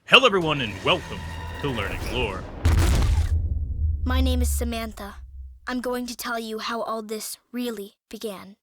Hello everyone and welcome to Learning Lore. My name is Samantha. I'm going to tell you how all this really began.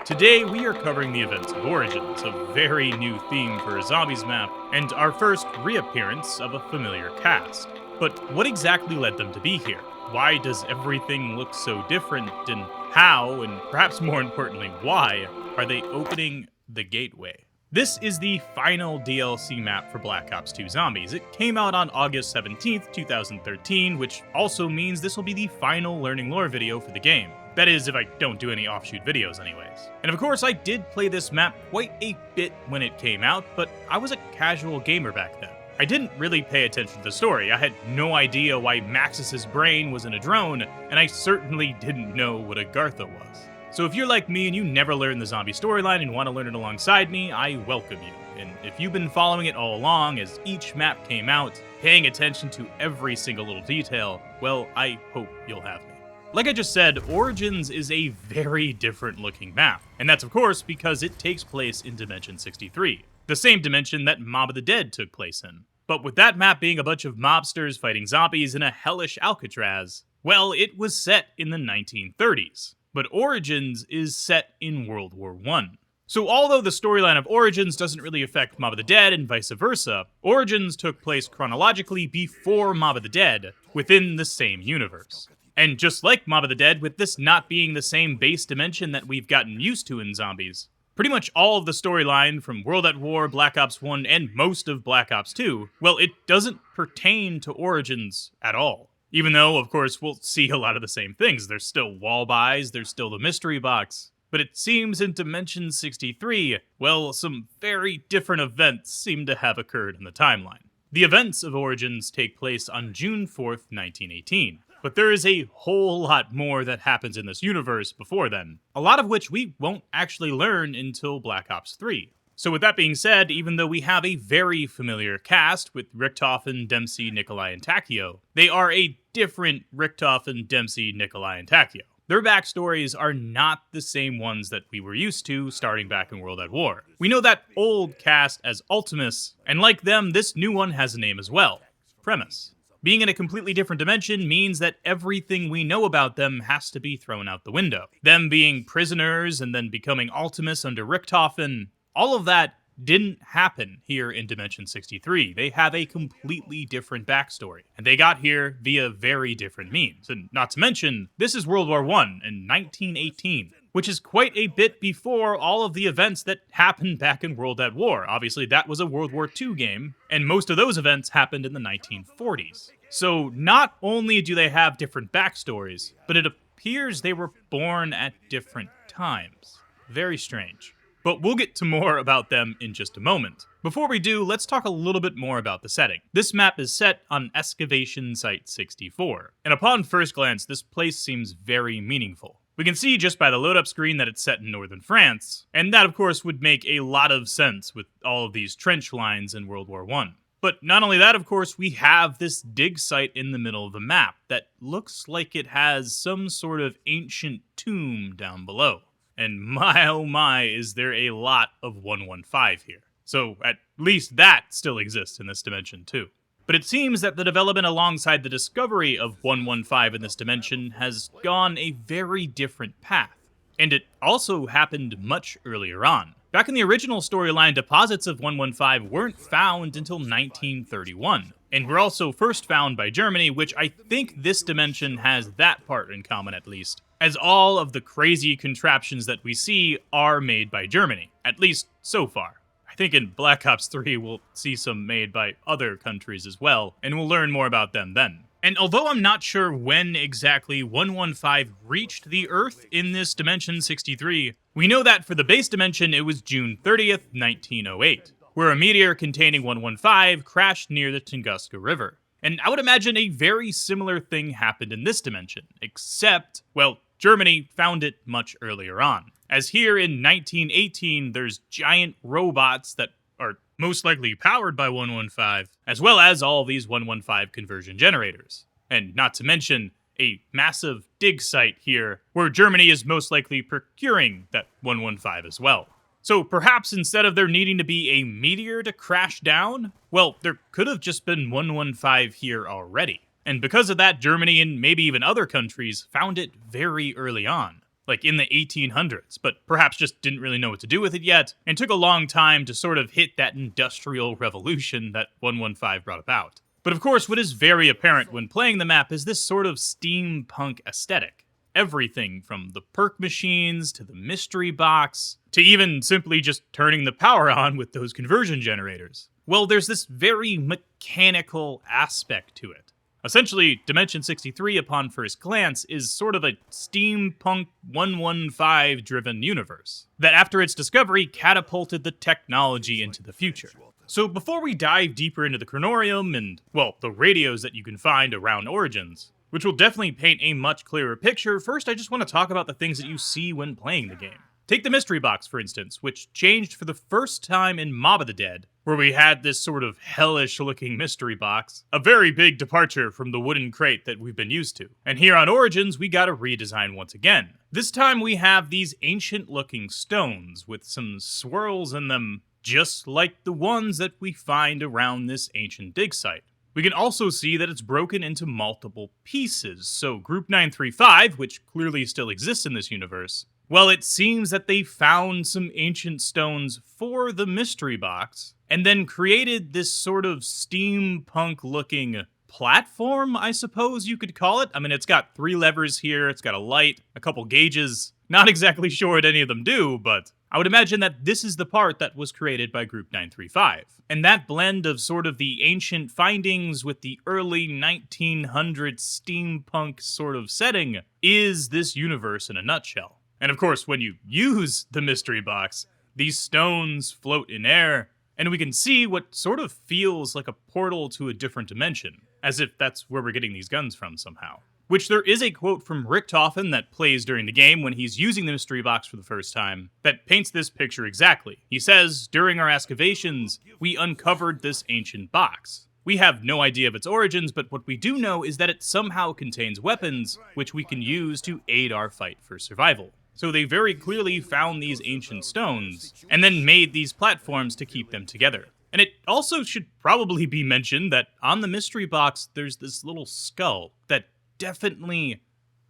Today we are covering the events of Origins, a very new theme for a zombies map, and our first reappearance of a familiar cast. But what exactly led them to be here? Why does everything look so different, and how, and perhaps more importantly, why, are they opening the gateway? This is the final DLC map for Black Ops 2 Zombies. It came out on August 17th, 2013, which also means this will be the final Learning Lore video for the game. That is, if I don't do any offshoot videos anyways. And of course, I did play this map quite a bit when it came out, but I was a casual gamer back then. I didn't really pay attention to the story. I had no idea why Maxis' brain was in a drone, and I certainly didn't know what Agartha was. So if you're like me and you never learned the zombie storyline and want to learn it alongside me, I welcome you. And if you've been following it all along as each map came out, paying attention to every single little detail, well, I hope you'll have me. Like I just said, Origins is a very different looking map, and that's of course because it takes place in Dimension 63, the same dimension that Mob of the Dead took place in. But with that map being a bunch of mobsters fighting zombies in a hellish Alcatraz, well, it was set in the 1930s. But Origins is set in World War I. So although the storyline of Origins doesn't really affect Mob of the Dead and vice versa, Origins took place chronologically before Mob of the Dead, within the same universe. And just like Mob of the Dead, with this not being the same base dimension that we've gotten used to in zombies, pretty much all of the storyline from World at War, Black Ops 1, and most of Black Ops 2, well, it doesn't pertain to Origins at all. Even though, of course, we'll see a lot of the same things. There's still wall buys, there's still the mystery box. But it seems in Dimension 63, well, some very different events seem to have occurred in the timeline. The events of Origins take place on June 4th, 1918. But there is a whole lot more that happens in this universe before then, a lot of which we won't actually learn until Black Ops 3. So with that being said, even though we have a very familiar cast with Richtofen, Dempsey, Nikolai, and Takeo, they are a different Richtofen, Dempsey, Nikolai, and Takeo. Their backstories are not the same ones that we were used to starting back in World at War. We know that old cast as Ultimus, and like them, this new one has a name as well, Primis. Being in a completely different dimension means that everything we know about them has to be thrown out the window. Them being prisoners and then becoming Ultimus under Richtofen, all of that didn't happen here in Dimension 63. They have a completely different backstory, and they got here via very different means. And not to mention, this is World War I in 1918, which is quite a bit before all of the events that happened back in World at War. Obviously, that was a World War II game, and most of those events happened in the 1940s. So not only do they have different backstories, but it appears they were born at different times. Very strange. But we'll get to more about them in just a moment. Before we do, let's talk a little bit more about the setting. This map is set on Excavation Site 64, and upon first glance, this place seems very meaningful. We can see just by the load-up screen that it's set in northern France, and that of course would make a lot of sense with all of these trench lines in World War I. But not only that, of course, we have this dig site in the middle of the map that looks like it has some sort of ancient tomb down below. And my oh my, is there a lot of 115 here. So at least that still exists in this dimension too. But it seems that the development alongside the discovery of 115 in this dimension has gone a very different path. And it also happened much earlier on. Back in the original storyline, deposits of 115 weren't found until 1931. And were also first found by Germany, which I think this dimension has that part in common at least, as all of the crazy contraptions that we see are made by Germany, at least so far. I think in Black Ops 3 we'll see some made by other countries as well, and we'll learn more about them then. And although I'm not sure when exactly 115 reached the Earth in this Dimension 63, we know that for the base dimension it was June 30th, 1908, where a meteor containing 115 crashed near the Tunguska River. And I would imagine a very similar thing happened in this dimension, except, well, Germany found it much earlier on. As here in 1918, there's giant robots that are most likely powered by 115, as well as all these 115 conversion generators. And not to mention a massive dig site here, where Germany is most likely procuring that 115 as well. So perhaps instead of there needing to be a meteor to crash down, well, there could have just been 115 here already. And because of that, Germany and maybe even other countries found it very early on, like in the 1800s, but perhaps just didn't really know what to do with it yet, and took a long time to sort of hit that industrial revolution that 115 brought about. But of course, what is very apparent when playing the map is this sort of steampunk aesthetic. Everything from the perk machines to the mystery box, to even simply just turning the power on with those conversion generators. Well, there's this very mechanical aspect to it. Essentially, Dimension 63, upon first glance, is sort of a steampunk 115-driven universe that after its discovery catapulted the technology into the future. So before we dive deeper into the chronorium and, well, the radios that you can find around Origins, which will definitely paint a much clearer picture, first I just want to talk about the things that you see when playing the game. Take the mystery box, for instance, which changed for the first time in Mob of the Dead, where we had this sort of hellish-looking mystery box, a very big departure from the wooden crate that we've been used to. And here on Origins, we got a redesign once again. This time we have these ancient-looking stones with some swirls in them, just like the ones that we find around this ancient dig site. We can also see that it's broken into multiple pieces, so Group 935, which clearly still exists in this universe, well, it seems that they found some ancient stones for the mystery box, and then created this sort of steampunk-looking platform, I suppose you could call it. I mean, it's got 3 levers here, it's got a light, a couple gauges. Not exactly sure what any of them do, but I would imagine that this is the part that was created by Group 935. And that blend of sort of the ancient findings with the early 1900s steampunk sort of setting is this universe in a nutshell. And of course, when you use the mystery box, these stones float in air, and we can see what sort of feels like a portal to a different dimension, as if that's where we're getting these guns from somehow. Which there is a quote from Richtofen that plays during the game when he's using the mystery box for the first time that paints this picture exactly. He says, "During our excavations, we uncovered this ancient box. We have no idea of its origins, but what we do know is that it somehow contains weapons, which we can use to aid our fight for survival." So they very clearly found these ancient stones, and then made these platforms to keep them together. And it also should probably be mentioned that on the mystery box, there's this little skull that definitely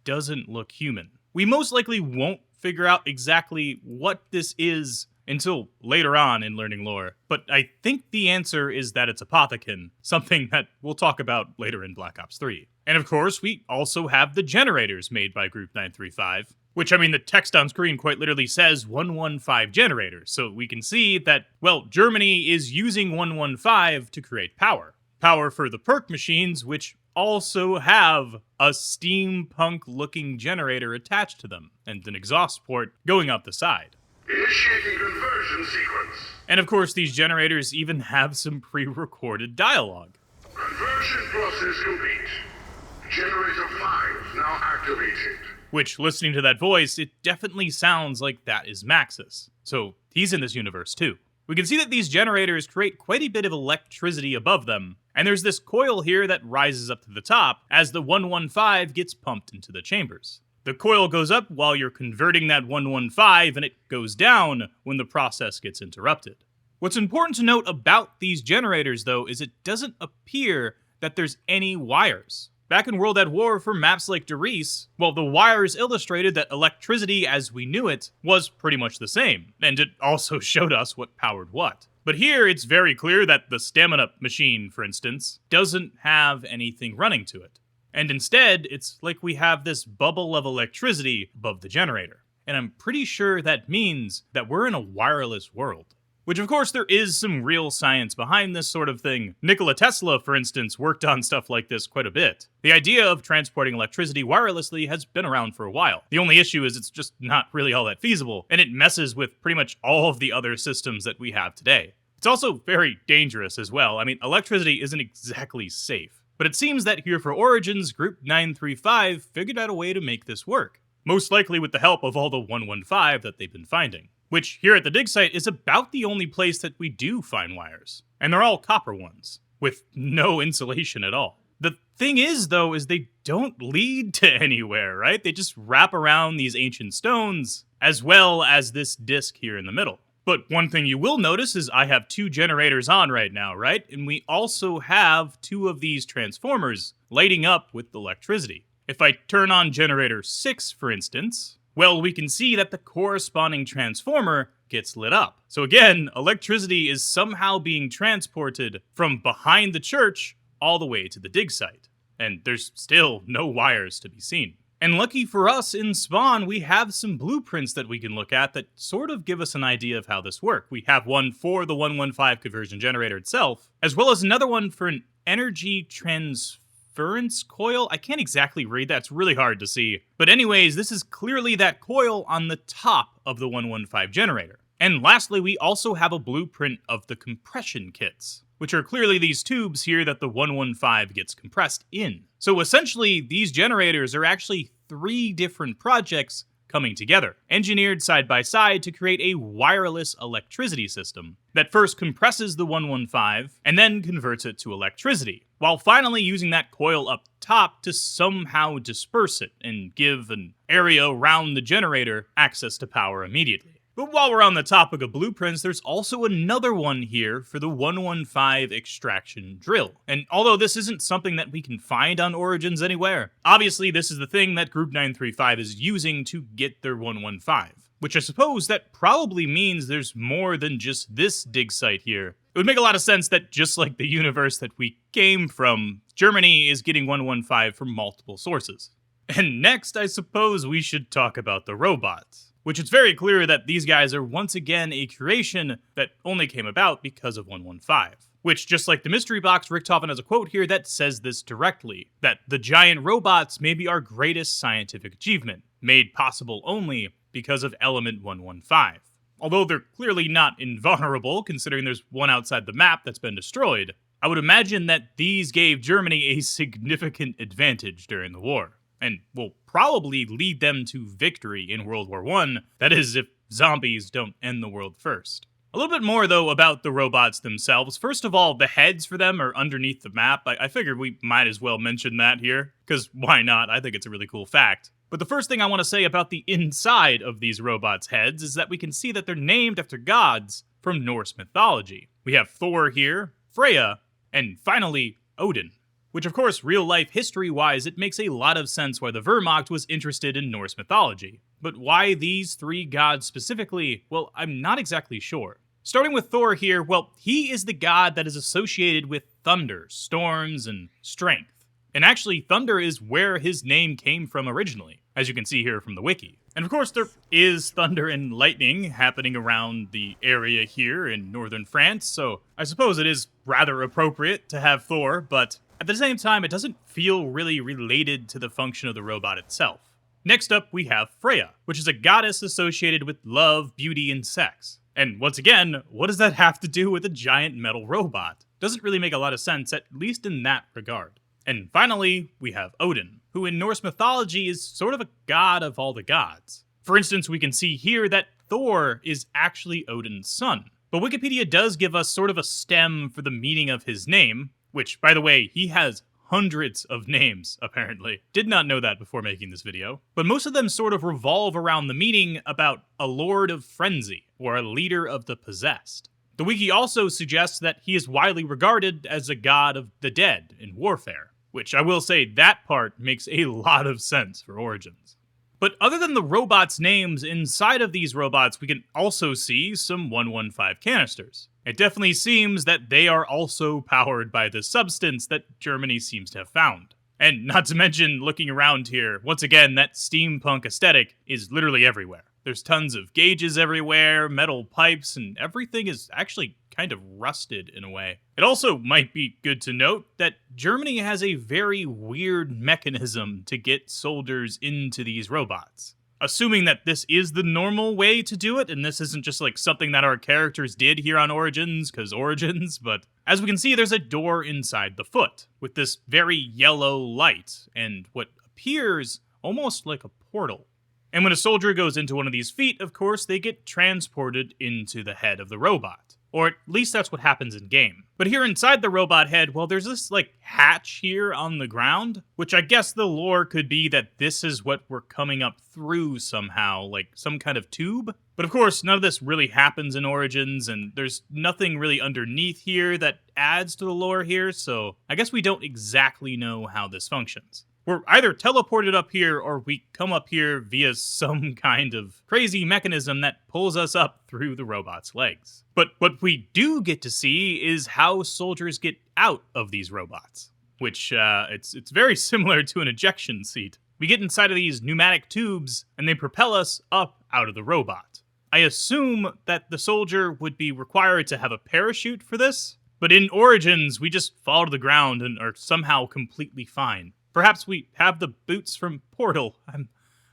doesn't look human. We most likely won't figure out exactly what this is until later on in learning lore, but I think the answer is that it's Apothecon, something that we'll talk about later in Black Ops 3. And of course, we also have the generators made by Group 935, which, I mean, the text on screen quite literally says 115 generators, so we can see that, well, Germany is using 115 to create power. Power for the perk machines, which also have a steampunk-looking generator attached to them, and an exhaust port going out the side. Initiating conversion sequence. And of course, these generators even have some pre-recorded dialogue. Conversion process complete. Generator 5 now activated. Which, listening to that voice, it definitely sounds like that is Maxis. So, he's in this universe too. We can see that these generators create quite a bit of electricity above them, and there's this coil here that rises up to the top as the 115 gets pumped into the chambers. The coil goes up while you're converting that 115, and it goes down when the process gets interrupted. What's important to note about these generators, though, is it doesn't appear that there's any wires. Back in World at War for maps like Derice, well, the wires illustrated that electricity as we knew it was pretty much the same, and it also showed us what powered what. But here, it's very clear that the stamina machine, for instance, doesn't have anything running to it. And instead, it's like we have this bubble of electricity above the generator. And I'm pretty sure that means that we're in a wireless world. Which, of course, there is some real science behind this sort of thing. Nikola Tesla, for instance, worked on stuff like this quite a bit. The idea of transporting electricity wirelessly has been around for a while. The only issue is it's just not really all that feasible, and it messes with pretty much all of the other systems that we have today. It's also very dangerous as well. I mean, electricity isn't exactly safe. But it seems that here for Origins, Group 935 figured out a way to make this work. Most likely with the help of all the 115 that they've been finding. Which, here at the dig site, is about the only place that we do find wires. And they're all copper ones, with no insulation at all. The thing is, though, is they don't lead to anywhere, right? They just wrap around these ancient stones, as well as this disc here in the middle. But one thing you will notice is I have 2 generators on right now, right? And we also have 2 of these transformers lighting up with electricity. If I turn on generator 6, for instance, well, we can see that the corresponding transformer gets lit up. So again, electricity is somehow being transported from behind the church all the way to the dig site. And there's still no wires to be seen. And lucky for us, in Spawn, we have some blueprints that we can look at that sort of give us an idea of how this works. We have one for the 115 conversion generator itself, as well as another one for an energy transference coil. I can't exactly read that, it's really hard to see. But anyways, this is clearly that coil on the top of the 115 generator. And lastly, we also have a blueprint of the compression kits, which are clearly these tubes here that the 115 gets compressed in. So essentially, these generators are actually 3 different projects coming together, engineered side by side to create a wireless electricity system that first compresses the 115 and then converts it to electricity, while finally using that coil up top to somehow disperse it and give an area around the generator access to power immediately. But while we're on the topic of blueprints, there's also another one here for the 115 extraction drill. And although this isn't something that we can find on Origins anywhere, obviously this is the thing that Group 935 is using to get their 115. Which I suppose that probably means there's more than just this dig site here. It would make a lot of sense that just like the universe that we came from, Germany is getting 115 from multiple sources. And next, I suppose we should talk about the robots. Which it's very clear that these guys are once again a creation that only came about because of 115. Which, just like the mystery box, Richtofen has a quote here that says this directly, that the giant robots may be our greatest scientific achievement, made possible only because of element 115. Although they're clearly not invulnerable, considering there's one outside the map that's been destroyed, I would imagine that these gave Germany a significant advantage during the war. And will probably lead them to victory in World War I, that is, if zombies don't end the world first. A little bit more, though, about the robots themselves. First of all, the heads for them are underneath the map. I figured we might as well mention that here, because why not? I think it's a really cool fact. But the first thing I want to say about the inside of these robots' heads is that we can see that they're named after gods from Norse mythology. We have Thor here, Freya, and finally, Odin. Which, of course, real-life history-wise, it makes a lot of sense why the Wehrmacht was interested in Norse mythology. But why these 3 gods specifically? Well, I'm not exactly sure. Starting with Thor here, well, he is the god that is associated with thunder, storms, and strength. And actually, thunder is where his name came from originally, as you can see here from the wiki. And of course, there is thunder and lightning happening around the area here in northern France, so I suppose it is rather appropriate to have Thor, but at the same time, it doesn't feel really related to the function of the robot itself. Next up, we have Freya, which is a goddess associated with love, beauty, and sex. And once again, what does that have to do with a giant metal robot? Doesn't really make a lot of sense, at least in that regard. And finally, we have Odin, who in Norse mythology is sort of a god of all the gods. For instance, we can see here that Thor is actually Odin's son. But Wikipedia does give us sort of a stem for the meaning of his name, which, by the way, he has hundreds of names, apparently. Did not know that before making this video. But most of them sort of revolve around the meaning about a lord of frenzy, or a leader of the possessed. The wiki also suggests that he is widely regarded as a god of the dead in warfare, which I will say that part makes a lot of sense for Origins. But other than the robots' names, inside of these robots we can also see some 115 canisters. It definitely seems that they are also powered by the substance that Germany seems to have found. And not to mention, looking around here, once again, that steampunk aesthetic is literally everywhere. There's tons of gauges everywhere, metal pipes, and everything is actually kind of rusted in a way. It also might be good to note that Germany has a very weird mechanism to get soldiers into these robots. Assuming that this is the normal way to do it, and this isn't just like something that our characters did here on Origins, because Origins, but as we can see, there's a door inside the foot, with this very yellow light, and what appears almost like a portal. And when a soldier goes into one of these feet, of course, they get transported into the head of the robot. Or at least that's what happens in game. But here inside the robot head, well, there's this, hatch here on the ground, which I guess the lore could be that this is what we're coming up through somehow, like some kind of tube. But of course, none of this really happens in Origins, and there's nothing really underneath here that adds to the lore here, so I guess we don't exactly know how this functions. We're either teleported up here or we come up here via some kind of crazy mechanism that pulls us up through the robot's legs. But what we do get to see is how soldiers get out of these robots, which it's very similar to an ejection seat. We get inside of these pneumatic tubes and they propel us up out of the robot. I assume that the soldier would be required to have a parachute for this, but in Origins we just fall to the ground and are somehow completely fine. Perhaps we have the boots from Portal. I'm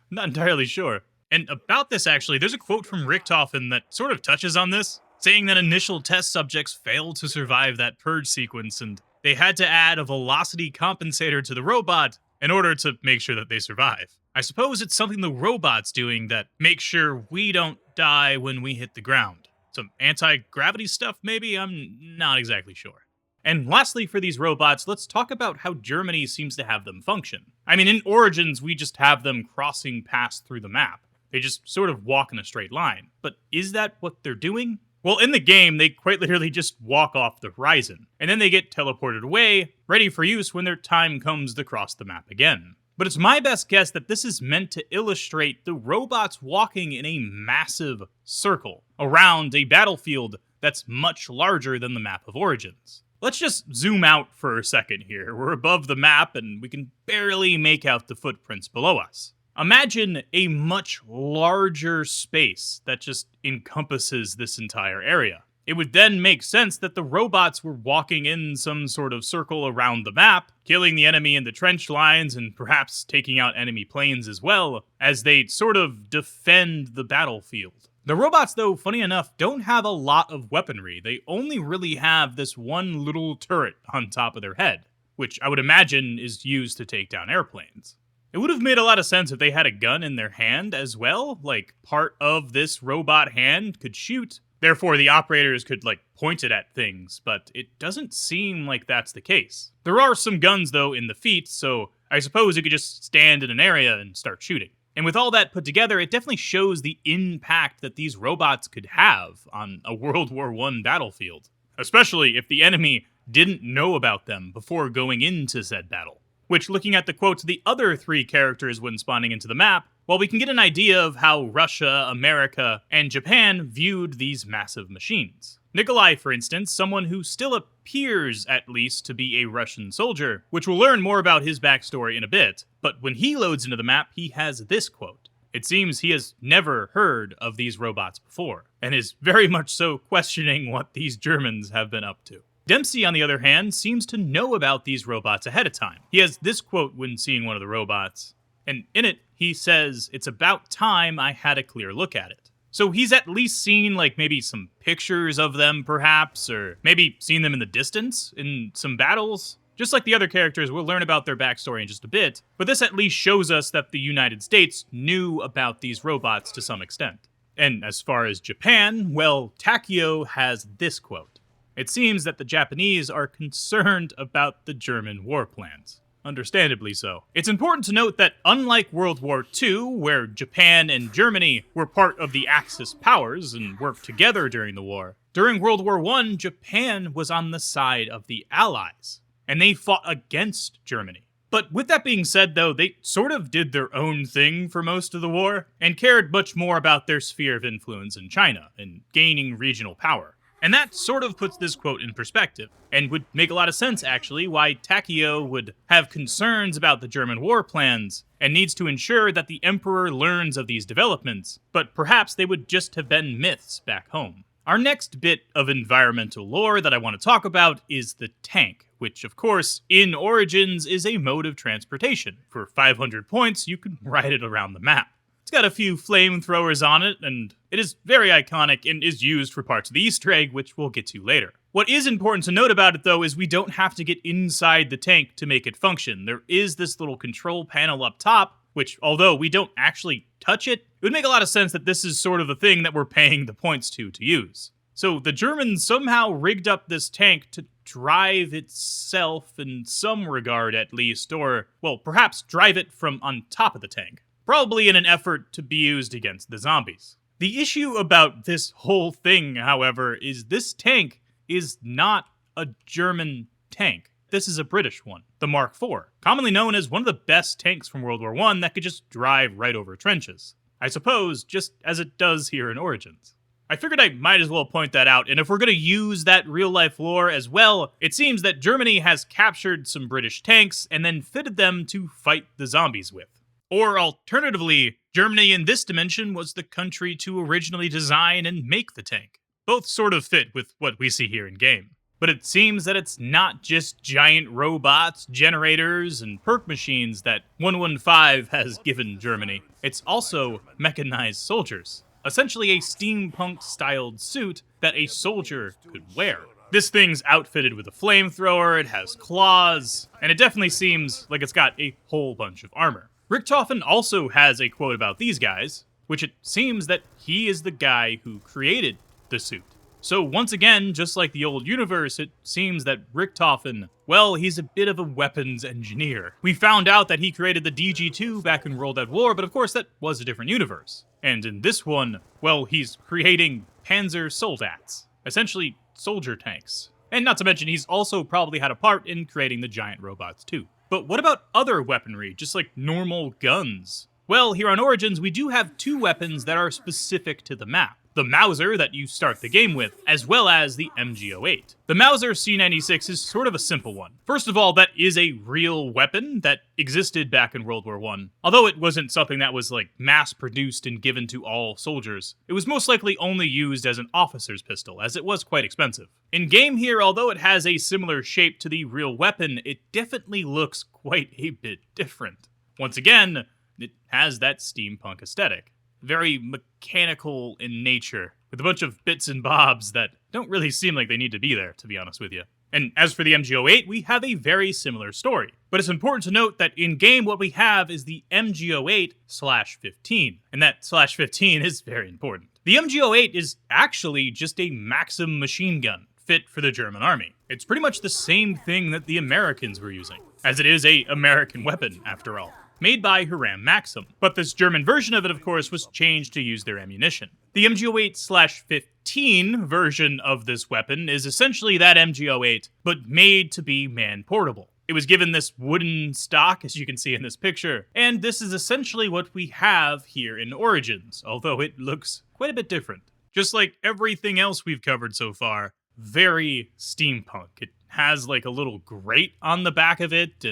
not entirely sure. And about this, actually, there's a quote from Richtofen that sort of touches on this, saying that initial test subjects failed to survive that purge sequence, and they had to add a velocity compensator to the robot in order to make sure that they survive. I suppose it's something the robot's doing that makes sure we don't die when we hit the ground. Some anti-gravity stuff, maybe? I'm not exactly sure. And lastly, for these robots, let's talk about how Germany seems to have them function. I mean, in Origins, we just have them crossing past through the map. They just sort of walk in a straight line. But is that what they're doing? Well, in the game, they quite literally just walk off the horizon, and then they get teleported away, ready for use when their time comes to cross the map again. But it's my best guess that this is meant to illustrate the robots walking in a massive circle around a battlefield that's much larger than the map of Origins. Let's just zoom out for a second here. We're above the map and we can barely make out the footprints below us. Imagine a much larger space that just encompasses this entire area. It would then make sense that the robots were walking in some sort of circle around the map, killing the enemy in the trench lines and perhaps taking out enemy planes as well, as they sort of defend the battlefield. The robots, though, funny enough, don't have a lot of weaponry. They only really have this one little turret on top of their head, which I would imagine is used to take down airplanes. It would have made a lot of sense if they had a gun in their hand as well, like part of this robot hand could shoot. Therefore, the operators could, point it at things, but it doesn't seem like that's the case. There are some guns, though, in the feet, so I suppose you could just stand in an area and start shooting. And with all that put together, it definitely shows the impact that these robots could have on a World War I battlefield, especially if the enemy didn't know about them before going into said battle. Which, looking at the quotes of the other three characters when spawning into the map, well, we can get an idea of how Russia, America, and Japan viewed these massive machines. Nikolai, for instance, someone who still appears, at least, to be a Russian soldier, which we'll learn more about his backstory in a bit, but when he loads into the map, he has this quote. It seems he has never heard of these robots before, and is very much so questioning what these Germans have been up to. Dempsey, on the other hand, seems to know about these robots ahead of time. He has this quote when seeing one of the robots, and in it, he says, "It's about time I had a clear look at it." So he's at least seen, maybe some pictures of them, perhaps, or maybe seen them in the distance in some battles. Just like the other characters, we'll learn about their backstory in just a bit, but this at least shows us that the United States knew about these robots to some extent. And as far as Japan, well, Takeo has this quote. It seems that the Japanese are concerned about the German war plans. Understandably so. It's important to note that unlike World War II, where Japan and Germany were part of the Axis powers and worked together during the war, during World War I, Japan was on the side of the Allies, and they fought against Germany. But with that being said, though, they sort of did their own thing for most of the war, and cared much more about their sphere of influence in China and gaining regional power. And that sort of puts this quote in perspective, and would make a lot of sense, actually, why Takeo would have concerns about the German war plans, and needs to ensure that the Emperor learns of these developments, but perhaps they would just have been myths back home. Our next bit of environmental lore that I want to talk about is the tank, which, of course, in Origins is a mode of transportation. For 500 points, you can ride it around the map. It's got a few flamethrowers on it, and it is very iconic and is used for parts of the Easter egg, which we'll get to later. What is important to note about it, though, is we don't have to get inside the tank to make it function. There is this little control panel up top, which, although we don't actually touch it, it would make a lot of sense that this is sort of the thing that we're paying the points to use. So the Germans somehow rigged up this tank to drive itself in some regard at least, or, well, perhaps drive it from on top of the tank. Probably in an effort to be used against the zombies. The issue about this whole thing, however, is this tank is not a German tank. This is a British one, the Mark IV, commonly known as one of the best tanks from World War I that could just drive right over trenches. I suppose, just as it does here in Origins. I figured I might as well point that out, and if we're going to use that real-life lore as well, it seems that Germany has captured some British tanks and then fitted them to fight the zombies with. Or alternatively, Germany in this dimension was the country to originally design and make the tank. Both sort of fit with what we see here in-game. But it seems that it's not just giant robots, generators, and perk machines that 115 has given Germany. It's also mechanized soldiers. Essentially a steampunk-styled suit that a soldier could wear. This thing's outfitted with a flamethrower, it has claws, and it definitely seems like it's got a whole bunch of armor. Richtofen also has a quote about these guys, which it seems that he is the guy who created the suit. So once again, just like the old universe, it seems that Richtofen, well, he's a bit of a weapons engineer. We found out that he created the DG2 back in World at War, but of course that was a different universe. And in this one, well, he's creating Panzer Soldats, essentially soldier tanks. And not to mention, he's also probably had a part in creating the giant robots too. But what about other weaponry, just like normal guns? Well, here on Origins, we do have two weapons that are specific to the map. The Mauser that you start the game with, as well as the MG08. The Mauser C96 is sort of a simple one. First of all, that is a real weapon that existed back in World War I. Although it wasn't something that was like mass-produced and given to all soldiers, it was most likely only used as an officer's pistol, as it was quite expensive. In game here, although it has a similar shape to the real weapon, it definitely looks quite a bit different. Once again, it has that steampunk aesthetic. Very mechanical in nature, with a bunch of bits and bobs that don't really seem like they need to be there, to be honest with you. And as for the MG08, we have a very similar story. But it's important to note that in-game what we have is the MG08/15, and that /15 is very important. The MG08 is actually just a Maxim machine gun, fit for the German army. It's pretty much the same thing that the Americans were using, as it is an American weapon, after all. Made by Hiram Maxim, but this German version of it, of course, was changed to use their ammunition. The MG08/15 version of this weapon is essentially that MG08, but made to be man-portable. It was given this wooden stock, as you can see in this picture, and this is essentially what we have here in Origins, although it looks quite a bit different. Just like everything else we've covered so far, very steampunk. It has like a little grate on the back of it,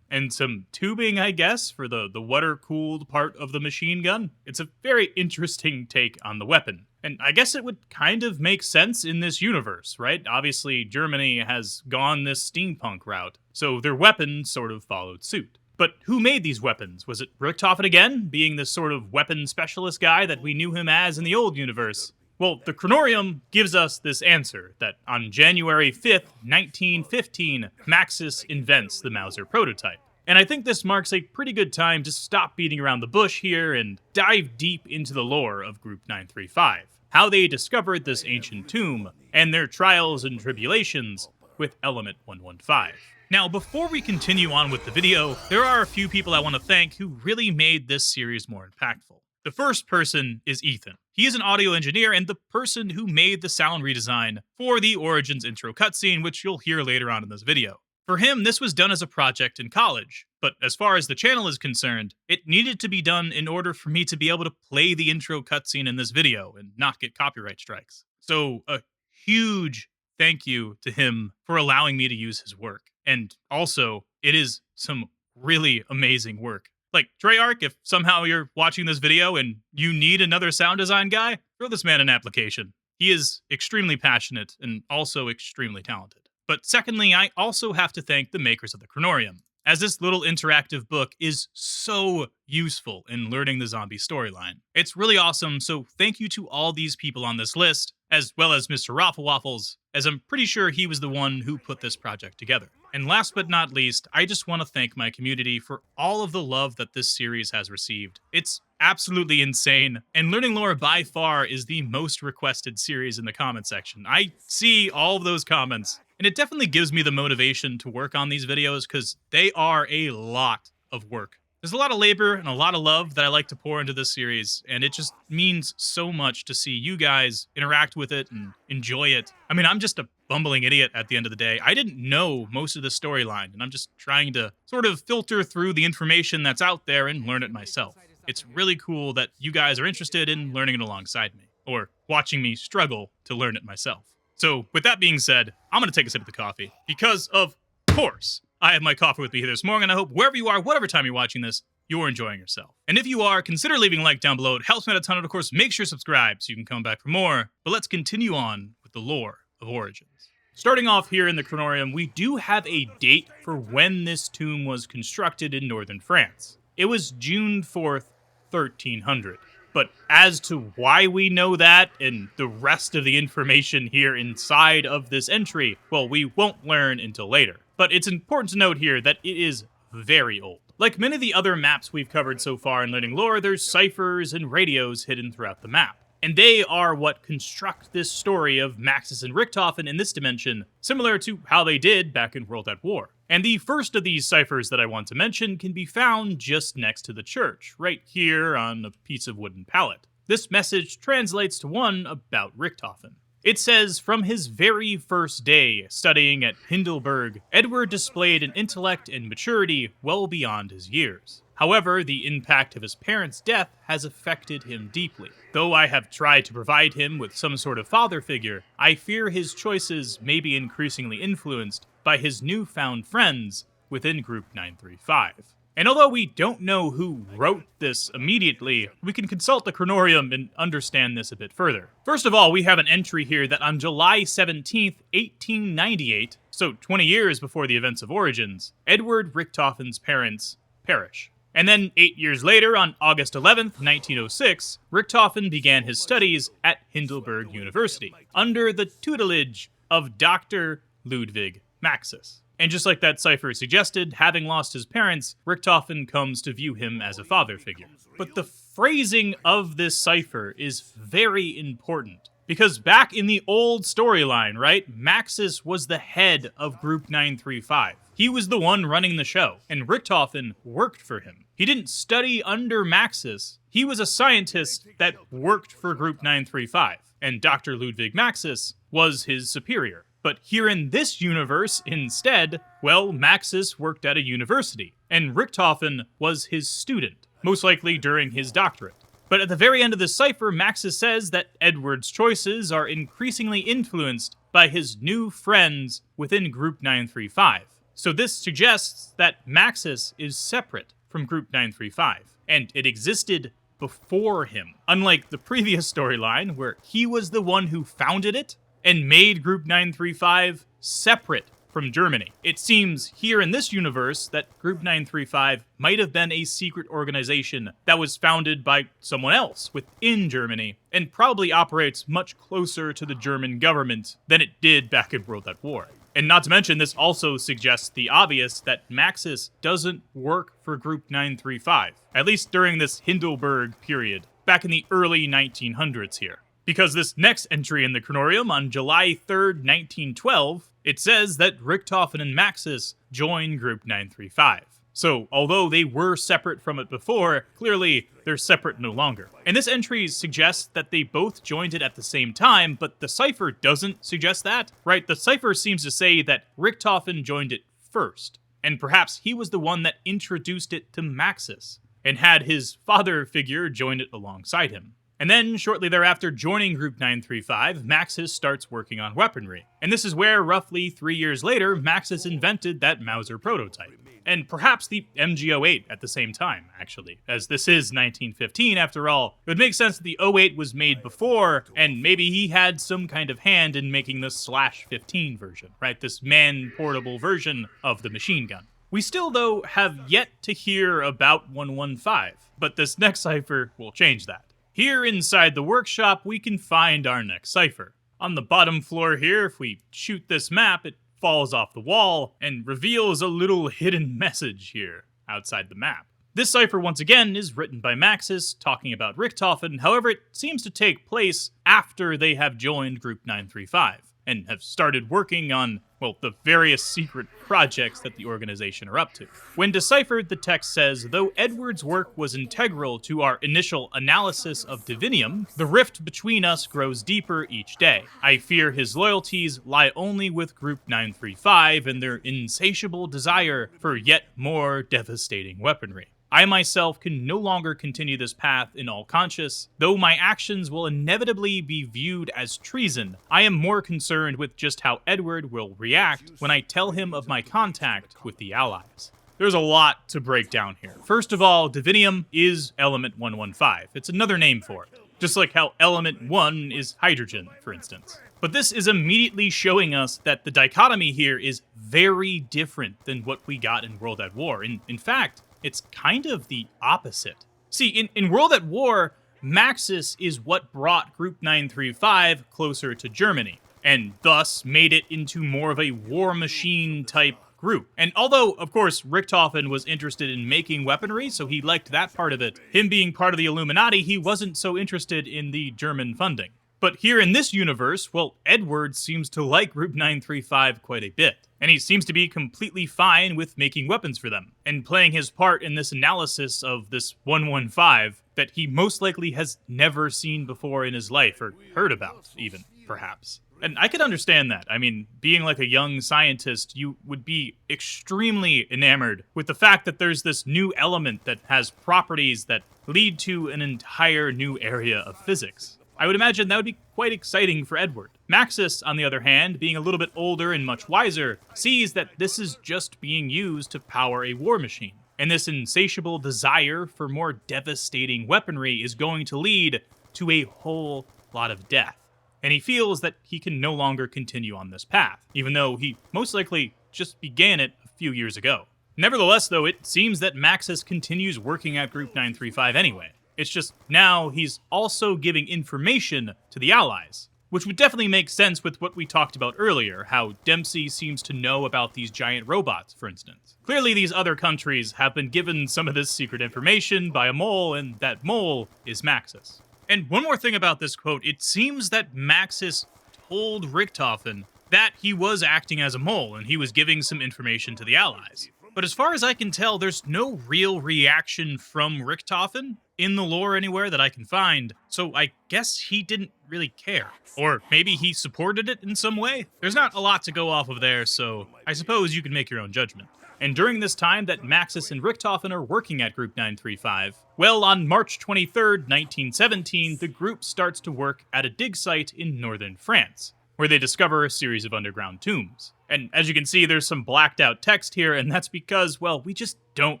and some tubing, I guess, for the water-cooled part of the machine gun. It's a very interesting take on the weapon. And I guess it would kind of make sense in this universe, right? Obviously, Germany has gone this steampunk route, so their weapons sort of followed suit. But who made these weapons? Was it Richtofen again, being this sort of weapon specialist guy that we knew him as in the old universe? Well, the Chronorium gives us this answer, that on January 5th, 1915, Maxis invents the Mauser prototype. And I think this marks a pretty good time to stop beating around the bush here and dive deep into the lore of Group 935, how they discovered this ancient tomb, and their trials and tribulations with Element 115. Now, before we continue on with the video, there are a few people I want to thank who really made this series more impactful. The first person is Ethan. He is an audio engineer and the person who made the sound redesign for the Origins intro cutscene, which you'll hear later on in this video. For him, this was done as a project in college, but as far as the channel is concerned, it needed to be done in order for me to be able to play the intro cutscene in this video and not get copyright strikes. So a huge thank you to him for allowing me to use his work. And also, it is some really amazing work. Like, Treyarch, if somehow you're watching this video and you need another sound design guy, throw this man an application. He is extremely passionate and also extremely talented. But secondly, I also have to thank the makers of the Chronorium, as this little interactive book is so useful in learning the zombie storyline. It's really awesome, so thank you to all these people on this list, as well as Mr. Waffles, as I'm pretty sure he was the one who put this project together. And last but not least, I just want to thank my community for all of the love that this series has received. It's absolutely insane, and Learning Lore by far is the most requested series in the comment section. I see all of those comments, and it definitely gives me the motivation to work on these videos because they are a lot of work. There's a lot of labor and a lot of love that I like to pour into this series, and it just means so much to see you guys interact with it and enjoy it. I mean, I'm just a bumbling idiot at the end of the day. I didn't know most of the storyline, and I'm just trying to sort of filter through the information that's out there and learn it myself. It's really cool that you guys are interested in learning it alongside me, or watching me struggle to learn it myself. So, with that being said, I'm going to take a sip of the coffee, because of course, I have my coffee with me here this morning, and I hope wherever you are, whatever time you're watching this, you're enjoying yourself. And if you are, consider leaving a like down below. It helps me out a ton, and of course, make sure to subscribe so you can come back for more. But let's continue on with the lore of Origins. Starting off here in the Chronorium, we do have a date for when this tomb was constructed in northern France. It was June 4th, 1300. But as to why we know that and the rest of the information here inside of this entry, well, we won't learn until later. But it's important to note here that it is very old. Like many of the other maps we've covered so far in Learning Lore, there's ciphers and radios hidden throughout the map. And they are what construct this story of Maxis and Richtofen in this dimension, similar to how they did back in World at War. And the first of these ciphers that I want to mention can be found just next to the church, right here on a piece of wooden pallet. This message translates to one about Richtofen. It says, from his very first day studying at Hindelburg, Edward displayed an intellect and maturity well beyond his years. However, the impact of his parents' death has affected him deeply. Though I have tried to provide him with some sort of father figure, I fear his choices may be increasingly influenced by his newfound friends within Group 935. And although we don't know who wrote this immediately, we can consult the Chronorium and understand this a bit further. First of all, we have an entry here that on July 17th, 1898, so 20 years before the events of Origins, Edward Richtofen's parents perish. And then 8 years later, on August 11th, 1906, Richtofen began his studies at Hindelburg University, under the tutelage of Dr. Ludwig Maxis. And just like that cipher suggested, having lost his parents, Richtofen comes to view him as a father figure. But the phrasing of this cipher is very important. Because back in the old storyline, right, Maxis was the head of Group 935. He was the one running the show, and Richtofen worked for him. He didn't study under Maxis. He was a scientist that worked for Group 935, and Dr. Ludwig Maxis was his superior. But here in this universe, instead, well, Maxis worked at a university, and Richtofen was his student, most likely during his doctorate. But at the very end of the cipher, Maxis says that Edward's choices are increasingly influenced by his new friends within Group 935. So this suggests that Maxis is separate from Group 935, and it existed before him, unlike the previous storyline where he was the one who founded it and made Group 935 separate from Germany. It seems here in this universe that Group 935 might have been a secret organization that was founded by someone else within Germany and probably operates much closer to the German government than it did back in World at War. And not to mention, this also suggests the obvious that Maxis doesn't work for Group 935, at least during this Hindelburg period, back in the early 1900s here. Because this next entry in the Chronorium on July 3rd, 1912, it says that Richtofen and Maxis join Group 935. So, although they were separate from it before, clearly they're separate no longer. And this entry suggests that they both joined it at the same time, but the cipher doesn't suggest that, right? The cipher seems to say that Richtofen joined it first, and perhaps he was the one that introduced it to Maxis, and had his father figure join it alongside him. And then, shortly thereafter, joining Group 935, Maxis starts working on weaponry. And this is where, roughly 3 years later, Maxis invented that Mauser prototype. And perhaps the MG08 at the same time, actually. As this is 1915, after all, it would make sense that the 08 was made before, and maybe he had some kind of hand in making the /15 version, right? This man-portable version of the machine gun. We still, though, have yet to hear about 115, but this next cipher will change that. Here inside the workshop, we can find our next cipher. On the bottom floor here, if we shoot this map, it falls off the wall and reveals a little hidden message here outside the map. This cipher, once again, is written by Maxis, talking about Richtofen. However, it seems to take place after they have joined Group 935, and have started working on, well, the various secret projects that the organization are up to. When deciphered, the text says, though Edward's work was integral to our initial analysis of Divinium, the rift between us grows deeper each day. I fear his loyalties lie only with Group 935 and their insatiable desire for yet more devastating weaponry. I myself can no longer continue this path in all conscience. Though my actions will inevitably be viewed as treason, I am more concerned with just how Edward will react when I tell him of my contact with the Allies. There's a lot to break down here. First of all, Divinium is element 115. It's another name for it. Just like how element 1 is hydrogen, for instance. But this is immediately showing us that the dichotomy here is very different than what we got in World at War. In fact, it's kind of the opposite. See, in World at War, Maxis is what brought Group 935 closer to Germany, and thus made it into more of a war machine type group. And although, of course, Richtofen was interested in making weaponry, so he liked that part of it, him being part of the Illuminati, he wasn't so interested in the German funding. But here in this universe, well, Edward seems to like Group 935 quite a bit. And he seems to be completely fine with making weapons for them, and playing his part in this analysis of this 115 that he most likely has never seen before in his life, or heard about, even, perhaps. And I could understand that. I mean, being like a young scientist, you would be extremely enamored with the fact that there's this new element that has properties that lead to an entire new area of physics. I would imagine that would be quite exciting for Edward. Maxis, on the other hand, being a little bit older and much wiser, sees that this is just being used to power a war machine. And this insatiable desire for more devastating weaponry is going to lead to a whole lot of death. And he feels that he can no longer continue on this path, even though he most likely just began it a few years ago. Nevertheless, though, it seems that Maxis continues working at Group 935 anyway. It's just now he's also giving information to the Allies, which would definitely make sense with what we talked about earlier, how Dempsey seems to know about these giant robots, for instance. Clearly these other countries have been given some of this secret information by a mole, and that mole is Maxis. And one more thing about this quote, it seems that Maxis told Richtofen that he was acting as a mole, and he was giving some information to the Allies. But as far as I can tell, there's no real reaction from Richtofen in the lore anywhere that I can find, so I guess he didn't really care. Or maybe he supported it in some way? There's not a lot to go off of there, so I suppose you can make your own judgment. And during this time that Maxis and Richtofen are working at Group 935, well, on March 23rd, 1917, the group starts to work at a dig site in northern France, where they discover a series of underground tombs. And as you can see, there's some blacked out text here, and that's because, well, we just don't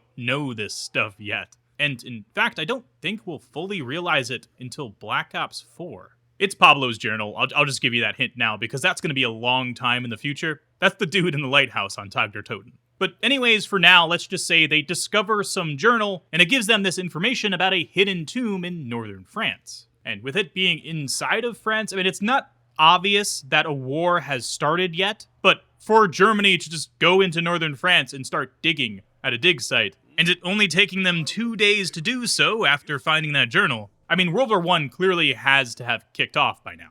know this stuff yet. And in fact, I don't think we'll fully realize it until Black Ops 4. It's Pablo's journal. I'll just give you that hint now, because that's going to be a long time in the future. That's the dude in the lighthouse on Tag der Toten. But anyways, for now, let's just say they discover some journal, and it gives them this information about a hidden tomb in northern France. And with it being inside of France, I mean, it's not obvious that a war has started yet, but for Germany to just go into northern France and start digging at a dig site, and it only taking them 2 days to do so after finding that journal, I mean, World War I clearly has to have kicked off by now.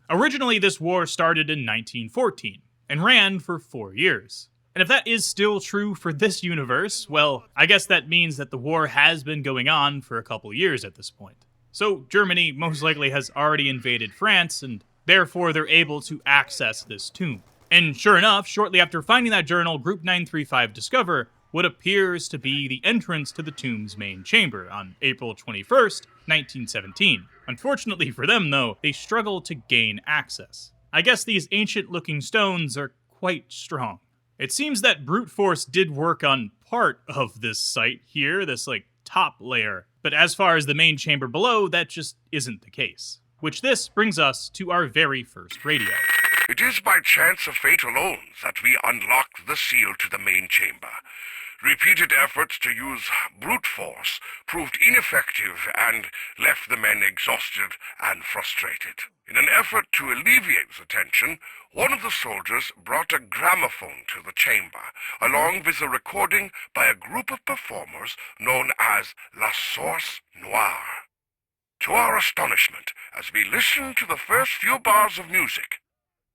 Originally, this war started in 1914, and ran for 4 years. And if that is still true for this universe, well, I guess that means that the war has been going on for a couple years at this point. So Germany most likely has already invaded France, and therefore they're able to access this tomb. And sure enough, shortly after finding that journal, Group 935 discover what appears to be the entrance to the tomb's main chamber on April 21st, 1917. Unfortunately for them, though, they struggle to gain access. I guess these ancient-looking stones are quite strong. It seems that brute force did work on part of this site here, this, top layer, but as far as the main chamber below, that just isn't the case. Which this brings us to our very first radio. It is by chance of fate alone that we unlock the seal to the main chamber. Repeated efforts to use brute force proved ineffective and left the men exhausted and frustrated. In an effort to alleviate the tension, one of the soldiers brought a gramophone to the chamber, along with a recording by a group of performers known as La Source Noire. To our astonishment, as we listened to the first few bars of music,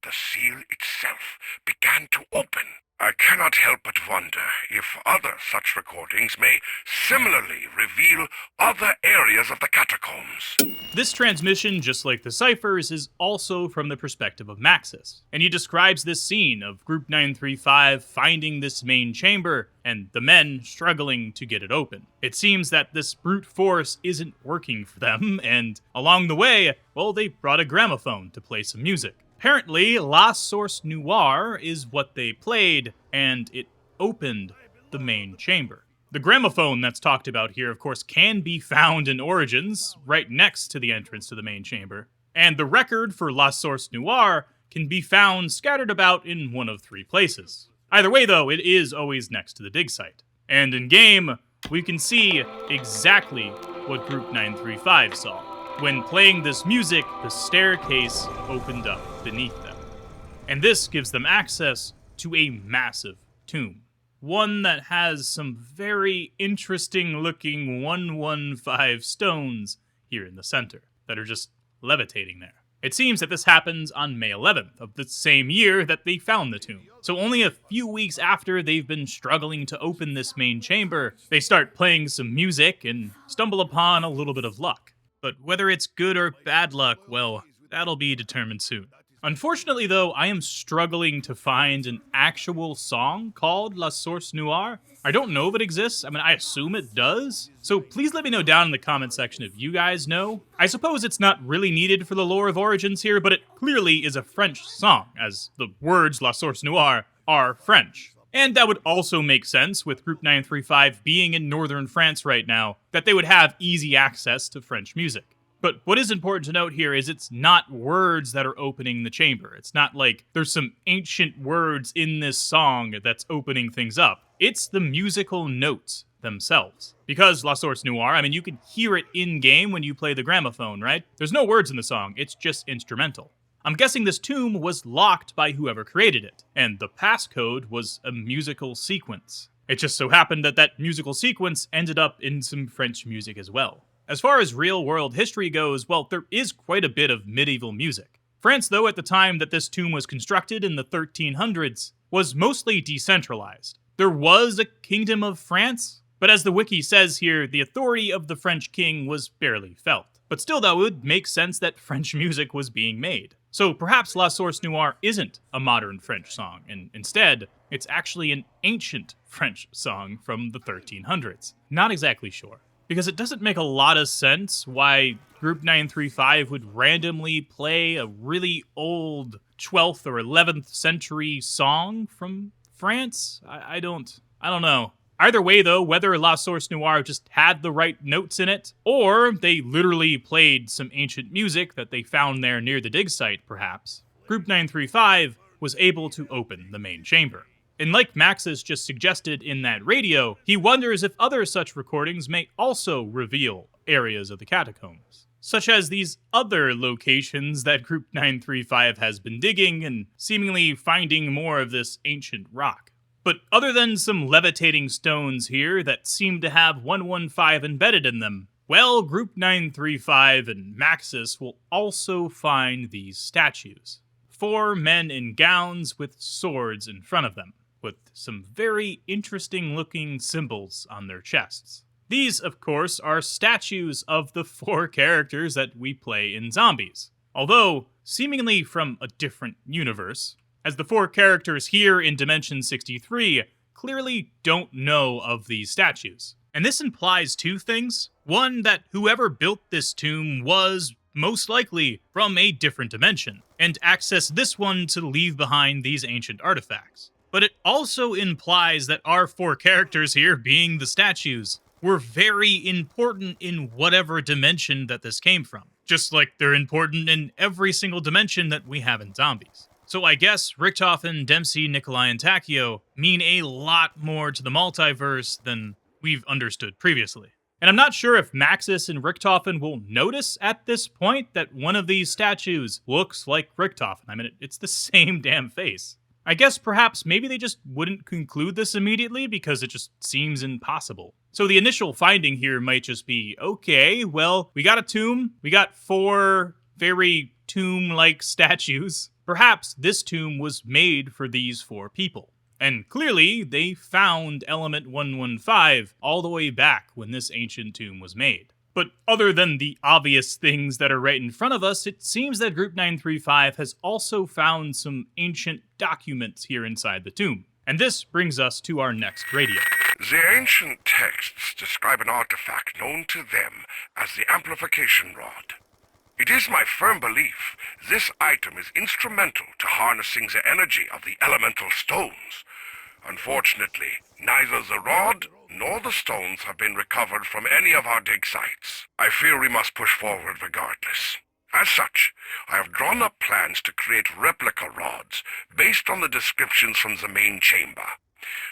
the seal itself began to open. I cannot help but wonder if other such recordings may similarly reveal other areas of the catacombs. This transmission, just like the ciphers, is also from the perspective of Maxis, and he describes this scene of Group 935 finding this main chamber and the men struggling to get it open. It seems that this brute force isn't working for them, and along the way, well, they brought a gramophone to play some music. Apparently, La Source Noire is what they played, and it opened the main chamber. The gramophone that's talked about here, of course, can be found in Origins, right next to the entrance to the main chamber, and the record for La Source Noire can be found scattered about in one of three places. Either way, though, it is always next to the dig site. And in-game, we can see exactly what Group 935 saw. When playing this music, the staircase opened up beneath them. And this gives them access to a massive tomb. One that has some very interesting looking 115 stones here in the center that are just levitating there. It seems that this happens on May 11th of the same year that they found the tomb. So only a few weeks after they've been struggling to open this main chamber, they start playing some music and stumble upon a little bit of luck. But whether it's good or bad luck, well, that'll be determined soon. Unfortunately, though, I am struggling to find an actual song called La Source Noire. I don't know if it exists. I mean, I assume it does. So please let me know down in the comment section if you guys know. I suppose it's not really needed for the lore of Origins here, but it clearly is a French song, as the words La Source Noire are French. And that would also make sense with Group 935 being in northern France right now, that they would have easy access to French music. But what is important to note here is it's not words that are opening the chamber. It's not like there's some ancient words in this song that's opening things up. It's the musical notes themselves. Because La Source Noire, I mean, you can hear it in-game when you play the gramophone, right? There's no words in the song, it's just instrumental. I'm guessing this tomb was locked by whoever created it, and the passcode was a musical sequence. It just so happened that that musical sequence ended up in some French music as well. As far as real-world history goes, well, there is quite a bit of medieval music. France, though, at the time that this tomb was constructed in the 1300s, was mostly decentralized. There was a Kingdom of France, but as the wiki says here, the authority of the French king was barely felt. But still, though, it would make sense that French music was being made. So perhaps La Source Noire isn't a modern French song, and instead, it's actually an ancient French song from the 1300s. Not exactly sure. Because it doesn't make a lot of sense why Group 935 would randomly play a really old 12th or 11th century song from France. I don't know. Either way, though, whether La Source Noire just had the right notes in it, or they literally played some ancient music that they found there near the dig site, perhaps, Group 935 was able to open the main chamber. And like Maxis just suggested in that radio, he wonders if other such recordings may also reveal areas of the catacombs, such as these other locations that Group 935 has been digging and seemingly finding more of this ancient rock. But other than some levitating stones here that seem to have 115 embedded in them, well, Group 935 and Maxis will also find these statues. 4 men in gowns with swords in front of them, with some very interesting looking symbols on their chests. These, of course, are statues of the 4 characters that we play in Zombies, although seemingly from a different universe, as the 4 characters here in Dimension 63 clearly don't know of these statues. And this implies 2 things. One, that whoever built this tomb was most likely from a different dimension, and accessed this one to leave behind these ancient artifacts. But it also implies that our 4 characters here, being the statues, were very important in whatever dimension that this came from. Just like they're important in every single dimension that we have in Zombies. So I guess Richtofen, Dempsey, Nikolai, and Takeo mean a lot more to the multiverse than we've understood previously. And I'm not sure if Maxis and Richtofen will notice at this point that one of these statues looks like Richtofen. I mean, it's the same damn face. I guess perhaps maybe they just wouldn't conclude this immediately because it just seems impossible. So the initial finding here might just be, okay, well, we got a tomb, we got 4 very tomb-like statues. Perhaps this tomb was made for these 4 people. And clearly, they found element 115 all the way back when this ancient tomb was made. But other than the obvious things that are right in front of us, it seems that Group 935 has also found some ancient documents here inside the tomb. And this brings us to our next radio. The ancient texts describe an artifact known to them as the amplification rod. It is my firm belief this item is instrumental to harnessing the energy of the elemental stones. Unfortunately, neither the rod nor the stones have been recovered from any of our dig sites. I feel we must push forward regardless. As such, I have drawn up plans to create replica rods based on the descriptions from the main chamber.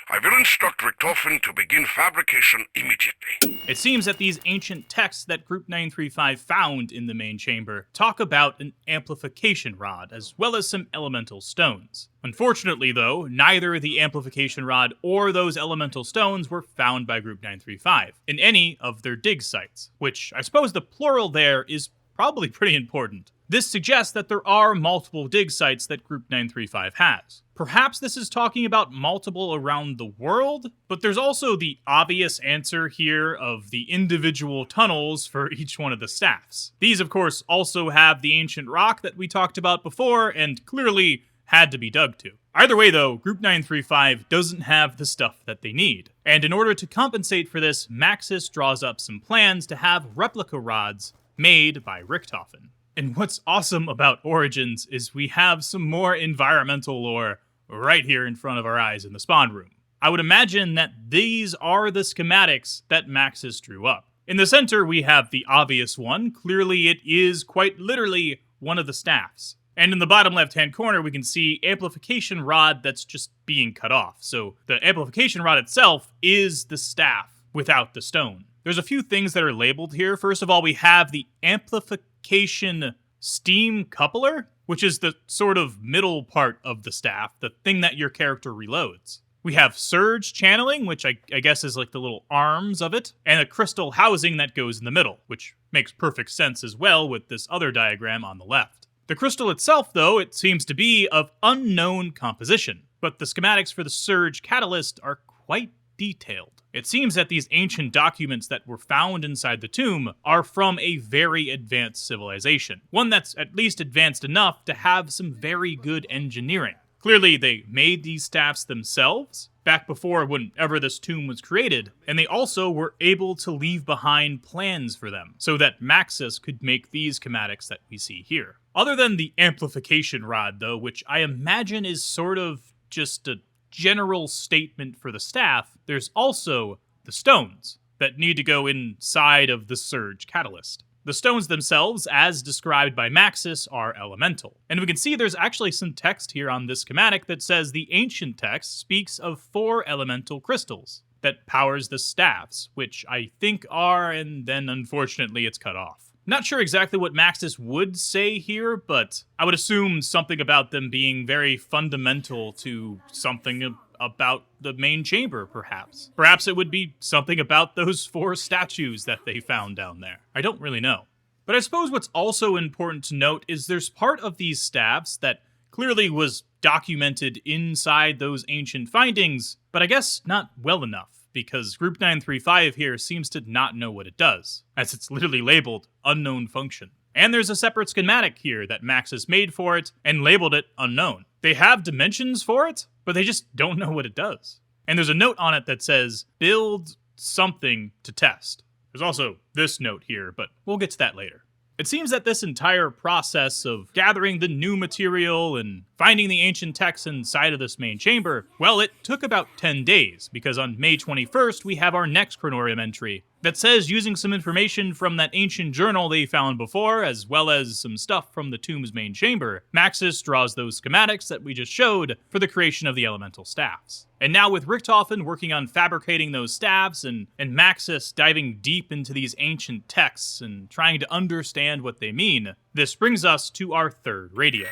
I will instruct Richtofen to begin fabrication immediately. It seems that these ancient texts that Group 935 found in the main chamber talk about an amplification rod, as well as some elemental stones. Unfortunately, though, neither the amplification rod or those elemental stones were found by Group 935 in any of their dig sites, which I suppose the plural there is probably pretty important. This suggests that there are multiple dig sites that Group 935 has. Perhaps this is talking about multiple around the world, but there's also the obvious answer here of the individual tunnels for each one of the staffs. These, of course, also have the ancient rock that we talked about before, and clearly had to be dug to. Either way, though, Group 935 doesn't have the stuff that they need. And in order to compensate for this, Maxis draws up some plans to have replica rods made by Richtofen. And what's awesome about Origins is we have some more environmental lore right here in front of our eyes in the spawn room. I would imagine that these are the schematics that Maxis drew up. In the center, we have the obvious one. Clearly, it is quite literally one of the staffs. And in the bottom left-hand corner, we can see amplification rod that's just being cut off. So the amplification rod itself is the staff without the stone. There's a few things that are labeled here. First of all, we have the amplification steam coupler, which is the sort of middle part of the staff, the thing that your character reloads. We have surge channeling, which I guess is like the little arms of it, and a crystal housing that goes in the middle, which makes perfect sense as well with this other diagram on the left. The crystal itself, though, it seems to be of unknown composition, but the schematics for the surge catalyst are quite detailed. It seems that these ancient documents that were found inside the tomb are from a very advanced civilization, one that's at least advanced enough to have some very good engineering. Clearly, they made these staffs themselves back before whenever this tomb was created, and they also were able to leave behind plans for them so that Maxis could make these schematics that we see here. Other than the amplification rod, though, which I imagine is sort of just a general statement for the staff, there's also the stones that need to go inside of the surge catalyst. The stones themselves, as described by Maxis, are elemental. And we can see there's actually some text here on this schematic that says the ancient text speaks of 4 elemental crystals that powers the staffs, which I think are, and then unfortunately it's cut off. Not sure exactly what Maxis would say here, but I would assume something about them being very fundamental to something about the main chamber, perhaps. Perhaps it would be something about those 4 statues that they found down there. I don't really know. But I suppose what's also important to note is there's part of these staffs that clearly was documented inside those ancient findings, but I guess not well enough, because Group 935 here seems to not know what it does, as it's literally labeled unknown function. And there's a separate schematic here that Maxis made for it and labeled it unknown. They have dimensions for it, but they just don't know what it does. And there's a note on it that says, build something to test. There's also this note here, but we'll get to that later. It seems that this entire process of gathering the new material and finding the ancient texts inside of this main chamber, well, it took about 10 days, because on May 21st, we have our next Chronorium entry that says, using some information from that ancient journal they found before, as well as some stuff from the tomb's main chamber, Maxis draws those schematics that we just showed for the creation of the elemental staffs. And now with Richtofen working on fabricating those staffs and Maxis diving deep into these ancient texts and trying to understand what they mean, this brings us to our third radio.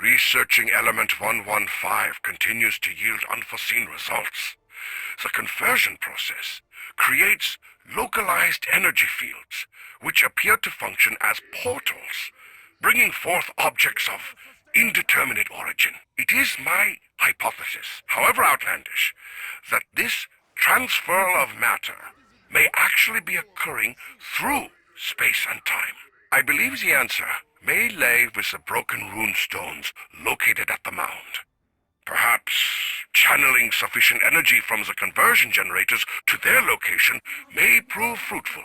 Researching element 115 continues to yield unforeseen results. The conversion process creates localized energy fields, which appear to function as portals, bringing forth objects of indeterminate origin. It is my hypothesis, however outlandish, that this transfer of matter may actually be occurring through space and time. I believe the answer may lay with the broken rune stones located at the mound. Perhaps channeling sufficient energy from the conversion generators to their location may prove fruitful.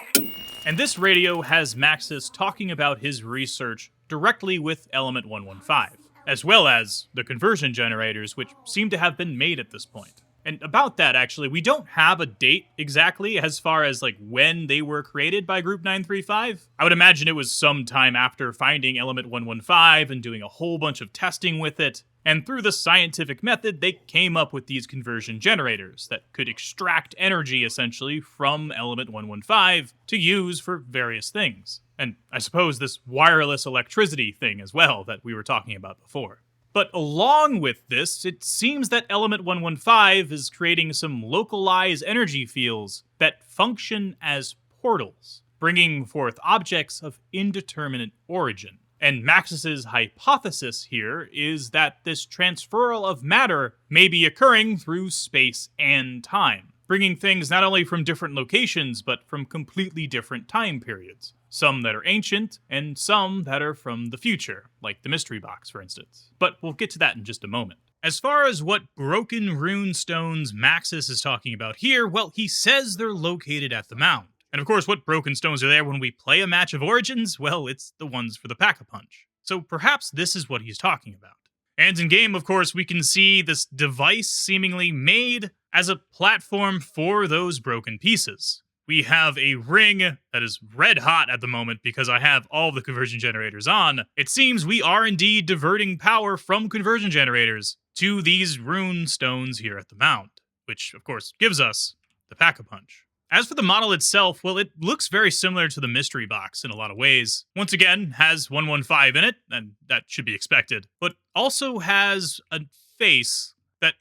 And this radio has Maxis talking about his research directly with Element 115, as well as the conversion generators, which seem to have been made at this point. And about that, actually, we don't have a date exactly as far as when they were created by Group 935. I would imagine it was sometime after finding Element 115 and doing a whole bunch of testing with it. And through the scientific method, they came up with these conversion generators that could extract energy, essentially, from Element 115 to use for various things. And I suppose this wireless electricity thing as well that we were talking about before. But along with this, it seems that Element 115 is creating some localized energy fields that function as portals, bringing forth objects of indeterminate origin. And Maxis' hypothesis here is that this transferal of matter may be occurring through space and time, bringing things not only from different locations, but from completely different time periods. Some that are ancient, and some that are from the future, like the mystery box, for instance. But we'll get to that in just a moment. As far as what broken rune stones Maxis is talking about here, well, he says they're located at the mound. And of course, what broken stones are there when we play a match of Origins? Well, it's the ones for the Pack-a-Punch. So perhaps this is what he's talking about. And in-game, of course, we can see this device seemingly made as a platform for those broken pieces. We have a ring that is red hot at the moment because I have all the conversion generators on. It seems we are indeed diverting power from conversion generators to these rune stones here at the mound, which of course gives us the Pack-a-Punch. As for the model itself, well, it looks very similar to the mystery box in a lot of ways. Once again, has 115 in it, and that should be expected, but also has a face that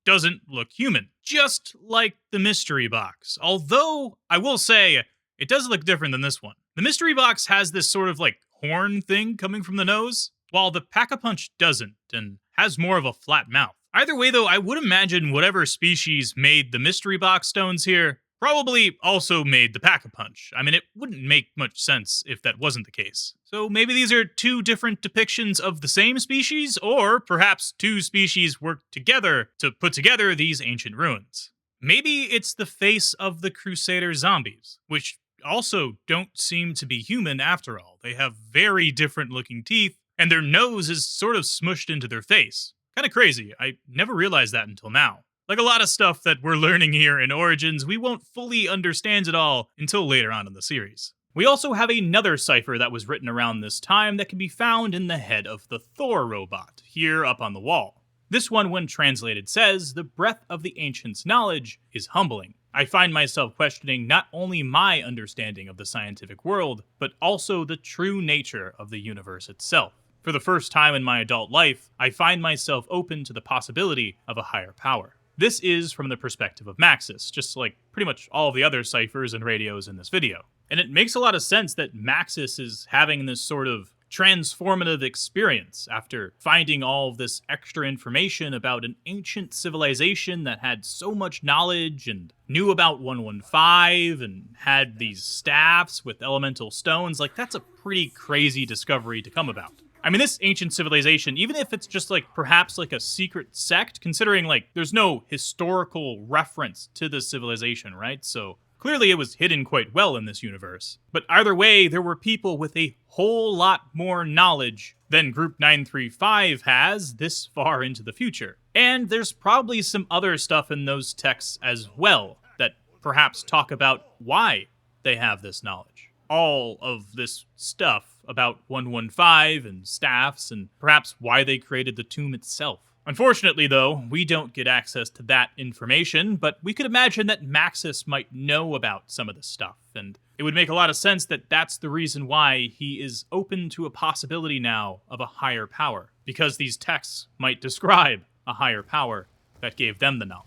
doesn't look human, just like the mystery box. Although, I will say, it does look different than this one. The mystery box has this sort of horn thing coming from the nose, while the Pack-a-Punch doesn't, and has more of a flat mouth. Either way, though, I would imagine whatever species made the mystery box stones here probably also made the Pack-a-Punch. I mean, it wouldn't make much sense if that wasn't the case. So maybe these are two different depictions of the same species, or perhaps two species worked together to put together these ancient ruins. Maybe it's the face of the Crusader zombies, which also don't seem to be human after all. They have very different looking teeth, and their nose is sort of smushed into their face. Kinda crazy. I never realized that until now. Like a lot of stuff that we're learning here in Origins, we won't fully understand it all until later on in the series. We also have another cipher that was written around this time that can be found in the head of the Thor robot, here up on the wall. This one, when translated, says, "The breadth of the ancients' knowledge is humbling. I find myself questioning not only my understanding of the scientific world, but also the true nature of the universe itself. For the first time in my adult life, I find myself open to the possibility of a higher power." This is from the perspective of Maxis, just like pretty much all of the other ciphers and radios in this video. And it makes a lot of sense that Maxis is having this sort of transformative experience after finding all of this extra information about an ancient civilization that had so much knowledge and knew about 115 and had these staffs with elemental stones. That's a pretty crazy discovery to come about. I mean, this ancient civilization, even if it's just perhaps a secret sect, considering there's no historical reference to this civilization, right? So Clearly it was hidden quite well in this universe. But either way, there were people with a whole lot more knowledge than Group 935 has this far into the future. And there's probably some other stuff in those texts as well that perhaps talk about why they have this knowledge. All of this stuff about 115 and staffs and perhaps why they created the tomb itself. Unfortunately, though, we don't get access to that information, but we could imagine that Maxis might know about some of this stuff, and it would make a lot of sense that that's the reason why he is open to a possibility now of a higher power, because these texts might describe a higher power that gave them the knowledge.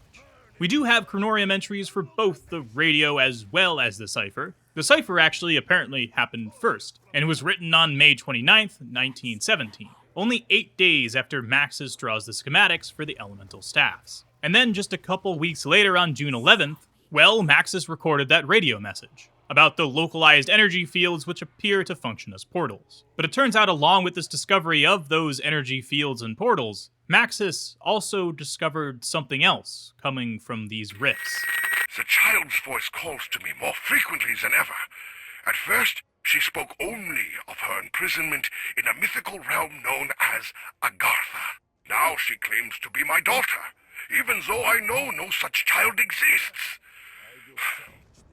We do have chronorium entries for both the radio as well as the cipher. The cipher actually apparently happened first, and was written on May 29th, 1917. Only 8 days after Maxis draws the schematics for the elemental staffs. And then just a couple weeks later on June 11th, well, Maxis recorded that radio message about the localized energy fields which appear to function as portals. But it turns out along with this discovery of those energy fields and portals, Maxis also discovered something else coming from these rifts. The child's voice calls to me more frequently than ever. At first, she spoke only of her imprisonment in a mythical realm known as Agartha. Now she claims to be my daughter, even though I know no such child exists.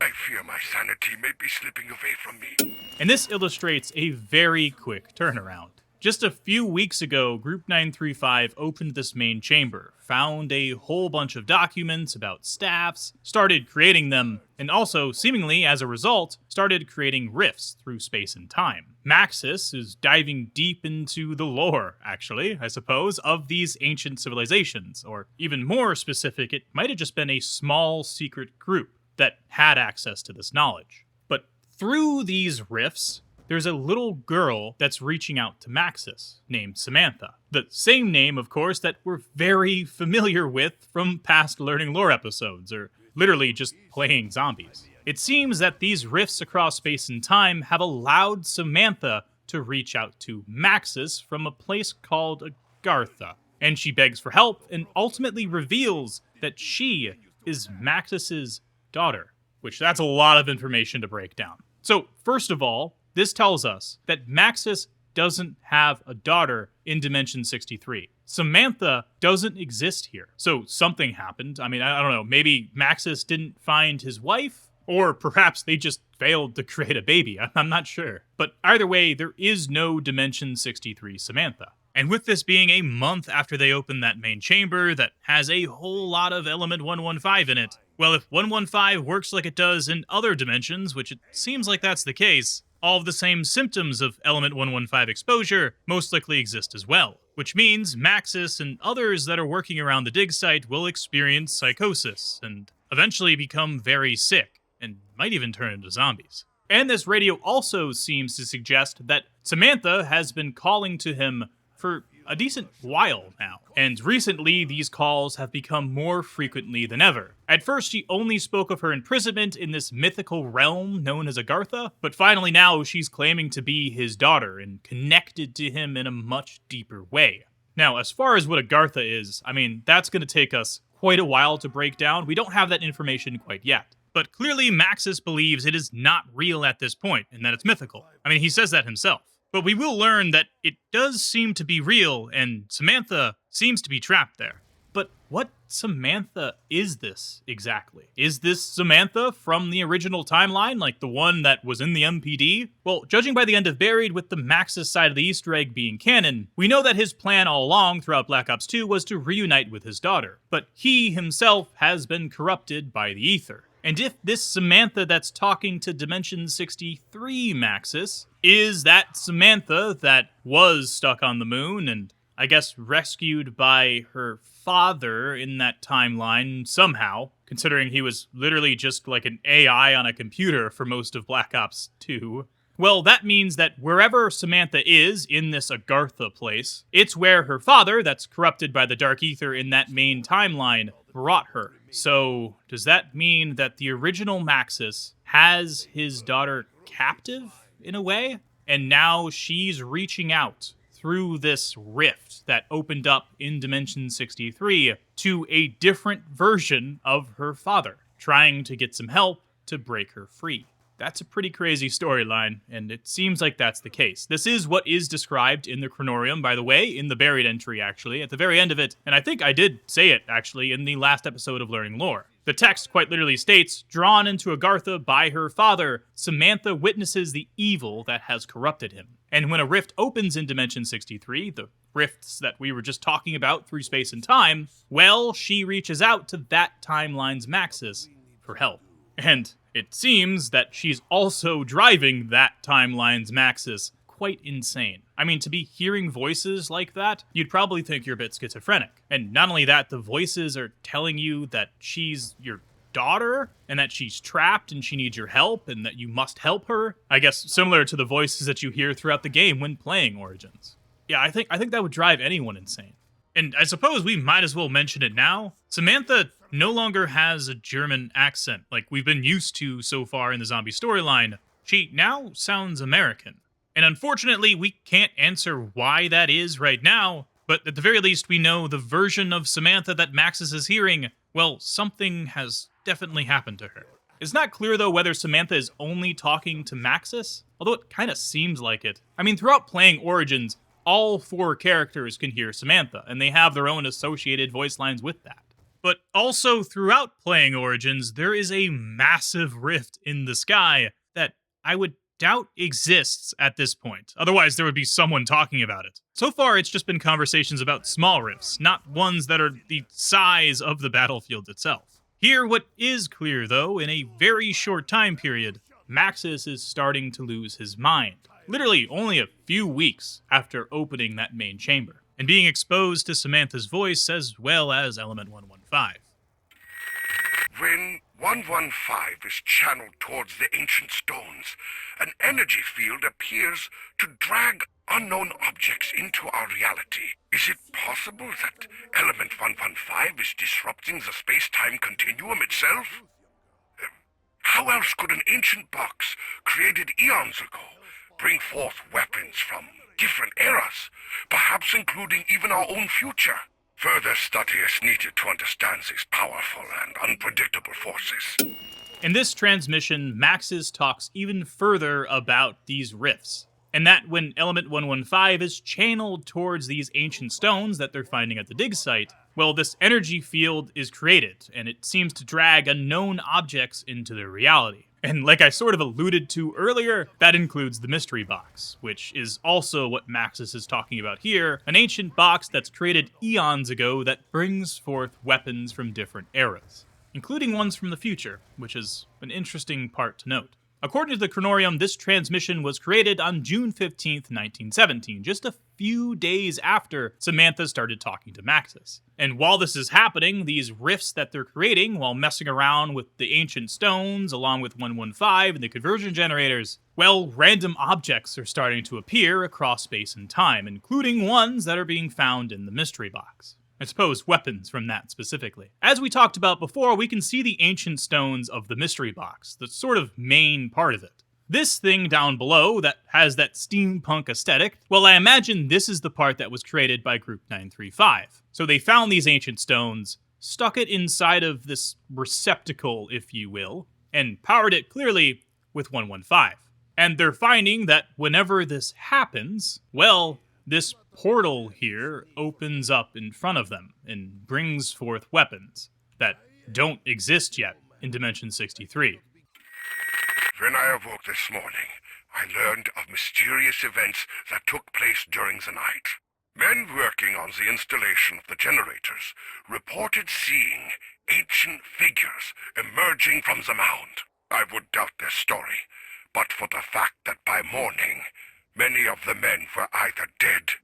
I fear my sanity may be slipping away from me. And this illustrates a very quick turnaround. Just a few weeks ago, Group 935 opened this main chamber, found a whole bunch of documents about staffs, started creating them, and also, seemingly as a result, started creating rifts through space and time. Maxis is diving deep into the lore, actually, I suppose, of these ancient civilizations, or even more specific, it might have just been a small secret group that had access to this knowledge. But through these rifts, there's a little girl that's reaching out to Maxis, named Samantha. The same name, of course, that we're very familiar with from past Learning Lore episodes, or literally just playing zombies. It seems that these rifts across space and time have allowed Samantha to reach out to Maxis from a place called Agartha, and she begs for help and ultimately reveals that she is Maxis's daughter, which that's a lot of information to break down. So, first of all, this tells us that Maxis doesn't have a daughter in Dimension 63. Samantha doesn't exist here. So something happened. I mean, I don't know, maybe Maxis didn't find his wife? Or perhaps they just failed to create a baby. I'm not sure. But either way, there is no Dimension 63 Samantha. And with this being a month after they opened that main chamber that has a whole lot of Element 115 in it, well, if 115 works like it does in other dimensions, which it seems like that's the case, all of the same symptoms of Element 115 exposure most likely exist as well, which means Maxis and others that are working around the dig site will experience psychosis and eventually become very sick and might even turn into zombies. And this radio also seems to suggest that Samantha has been calling to him for a decent while now, and recently these calls have become more frequently than ever. At first, she only spoke of her imprisonment in this mythical realm known as Agartha, but finally now she's claiming to be his daughter and connected to him in a much deeper way. Now, as far as what Agartha is, I mean, that's going to take us quite a while to break down. We don't have that information quite yet. But clearly Maxis believes it is not real at this point, and that it's mythical. I mean, he says that himself. But we will learn that it does seem to be real, and Samantha seems to be trapped there. But what Samantha is this exactly? Is this Samantha from the original timeline, like the one that was in the MPD? Well, judging by the end of Buried with the Maxis side of the Easter egg being canon, we know that his plan all along throughout Black Ops 2 was to reunite with his daughter. But he himself has been corrupted by the Ether. And if this Samantha that's talking to Dimension 63 Maxis is that Samantha that was stuck on the moon and I guess rescued by her father in that timeline somehow, considering he was literally just like an AI on a computer for most of Black Ops 2, well, that means that wherever Samantha is in this Agartha place, it's where her father, that's corrupted by the Dark Ether in that main timeline, brought her. So, does that mean that the original Maxis has his daughter captive, in a way? And now she's reaching out through this rift that opened up in Dimension 63 to a different version of her father, trying to get some help to break her free. That's a pretty crazy storyline, and it seems like that's the case. This is what is described in the Chronorium, by the way, in the buried entry, actually, at the very end of it, and I think I did say it, actually, in the last episode of Learning Lore. The text quite literally states, drawn into Agartha by her father, Samantha witnesses the evil that has corrupted him. And when a rift opens in Dimension 63, the rifts that we were just talking about through space and time, well, she reaches out to that timeline's Maxis for help. And it seems that she's also driving that timeline's Maxis. Quite insane. I mean, to be hearing voices like that, you'd probably think you're a bit schizophrenic. And not only that, the voices are telling you that she's your daughter, and that she's trapped and she needs your help, and that you must help her. I guess similar to the voices that you hear throughout the game when playing Origins. Yeah, I think that would drive anyone insane. And I suppose we might as well mention it now. Samantha no longer has a German accent like we've been used to so far in the zombie storyline. She now sounds American. And unfortunately, we can't answer why that is right now, but at the very least, we know the version of Samantha that Maxis is hearing, well, something has definitely happened to her. It's not clear, though, whether Samantha is only talking to Maxis, although it kind of seems like it. I mean, throughout playing Origins, all 4 characters can hear Samantha, and they have their own associated voice lines with that. But also, throughout playing Origins, there is a massive rift in the sky that I would doubt exists at this point. Otherwise, there would be someone talking about it. So far, it's just been conversations about small rifts, not ones that are the size of the battlefield itself. Here, what is clear, though, in a very short time period, Maxis is starting to lose his mind. Literally only a few weeks after opening that main chamber, and being exposed to Samantha's voice as well as Element 115. When 115 is channeled towards the ancient stones, an energy field appears to drag unknown objects into our reality. Is it possible that Element 115 is disrupting the space-time continuum itself? How else could an ancient box, created eons ago, bring forth weapons from different eras, perhaps including even our own future? Further study is needed to understand these powerful and unpredictable forces. In this transmission, Maxis talks even further about these rifts, and that when Element 115 is channeled towards these ancient stones that they're finding at the dig site, well, this energy field is created, and it seems to drag unknown objects into their reality. And like I sort of alluded to earlier, that includes the mystery box, which is also what Maxis is talking about here, an ancient box that's created eons ago that brings forth weapons from different eras, including ones from the future, which is an interesting part to note. According to the Chronorium, this transmission was created on June 15th, 1917, just a few days after Samantha started talking to Maxis. And while this is happening, these rifts that they're creating while messing around with the ancient stones, along with 115 and the conversion generators, well, random objects are starting to appear across space and time, including ones that are being found in the mystery box. I suppose weapons from that specifically. As we talked about before, we can see the ancient stones of the mystery box, the sort of main part of it. This thing down below that has that steampunk aesthetic, well, I imagine this is the part that was created by Group 935. So they found these ancient stones, stuck it inside of this receptacle, if you will, and powered it clearly with 115. And they're finding that whenever this happens, well, this portal here opens up in front of them and brings forth weapons that don't exist yet in Dimension 63. When I awoke this morning, I learned of mysterious events that took place during the night. Men working on the installation of the generators reported seeing ancient figures emerging from the mound. I would doubt their story, but for the fact that by morning, many of the men were either dead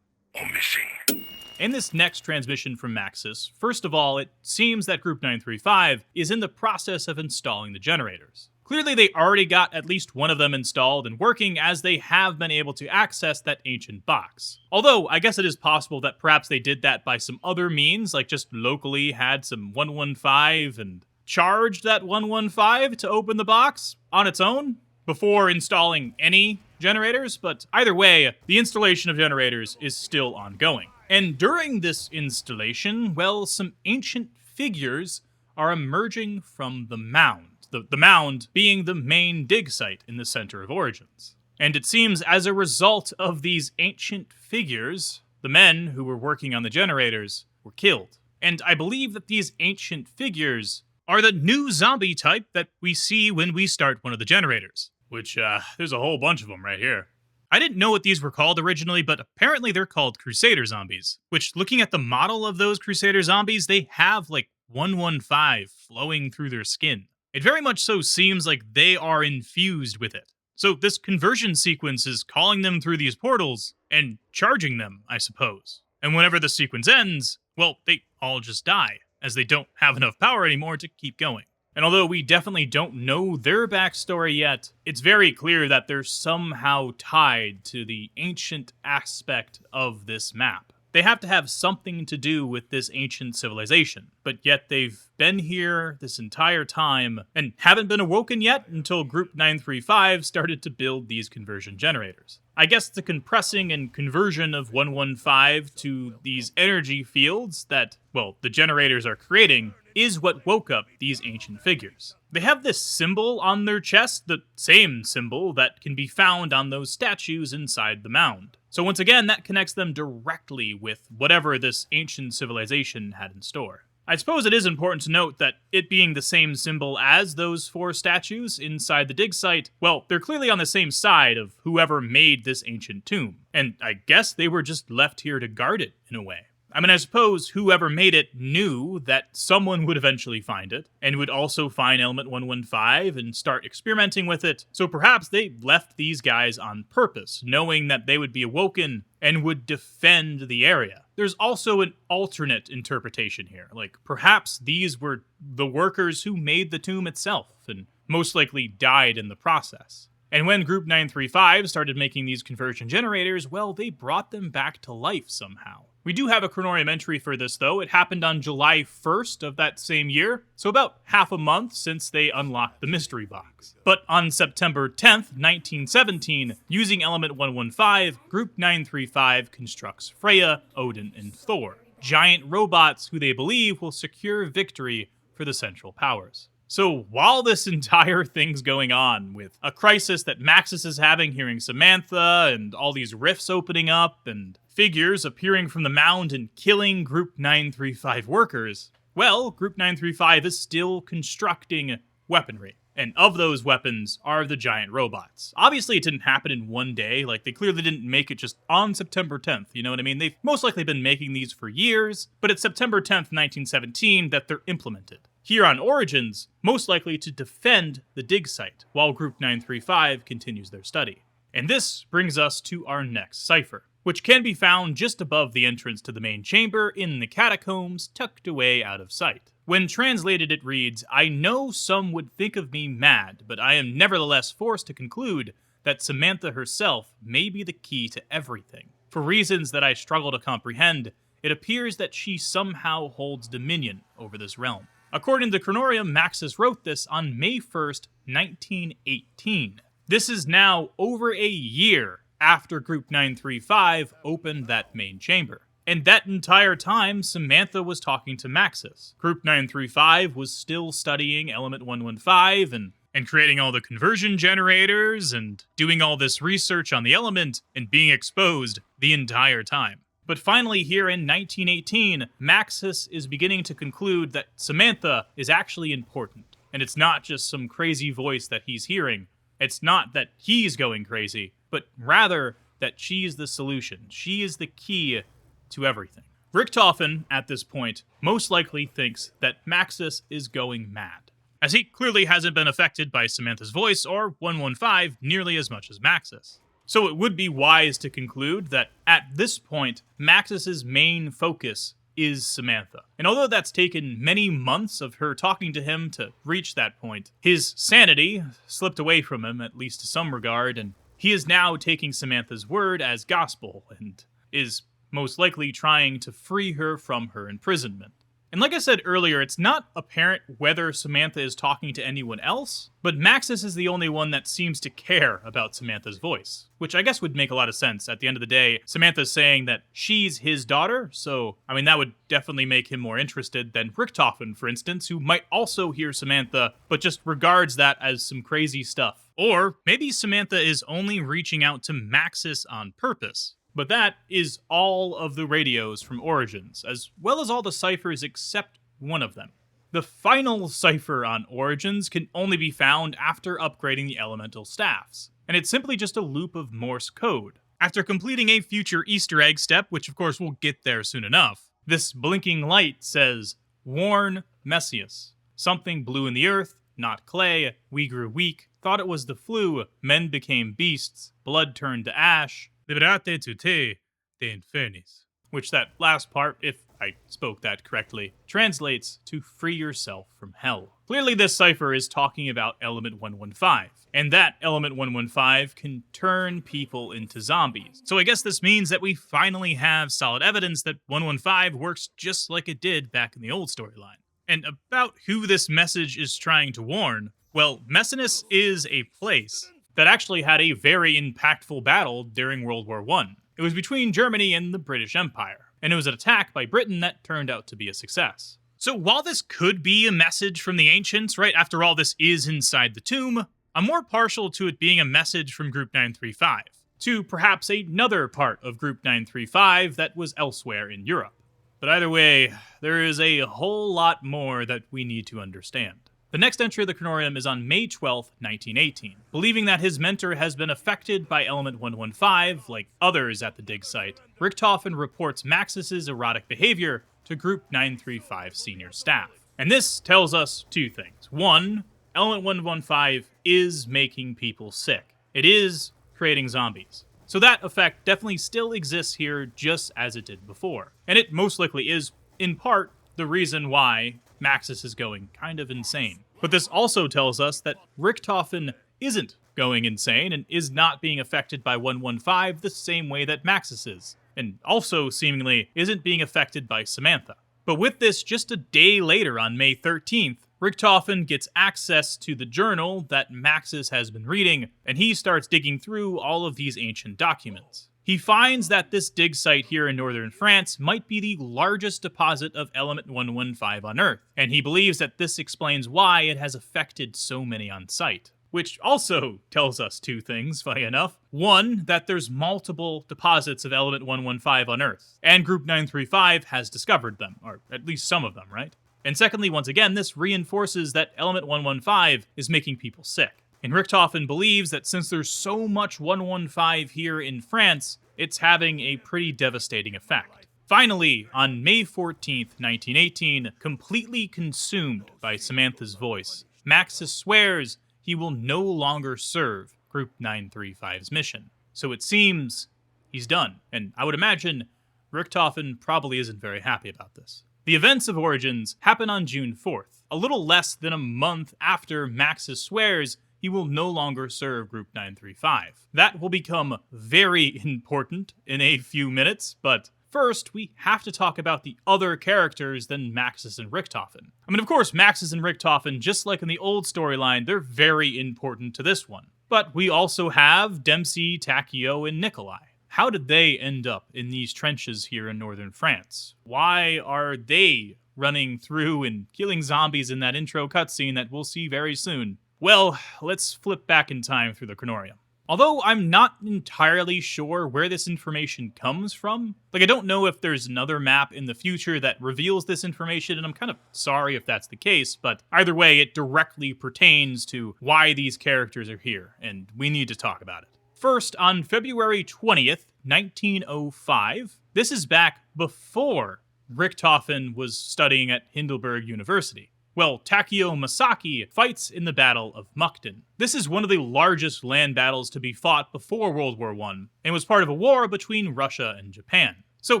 or missing. In this next transmission from Maxis, first of all, it seems that Group 935 is in the process of installing the generators. Clearly, they already got at least one of them installed and working, as they have been able to access that ancient box. Although, I guess it is possible that perhaps they did that by some other means, like just locally had some 115 and charged that 115 to open the box on its own before installing any generators, but either way, the installation of generators is still ongoing. And during this installation, well, some ancient figures are emerging from the mound. the mound being the main dig site in the center of Origins. And it seems as a result of these ancient figures, the men who were working on the generators were killed. And I believe that these ancient figures are the new zombie type that we see when we start one of the generators. Which, there's a whole bunch of them right here. I didn't know what these were called originally, but apparently they're called Crusader zombies. Which, looking at the model of those Crusader zombies, they have, like, 115 flowing through their skin. It very much so seems like they are infused with it. So this conversion sequence is calling them through these portals and charging them, I suppose. And whenever the sequence ends, well, they all just die, as they don't have enough power anymore to keep going. And although we definitely don't know their backstory yet, it's very clear that they're somehow tied to the ancient aspect of this map. They have to have something to do with this ancient civilization, but yet they've been here this entire time and haven't been awoken yet until Group 935 started to build these conversion generators. I guess the compressing and conversion of 115 to these energy fields that, well, the generators are creating is what woke up these ancient figures. They have this symbol on their chest, the same symbol that can be found on those statues inside the mound. So once again, that connects them directly with whatever this ancient civilization had in store. I suppose it is important to note that it being the same symbol as those 4 statues inside the dig site, well, they're clearly on the same side of whoever made this ancient tomb. And I guess they were just left here to guard it, in a way. I mean, I suppose whoever made it knew that someone would eventually find it, and would also find element 115 and start experimenting with it, so perhaps they left these guys on purpose, knowing that they would be awoken and would defend the area. There's also an alternate interpretation here, like perhaps these were the workers who made the tomb itself, and most likely died in the process. And when Group 935 started making these conversion generators, well, they brought them back to life somehow. We do have a chronorium entry for this, though. It happened on July 1st of that same year, so about half a month since they unlocked the mystery box. But on September 10th, 1917, using element 115, Group 935 constructs Freya, Odin, and Thor, giant robots who they believe will secure victory for the Central Powers. So while this entire thing's going on, with a crisis that Maxis is having hearing Samantha, and all these rifts opening up, and figures appearing from the mound and killing Group 935 workers, well, Group 935 is still constructing weaponry. And of those weapons are the giant robots. Obviously, it didn't happen in one day. Like, they clearly didn't make it just on September 10th, you know what I mean? They've most likely been making these for years, but it's September 10th, 1917 that they're implemented. Here on Origins, most likely to defend the dig site, while Group 935 continues their study. And this brings us to our next cipher, which can be found just above the entrance to the main chamber in the catacombs, tucked away out of sight. When translated, it reads, "I know some would think of me mad, but I am nevertheless forced to conclude that Samantha herself may be the key to everything. For reasons that I struggle to comprehend, it appears that she somehow holds dominion over this realm." According to the Chronorium, Maxis wrote this on May 1st, 1918. This is now over a year after Group 935 opened that main chamber. And that entire time, Samantha was talking to Maxis. Group 935 was still studying element 115 and creating all the conversion generators and doing all this research on the element and being exposed the entire time. But finally, here in 1918, Maxis is beginning to conclude that Samantha is actually important. And it's not just some crazy voice that he's hearing. It's not that he's going crazy, but rather that she's the solution. She is the key to everything. Richtofen, at this point, most likely thinks that Maxis is going mad, as he clearly hasn't been affected by Samantha's voice or 115 nearly as much as Maxis. So it would be wise to conclude that at this point, Maxis's main focus is Samantha. And although that's taken many months of her talking to him to reach that point, his sanity slipped away from him, at least to some regard, and he is now taking Samantha's word as gospel and is most likely trying to free her from her imprisonment. And like I said earlier, it's not apparent whether Samantha is talking to anyone else, but Maxis is the only one that seems to care about Samantha's voice, which I guess would make a lot of sense. At the end of the day, Samantha's saying that she's his daughter, so, I mean, that would definitely make him more interested than Richtofen, for instance, who might also hear Samantha, but just regards that as some crazy stuff. Or maybe Samantha is only reaching out to Maxis on purpose. But that is all of the radios from Origins, as well as all the ciphers except one of them. The final cipher on Origins can only be found after upgrading the elemental staffs, and it's simply just a loop of Morse code. After completing a future Easter egg step, which of course we'll get there soon enough, this blinking light says, "Warn Messias. Something blew in the earth, not clay, we grew weak, thought it was the flu, men became beasts, blood turned to ash, liberate tu te de infernis." Which that last part, if I spoke that correctly, translates to free yourself from hell. Clearly this cipher is talking about element 115, and that element 115 can turn people into zombies. So I guess this means that we finally have solid evidence that 115 works just like it did back in the old storyline. And about who this message is trying to warn, well, Messinus is a place that actually had a very impactful battle during World War I. It was between Germany and the British Empire, and it was an attack by Britain that turned out to be a success. So while this could be a message from the ancients, right, after all this is inside the tomb, I'm more partial to it being a message from Group 935, to perhaps another part of Group 935 that was elsewhere in Europe. But either way, there is a whole lot more that we need to understand. The next entry of the Chronorium is on May 12th, 1918. Believing that his mentor has been affected by element 115, like others at the dig site, Richtofen reports Maxis' erotic behavior to Group 935 senior staff. And this tells us two things. One, element 115 is making people sick. It is creating zombies. So that effect definitely still exists here just as it did before. And it most likely is, in part, the reason why Maxis is going kind of insane. But this also tells us that Richtofen isn't going insane and is not being affected by 115 the same way that Maxis is, and also seemingly isn't being affected by Samantha. But with this, just a day later on May 13th, Richtofen gets access to the journal that Maxis has been reading, and he starts digging through all of these ancient documents. He finds that this dig site here in northern France might be the largest deposit of element 115 on Earth, and he believes that this explains why it has affected so many on site. Which also tells us two things, funny enough. One, that there's multiple deposits of element 115 on Earth, and Group 935 has discovered them, or at least some of them, right? And secondly, once again, this reinforces that element 115 is making people sick. And Richtofen believes that since there's so much 115 here in France, it's having a pretty devastating effect. Finally, on May 14th, 1918, completely consumed by Samantha's voice, Maxis swears he will no longer serve Group 935's mission. So it seems he's done, and I would imagine Richtofen probably isn't very happy about this. The events of Origins happen on June 4th, a little less than a month after Maxis swears he will no longer serve Group 935. That will become very important in a few minutes, but first we have to talk about the other characters than Maxis and Richtofen. I mean, of course, Maxis and Richtofen, just like in the old storyline, they're very important to this one. But we also have Dempsey, Takeo, and Nikolai. How did they end up in these trenches here in northern France? Why are they running through and killing zombies in that intro cutscene that we'll see very soon? Well, let's flip back in time through the Chronorium. Although I'm not entirely sure where this information comes from, I don't know if there's another map in the future that reveals this information, and I'm kind of sorry if that's the case, but either way, it directly pertains to why these characters are here, and we need to talk about it. First, on February 20th, 1905, this is back before Richtofen was studying at Heidelberg University. Well, Takeo Masaki fights in the Battle of Mukden. This is one of the largest land battles to be fought before World War I, and was part of a war between Russia and Japan. So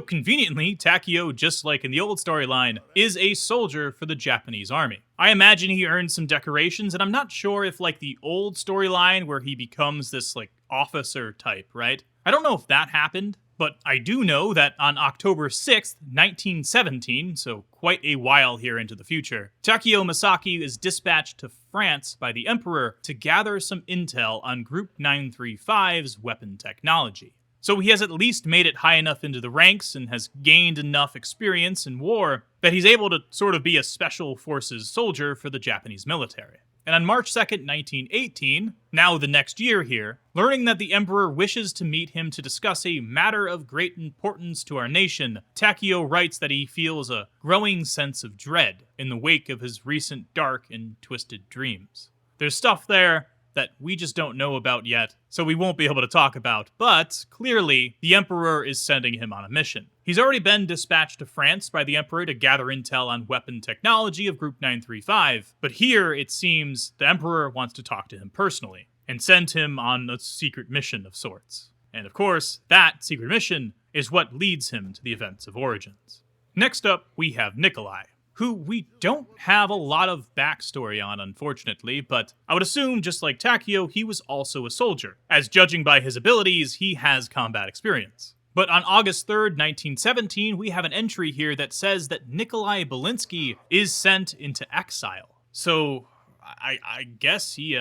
conveniently, Takeo, just like in the old storyline, is a soldier for the Japanese army. I imagine he earned some decorations, and I'm not sure if like the old storyline where he becomes this officer type, right? I don't know if that happened, But I do know that on October 6th, 1917, so quite a while here into the future, Takeo Masaki is dispatched to France by the Emperor to gather some intel on Group 935's weapon technology. So he has at least made it high enough into the ranks and has gained enough experience in war that he's able to sort of be a special forces soldier for the Japanese military. And on March 2nd, 1918, now the next year here, learning that the Emperor wishes to meet him to discuss a matter of great importance to our nation, Takeo writes that he feels a growing sense of dread in the wake of his recent dark and twisted dreams. There's stuff there that we just don't know about yet, so we won't be able to talk about, but clearly, the Emperor is sending him on a mission. He's already been dispatched to France by the Emperor to gather intel on weapon technology of Group 935, but here, it seems, the Emperor wants to talk to him personally, and send him on a secret mission of sorts. And of course, that secret mission is what leads him to the events of Origins. Next up, we have Nikolai, who we don't have a lot of backstory on, unfortunately, but I would assume, just like Takeo, he was also a soldier, as judging by his abilities, he has combat experience. But on August 3rd, 1917, we have an entry here that says that Nikolai Belinski is sent into exile. So, I guess he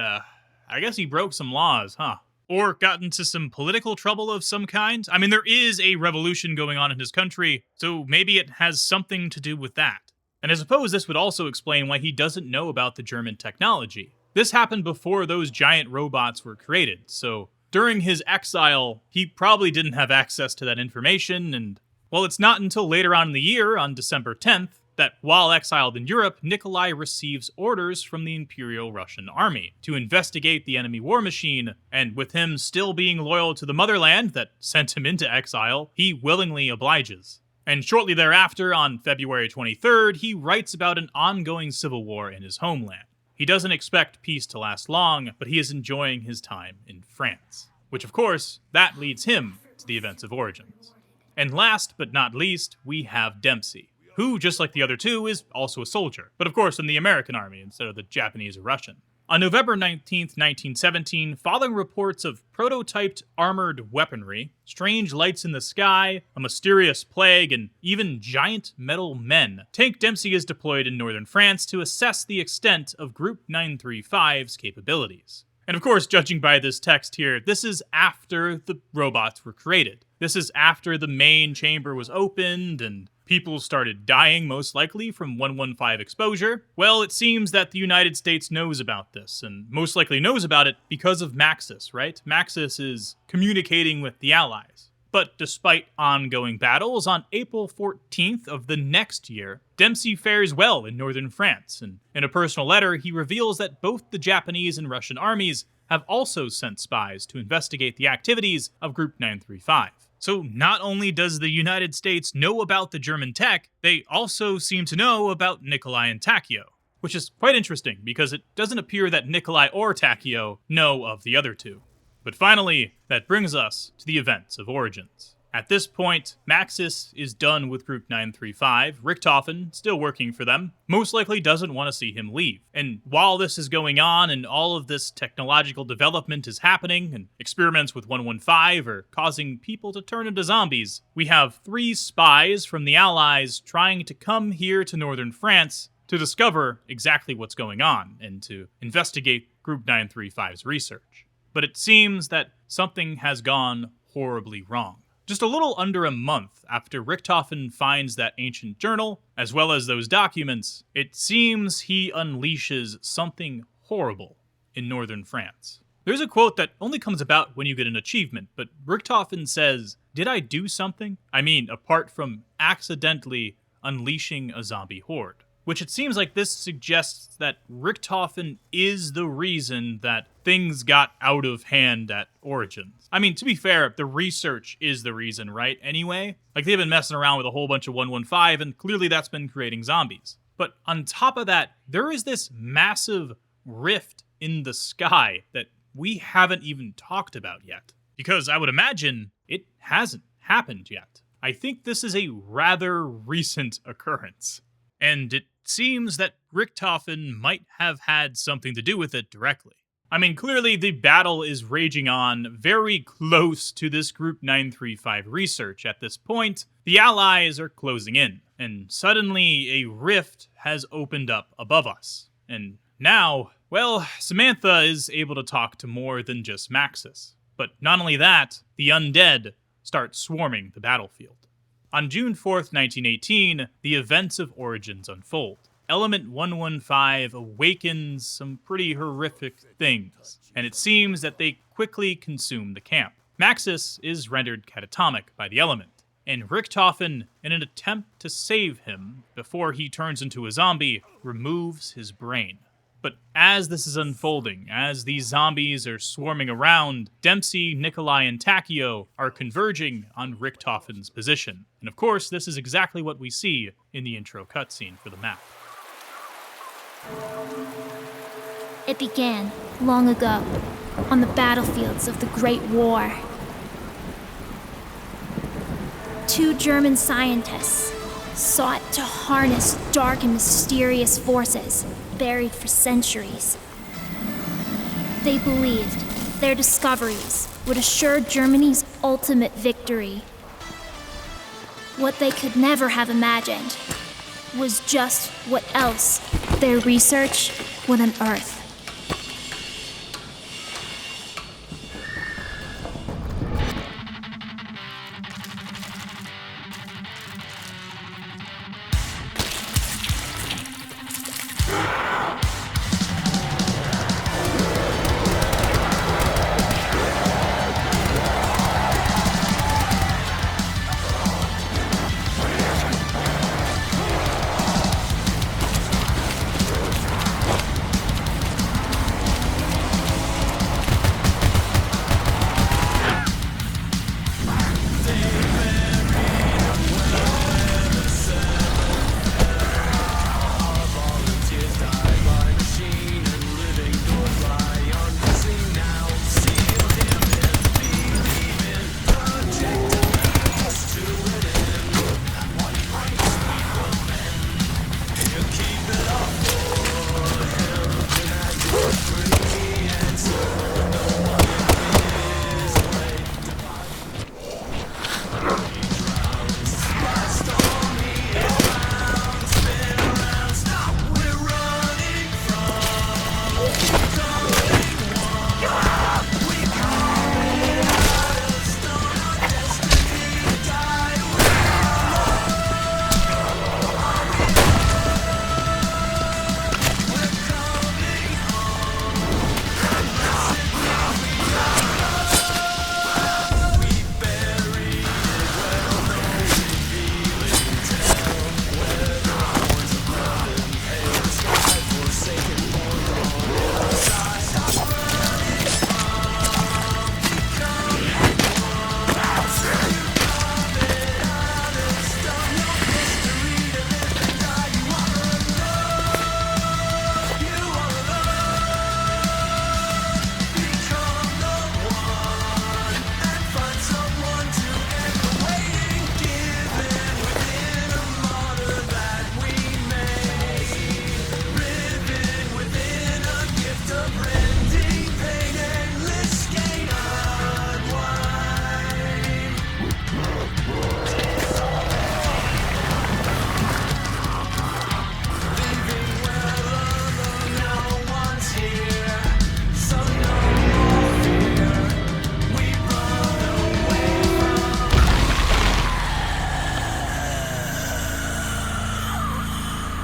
broke some laws, huh? Or got into some political trouble of some kind? I mean, there is a revolution going on in his country, so maybe it has something to do with that. And I suppose this would also explain why he doesn't know about the German technology. This happened before those giant robots were created, so during his exile, he probably didn't have access to that information, and, well, it's not until later on in the year, on December 10th, that while exiled in Europe, Nikolai receives orders from the Imperial Russian Army to investigate the enemy war machine, and with him still being loyal to the motherland that sent him into exile, he willingly obliges. And shortly thereafter, on February 23rd, he writes about an ongoing civil war in his homeland. He doesn't expect peace to last long, but he is enjoying his time in France. Which, of course, that leads him to the events of Origins. And last but not least, we have Dempsey, who, just like the other two, is also a soldier, but of course in the American army instead of the Japanese or Russian. On November 19th, 1917, following reports of prototyped armored weaponry, strange lights in the sky, a mysterious plague, and even giant metal men, Tank Dempsey is deployed in northern France to assess the extent of Group 935's capabilities. And of course, judging by this text here, this is after the robots were created. This is after the main chamber was opened and people started dying, most likely from 115 exposure. Well, it seems that the United States knows about this, and most likely knows about it because of Maxis, right? Maxis is communicating with the Allies. But despite ongoing battles, on April 14th of the next year, Dempsey fares well in northern France, and in a personal letter, he reveals that both the Japanese and Russian armies have also sent spies to investigate the activities of Group 935. So not only does the United States know about the German tech, they also seem to know about Nikolai and Takeo, which is quite interesting because it doesn't appear that Nikolai or Takeo know of the other two. But finally, that brings us to the events of Origins. At this point, Maxis is done with Group 935, Richtofen, still working for them, most likely doesn't want to see him leave. And while this is going on and all of this technological development is happening, and experiments with 115 are causing people to turn into zombies, we have 3 spies from the Allies trying to come here to northern France to discover exactly what's going on and to investigate Group 935's research. But it seems that something has gone horribly wrong. Just a little under a month after Richtofen finds that ancient journal, as well as those documents, it seems he unleashes something horrible in northern France. There's a quote that only comes about when you get an achievement, but Richtofen says, "Did I do something? I mean, apart from accidentally unleashing a zombie horde." Which it seems like this suggests that Richtofen is the reason that things got out of hand at Origins. I mean, to be fair, the research is the reason, right? Anyway, like they've been messing around with a whole bunch of 115, and clearly that's been creating zombies. But on top of that, there is this massive rift in the sky that we haven't even talked about yet. Because I would imagine it hasn't happened yet. I think this is a rather recent occurrence. And it seems that Richtofen might have had something to do with it directly. I mean, clearly the battle is raging on very close to this Group 935 research at this point. The Allies are closing in, and suddenly a rift has opened up above us. And now, well, Samantha is able to talk to more than just Maxis. But not only that, the undead start swarming the battlefield. On June 4th, 1918, the events of Origins unfold. Element 115 awakens some pretty horrific things, and it seems that they quickly consume the camp. Maxis is rendered catatonic by the element, and Richtofen, in an attempt to save him before he turns into a zombie, removes his brain. But as this is unfolding, as these zombies are swarming around, Dempsey, Nikolai, and Takeo are converging on Richtofen's position. And of course, this is exactly what we see in the intro cutscene for the map. It began long ago, on the battlefields of the Great War. Two German scientists sought to harness dark and mysterious forces buried for centuries. They believed their discoveries would assure Germany's ultimate victory. What they could never have imagined was just what else their research would unearth.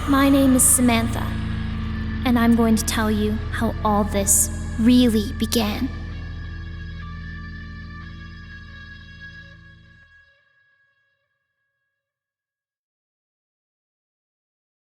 My name is Samantha, and I'm going to tell you how all this really began.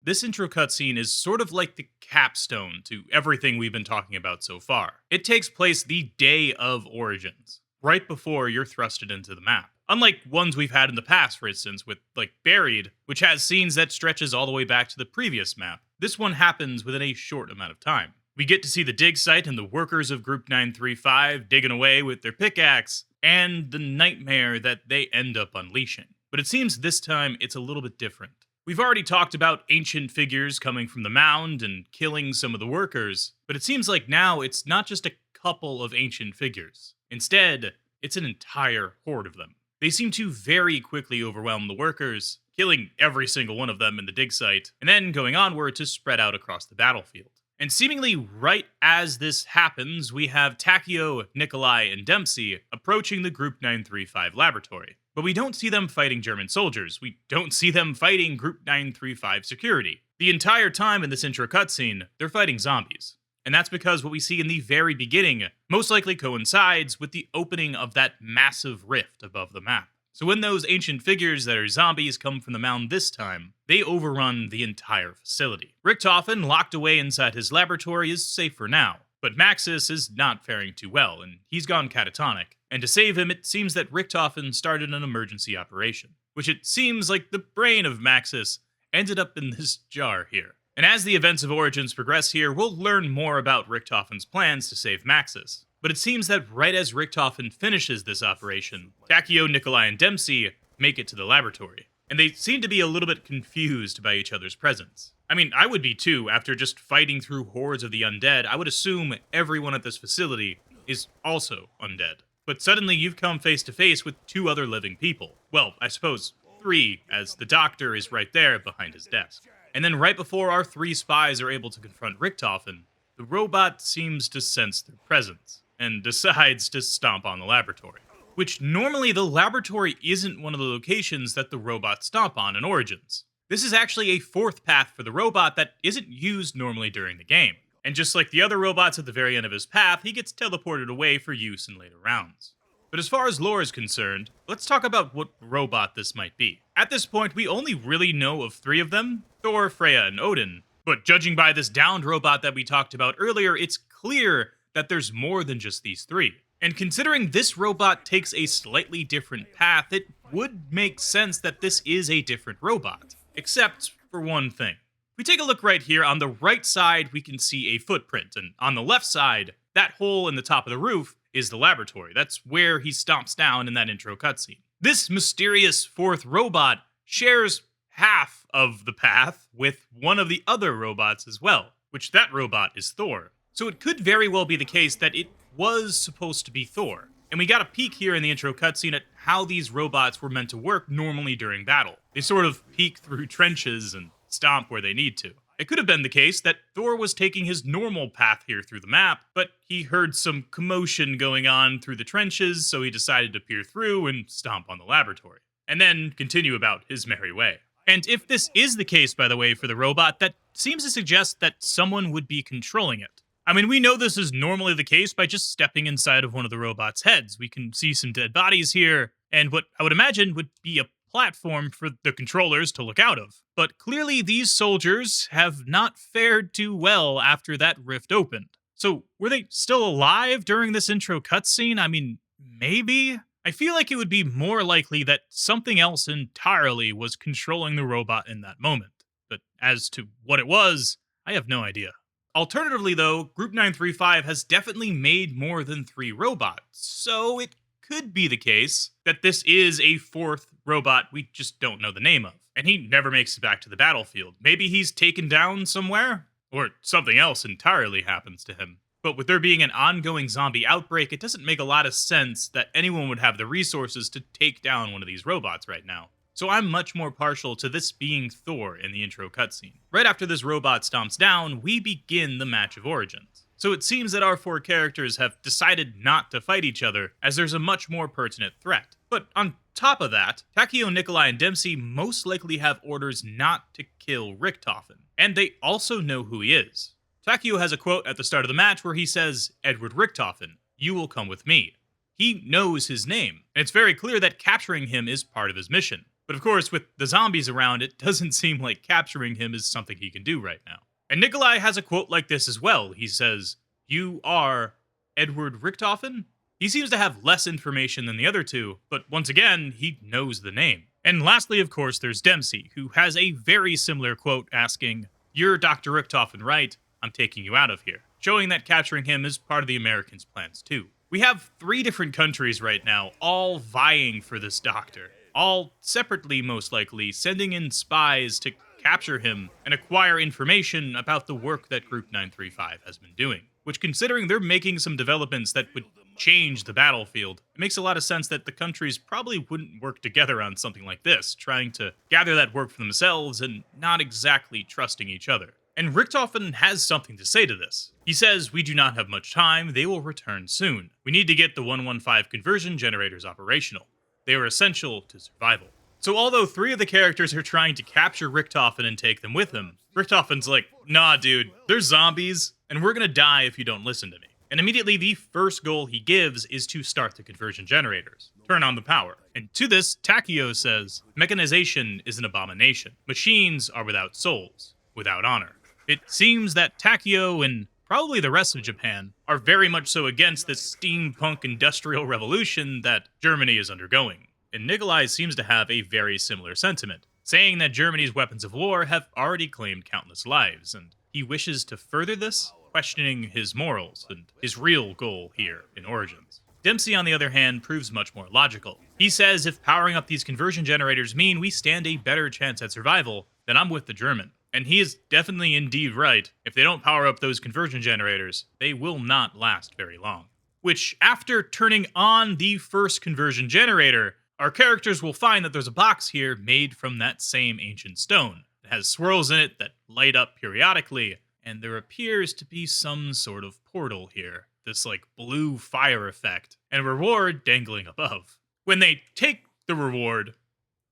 This intro cutscene is sort of like the capstone to everything we've been talking about so far. It takes place the day of Origins, right before you're thrusted into the map. Unlike ones we've had in the past, for instance, with, like, Buried, which has scenes that stretches all the way back to the previous map. This one happens within a short amount of time. We get to see the dig site and the workers of Group 935 digging away with their pickaxe, and the nightmare that they end up unleashing. But it seems this time it's a little bit different. We've already talked about ancient figures coming from the mound and killing some of the workers, but it seems like now it's not just a couple of ancient figures. Instead, it's an entire horde of them. They seem to very quickly overwhelm the workers, killing every single one of them in the dig site, and then going onward to spread out across the battlefield. And seemingly right as this happens, we have Takeo, Nikolai, and Dempsey approaching the Group 935 laboratory. But we don't see them fighting German soldiers. We don't see them fighting Group 935 security. The entire time in this intro cutscene, they're fighting zombies. And that's because what we see in the very beginning most likely coincides with the opening of that massive rift above the map. So when those ancient figures that are zombies come from the mound this time, they overrun the entire facility. Richtofen, locked away inside his laboratory, is safe for now, but Maxis is not faring too well, and he's gone catatonic. And to save him, it seems that Richtofen started an emergency operation, which it seems like the brain of Maxis ended up in this jar here. And as the events of Origins progress here, we'll learn more about Richtofen's plans to save Maxis. But it seems that right as Richtofen finishes this operation, Takeo, Nikolai, and Dempsey make it to the laboratory. And they seem to be a little bit confused by each other's presence. I mean, I would be too. After just fighting through hordes of the undead, I would assume everyone at this facility is also undead. But suddenly you've come face to face with two other living people. Well, I suppose 3, as the doctor is right there behind his desk. And then right before our 3 spies are able to confront Richtofen, the robot seems to sense their presence and decides to stomp on the laboratory. Which normally the laboratory isn't one of the locations that the robots stomp on in Origins. This is actually a 4th path for the robot that isn't used normally during the game. And just like the other robots at the very end of his path, he gets teleported away for use in later rounds. But as far as lore is concerned, let's talk about what robot this might be. At this point, we only really know of 3 of them, Thor, Freya, and Odin. But judging by this downed robot that we talked about earlier, it's clear that there's more than just these 3. And considering this robot takes a slightly different path, it would make sense that this is a different robot. Except for one thing. If we take a look right here, on the right side we can see a footprint, and on the left side, that hole in the top of the roof is the laboratory. That's where he stomps down in that intro cutscene. This mysterious 4th robot shares half of the path with one of the other robots as well, which that robot is Thor. So it could very well be the case that it was supposed to be Thor. And we got a peek here in the intro cutscene at how these robots were meant to work normally during battle. They sort of peek through trenches and stomp where they need to. It could have been the case that Thor was taking his normal path here through the map, but he heard some commotion going on through the trenches, so he decided to peer through and stomp on the laboratory, and then continue about his merry way. And if this is the case, by the way, for the robot, that seems to suggest that someone would be controlling it. I mean, we know this is normally the case by just stepping inside of one of the robot's heads. We can see some dead bodies here, and what I would imagine would be a platform for the controllers to look out of. But clearly these soldiers have not fared too well after that rift opened. So were they still alive during this intro cutscene? I mean, maybe? I feel like it would be more likely that something else entirely was controlling the robot in that moment. But as to what it was, I have no idea. Alternatively though, Group 935 has definitely made more than 3 robots, so it could be the case that this is a 4th robot we just don't know the name of. And he never makes it back to the battlefield. Maybe he's taken down somewhere? Or something else entirely happens to him. But with there being an ongoing zombie outbreak, it doesn't make a lot of sense that anyone would have the resources to take down one of these robots right now. So I'm much more partial to this being Thor in the intro cutscene. Right after this robot stomps down, we begin the match of Origins. So it seems that our 4 characters have decided not to fight each other, as there's a much more pertinent threat. But on top of that, Takeo, Nikolai, and Dempsey most likely have orders not to kill Richtofen. And they also know who he is. Takeo has a quote at the start of the match where he says, "Edward Richtofen, you will come with me." He knows his name, and it's very clear that capturing him is part of his mission. But of course, with the zombies around, it doesn't seem like capturing him is something he can do right now. And Nikolai has a quote like this as well. He says, "You are Edward Richtofen?" He seems to have less information than the other 2, but once again, he knows the name. And lastly, of course, there's Dempsey, who has a very similar quote asking, "You're Dr. Richtofen, right? I'm taking you out of here," showing that capturing him is part of the Americans' plans too. We have 3 different countries right now, all vying for this doctor. all separately most likely sending in spies to capture him and acquire information about the work that Group 935 has been doing. Which, considering they're making some developments that would change the battlefield, it makes a lot of sense that the countries probably wouldn't work together on something like this, trying to gather that work for themselves and not exactly trusting each other. And Richtofen has something to say to this. He says, "We do not have much time, they will return soon. We need to get the 115 conversion generators operational. They are essential to survival." So although 3 of the characters are trying to capture Richtofen and take them with them, Richtofen's like, "Nah dude, they're zombies, and we're gonna die if you don't listen to me." And immediately the first goal he gives is to start the conversion generators. Turn on the power. And to this, Takeo says, "Mechanization is an abomination. Machines are without souls, without honor." It seems that Takeo and probably the rest of Japan are very much so against this steampunk industrial revolution that Germany is undergoing. And Nikolai seems to have a very similar sentiment, saying that Germany's weapons of war have already claimed countless lives, and he wishes to further this, questioning his morals and his real goal here in Origins. Dempsey, on the other hand, proves much more logical. He says if powering up these conversion generators mean we stand a better chance at survival, then I'm with the German. And he is definitely indeed right. If they don't power up those conversion generators, they will not last very long. Which, after turning on the first conversion generator, our characters will find that there's a box here made from that same ancient stone. It has swirls in it that light up periodically, and there appears to be some sort of portal here. This blue fire effect, and a reward dangling above. When they take the reward,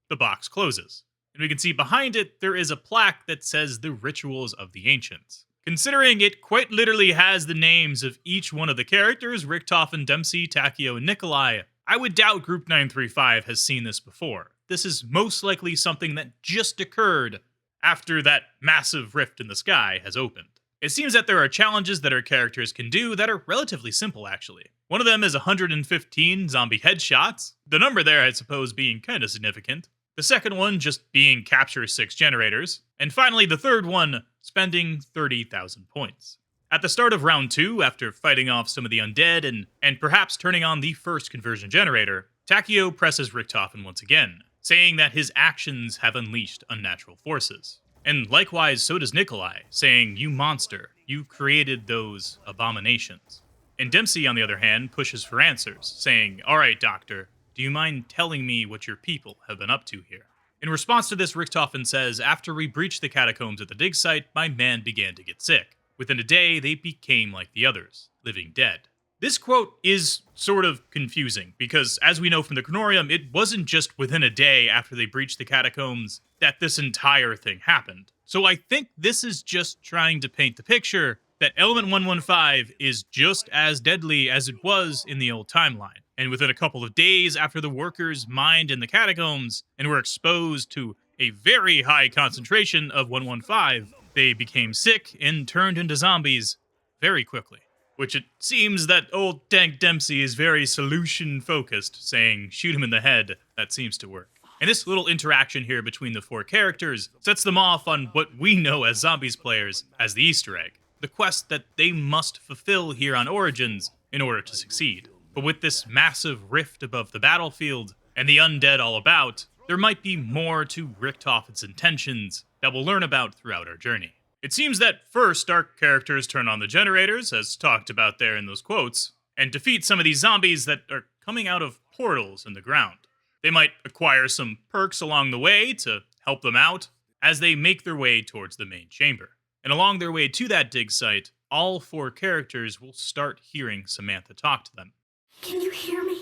the box closes. And we can see behind it, there is a plaque that says the Rituals of the Ancients. Considering it quite literally has the names of each one of the characters, Richtofen, Dempsey, Takeo, and Nikolai, I would doubt Group 935 has seen this before. This is most likely something that just occurred after that massive rift in the sky has opened. It seems that there are challenges that our characters can do that are relatively simple, actually. One of them is 115 zombie headshots, the number there, I suppose, being kind of significant. The second one just being capture 6 generators. And finally, the third one, spending 30,000 points. At the start of round 2, after fighting off some of the undead and perhaps turning on the first conversion generator, Takeo presses Richtofen once again, saying that his actions have unleashed unnatural forces. And likewise, so does Nikolai, saying, "You monster, you created those abominations." And Dempsey, on the other hand, pushes for answers, saying, "Alright, Doctor, do you mind telling me what your people have been up to here?" In response to this, Richtofen says, "After we breached the catacombs at the dig site, my men began to get sick. Within a day, they became like the others, living dead." This quote is sort of confusing, because as we know from the Chronorium, it wasn't just within a day after they breached the catacombs that this entire thing happened. So I think this is just trying to paint the picture that Element 115 is just as deadly as it was in the old timeline. And within a couple of days after the workers mined in the catacombs and were exposed to a very high concentration of 115, they became sick and turned into zombies very quickly. Which it seems that old Tank Dempsey is very solution-focused, saying, "Shoot him in the head." That seems to work. And this little interaction here between the 4 characters sets them off on what we know as Zombies players as the Easter egg, the quest that they must fulfill here on Origins in order to succeed. But with this massive rift above the battlefield and the undead all about, there might be more to Richtofen's intentions that we'll learn about throughout our journey. It seems that first, our characters turn on the generators, as talked about there in those quotes, and defeat some of these zombies that are coming out of portals in the ground. They might acquire some perks along the way to help them out as they make their way towards the main chamber. And along their way to that dig site, all 4 characters will start hearing Samantha talk to them. "Can you hear me?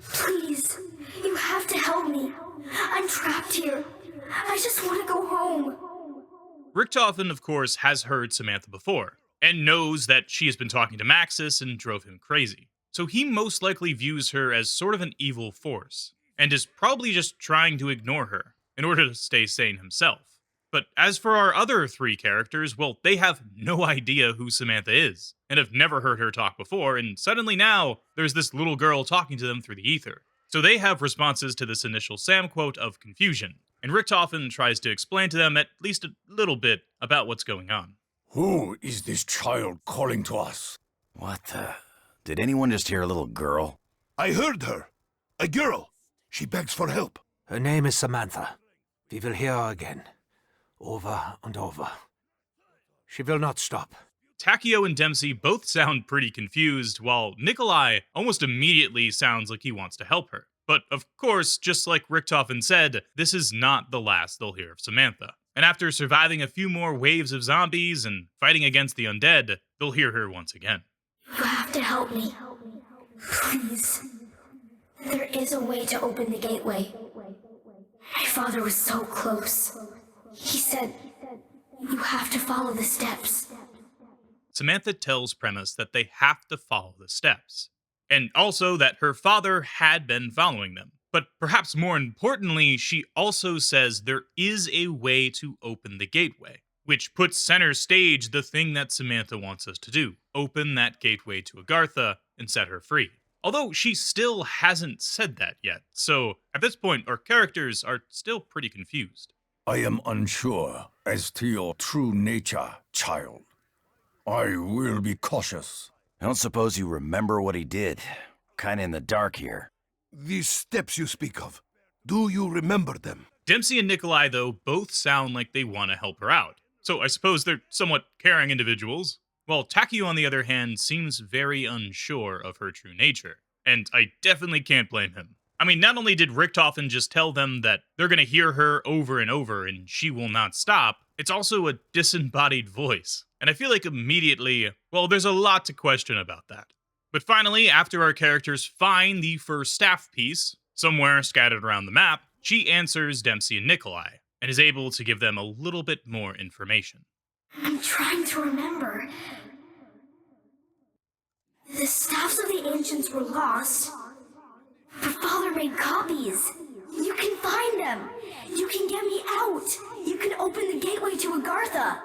Please, you have to help me. I'm trapped here. I just want to go home." Richtofen, of course, has heard Samantha before, and knows that she has been talking to Maxis and drove him crazy. So he most likely views her as sort of an evil force, and is probably just trying to ignore her in order to stay sane himself. But as for our other 3 characters, well, they have no idea who Samantha is, and have never heard her talk before, and suddenly now, there's this little girl talking to them through the ether. So they have responses to this initial Sam quote of confusion, and Richtofen tries to explain to them at least a little bit about what's going on. "Who is this child calling to us?" What the? Did anyone just hear a little girl? "I heard her. A girl. She begs for help. Her name is Samantha. We will hear her again. Over and over. She will not stop. Takeo and Dempsey both sound pretty confused, while Nikolai almost immediately sounds like he wants to help her. But of course, just like Richtofen said, this is not the last they'll hear of Samantha. And after surviving a few more waves of zombies and fighting against the undead, they'll hear her once again. You have to help me. Please. There is a way to open the gateway. My father was so close. He said, you have to follow the steps. Samantha tells Primis that they have to follow the steps, and also that her father had been following them. But perhaps more importantly, she also says there is a way to open the gateway, which puts center stage the thing that Samantha wants us to do, open that gateway to Agartha and set her free. Although she still hasn't said that yet, so at this point our characters are still pretty confused. I am unsure as to your true nature, child. I will be cautious. I don't suppose you remember what he did. Kinda in the dark here. These steps you speak of, do you remember them? Dempsey and Nikolai, though, both sound like they want to help her out, so I suppose they're somewhat caring individuals, while Takeo, on the other hand, seems very unsure of her true nature, and I definitely can't blame him. I mean, not only did Richtofen just tell them that they're gonna hear her over and over and she will not stop, it's also a disembodied voice. And I feel like immediately, well, there's a lot to question about that. But finally, after our characters find the first staff piece, somewhere scattered around the map, she answers Dempsey and Nikolai, and is able to give them a little bit more information. I'm trying to remember. The staffs of the ancients were lost. But Father made copies. You can find them. You can get me out. You can open the gateway to Agartha.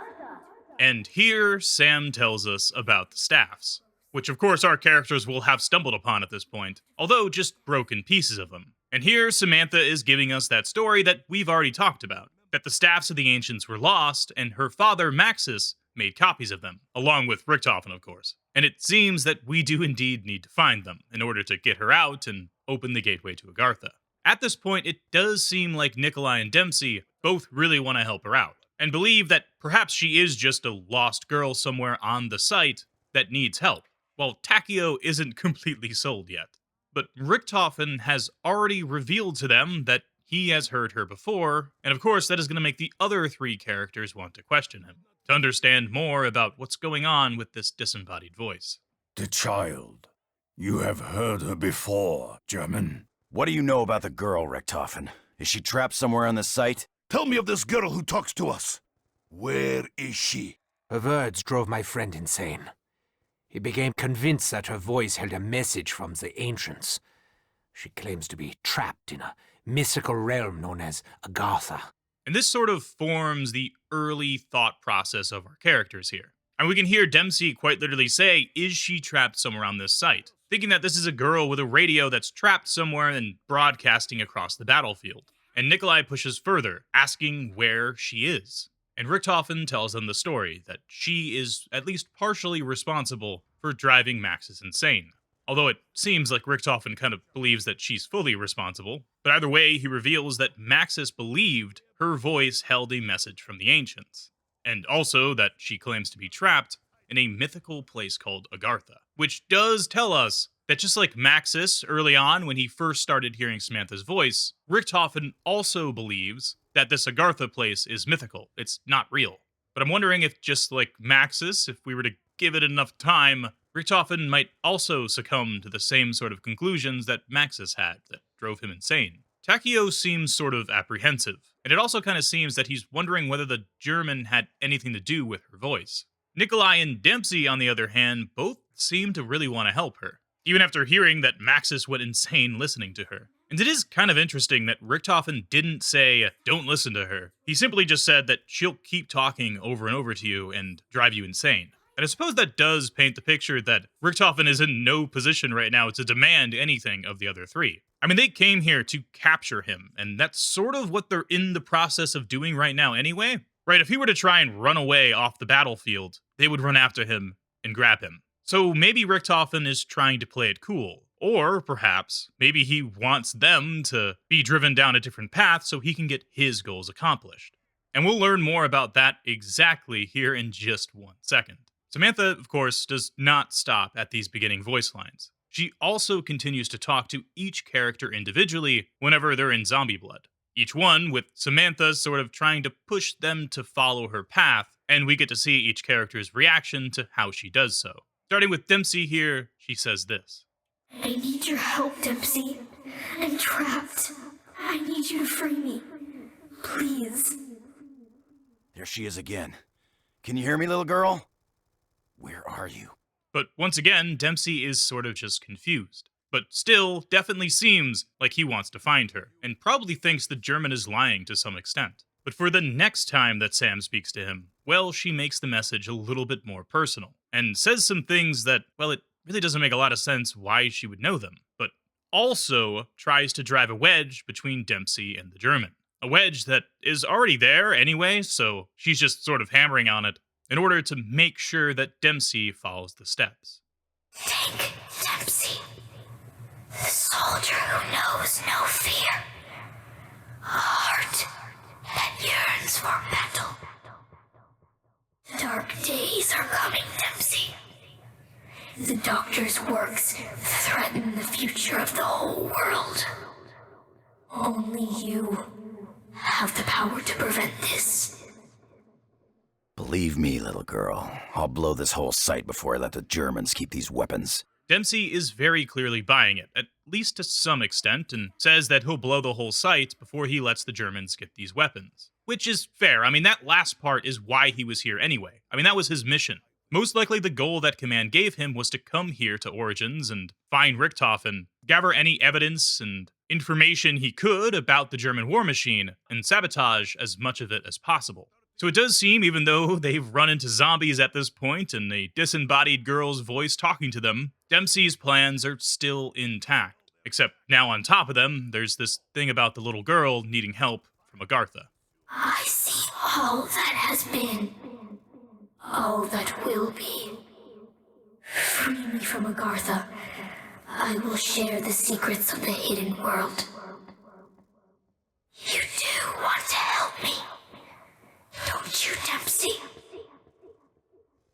And here, Sam tells us about the staffs, which of course our characters will have stumbled upon at this point, although just broken pieces of them. And here, Samantha is giving us that story that we've already talked about, that the staffs of the ancients were lost, and her father, Maxis, made copies of them, along with Richtofen, of course. And it seems that we do indeed need to find them in order to get her out and open the gateway to Agartha. At this point, it does seem like Nikolai and Dempsey both really want to help her out, and believe that perhaps she is just a lost girl somewhere on the site that needs help, while Takeo isn't completely sold yet. But Richtofen has already revealed to them that he has heard her before, and of course that is going to make the other three characters want to question him, to understand more about what's going on with this disembodied voice. The child. You have heard her before, German. What do you know about the girl, Richtofen? Is she trapped somewhere on the site? Tell me of this girl who talks to us. Where is she? Her words drove my friend insane. He became convinced that her voice held a message from the ancients. She claims to be trapped in a mythical realm known as Agartha. And this sort of forms the early thought process of our characters here. And we can hear Dempsey quite literally say, is she trapped somewhere on this site? Thinking that this is a girl with a radio that's trapped somewhere and broadcasting across the battlefield. And Nikolai pushes further, asking where she is. And Richtofen tells them the story, that she is at least partially responsible for driving Maxis insane. Although it seems like Richtofen kind of believes that she's fully responsible. But either way, he reveals that Maxis believed her voice held a message from the ancients. And also that she claims to be trapped in a mythical place called Agartha. Which does tell us that just like Maxis early on when he first started hearing Samantha's voice, Richtofen also believes that this Agartha place is mythical. It's not real. But I'm wondering if just like Maxis, if we were to give it enough time, Richtofen might also succumb to the same sort of conclusions that Maxis had that drove him insane. Takeo seems sort of apprehensive, and it also kind of seems that he's wondering whether the German had anything to do with her voice. Nikolai and Dempsey, on the other hand, both seem to really want to help her, even after hearing that Maxis went insane listening to her. And it is kind of interesting that Richtofen didn't say, don't listen to her. He simply just said that she'll keep talking over and over to you and drive you insane. And I suppose that does paint the picture that Richtofen is in no position right now to demand anything of the other three. I mean, they came here to capture him, and that's sort of what they're in the process of doing right now anyway. Right, if he were to try and run away off the battlefield, they would run after him and grab him. So maybe Richtofen is trying to play it cool, Or perhaps, maybe he wants them to be driven down a different path so he can get his goals accomplished. And we'll learn more about that exactly here in just 1 second. Samantha, of course, does not stop at these beginning voice lines. She also continues to talk to each character individually whenever they're in zombie blood. Each one with Samantha sort of trying to push them to follow her path, and we get to see each character's reaction to how she does so. Starting with Dempsey here, she says this. I need your help, Dempsey. I'm trapped. I need you to free me. Please. There she is again. Can you hear me, little girl? Where are you? But once again, Dempsey is sort of just confused. But still, definitely seems like he wants to find her, and probably thinks the German is lying to some extent. But for the next time that Sam speaks to him, well, she makes the message a little bit more personal, and says some things that, well, it really doesn't make a lot of sense why she would know them, but also tries to drive a wedge between Dempsey and the German. A wedge that is already there anyway, so she's just sort of hammering on it in order to make sure that Dempsey follows the steps. Take Dempsey, the soldier who knows no fear. A heart that yearns for battle. Dark days are coming, Dempsey. The doctor's works threaten the future of the whole world. Only you have the power to prevent this. Believe me, little girl, I'll blow this whole site before I let the Germans keep these weapons. Dempsey is very clearly buying it, at least to some extent, and says that he'll blow the whole site before he lets the Germans get these weapons. Which is fair. I mean, that last part is why he was here anyway. I mean, that was his mission. Most likely the goal that Command gave him was to come here to Origins and find Richtofen, gather any evidence and information he could about the German war machine, and sabotage as much of it as possible. So it does seem, even though they've run into zombies at this point and a disembodied girl's voice talking to them, Dempsey's plans are still intact. Except now on top of them, there's this thing about the little girl needing help from Agartha. I see all that has been, all that will be. Free me from Agartha. I will share the secrets of the hidden world. You do want to help me, don't you, Dempsey?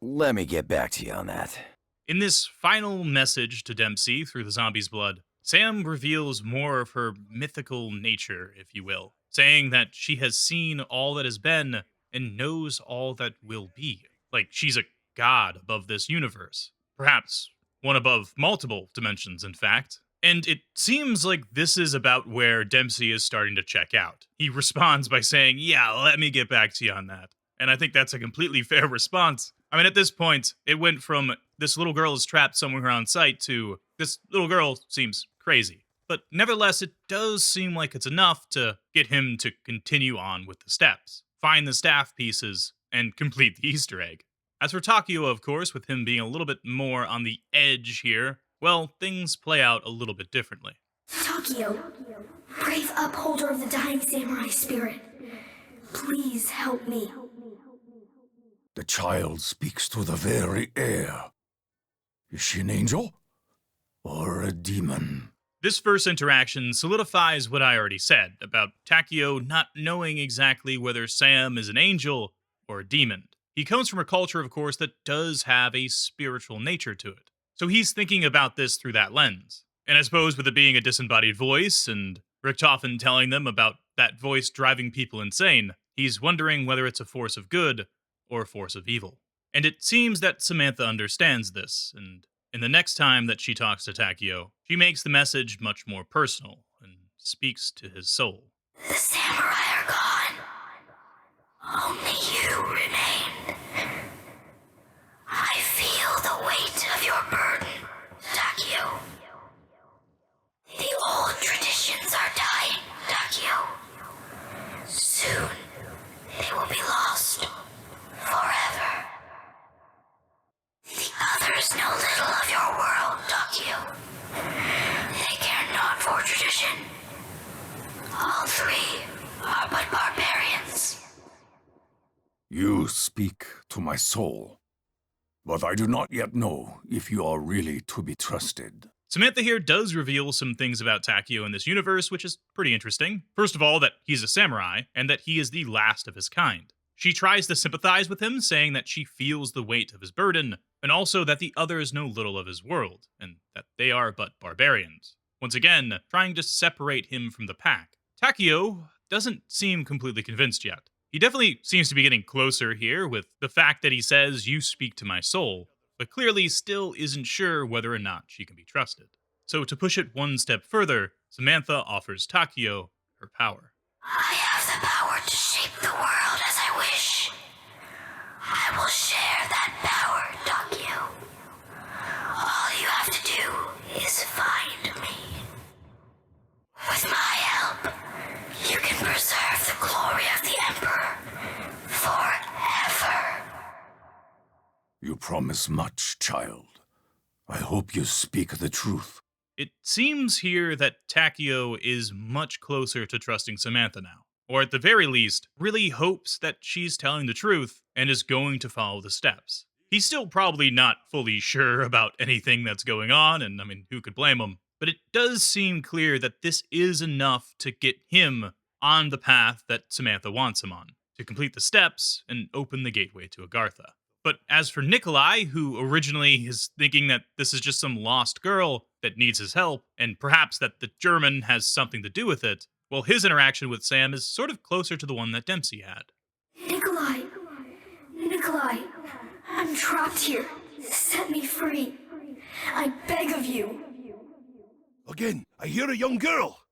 Let me get back to you on that. In this final message to Dempsey through the zombie's blood, Sam reveals more of her mythical nature, if you will, saying that she has seen all that has been and knows all that will be. Like she's a god above this universe. Perhaps one above multiple dimensions, in fact. And it seems like this is about where Dempsey is starting to check out. He responds by saying, yeah, let me get back to you on that. And I think that's a completely fair response. I mean, at this point, it went from this little girl is trapped somewhere on site to this little girl seems crazy. But nevertheless, it does seem like it's enough to get him to continue on with the steps, find the staff pieces, and complete the Easter egg. As for Takeo, of course, with him being a little bit more on the edge here, well, things play out a little bit differently. Takeo, brave upholder of the dying samurai spirit, please help me. The child speaks to the very air. Is she an angel? Or a demon? This first interaction solidifies what I already said about Takeo not knowing exactly whether Sam is an angel or a demon. He comes from a culture, of course, that does have a spiritual nature to it. So he's thinking about this through that lens. And I suppose with it being a disembodied voice and Richtofen telling them about that voice driving people insane, he's wondering whether it's a force of good or a force of evil. And it seems that Samantha understands this, and in the next time that she talks to Takeo, she makes the message much more personal and speaks to his soul. The samurai are gone. Only you remain. I feel the weight of your burden, Takeo. The old traditions are dying, Takeo. Soon, they will be lost. Forever. The others know little of your world, Takeo. They care not for tradition. All three are but barbarians. You speak to my soul, but I do not yet know if you are really to be trusted. Samantha here does reveal some things about Takeo in this universe, which is pretty interesting. First of all, that he's a samurai, and that he is the last of his kind. She tries to sympathize with him, saying that she feels the weight of his burden, and also that the others know little of his world, and that they are but barbarians. Once again, trying to separate him from the pack. Takeo doesn't seem completely convinced yet. He definitely seems to be getting closer here with the fact that he says, "You speak to my soul," but clearly still isn't sure whether or not she can be trusted. So to push it one step further, Samantha offers Takeo her power. I have the power to shape the world as I wish. I will share that power, Takeo. All you have to do is find me. With my help, you can preserve the glory of the Emperor forever. You promise much, child. I hope you speak the truth. It seems here that Takeo is much closer to trusting Samantha now, or at the very least, really hopes that she's telling the truth and is going to follow the steps. He's still probably not fully sure about anything that's going on, and I mean, who could blame him? But it does seem clear that this is enough to get him on the path that Samantha wants him on, to complete the steps and open the gateway to Agartha. But as for Nikolai, who originally is thinking that this is just some lost girl that needs his help, and perhaps that the German has something to do with it, well, his interaction with Sam is sort of closer to the one that Dempsey had. Nikolai, I'm trapped here. Set me free. I beg of you. Again, I hear a young girl.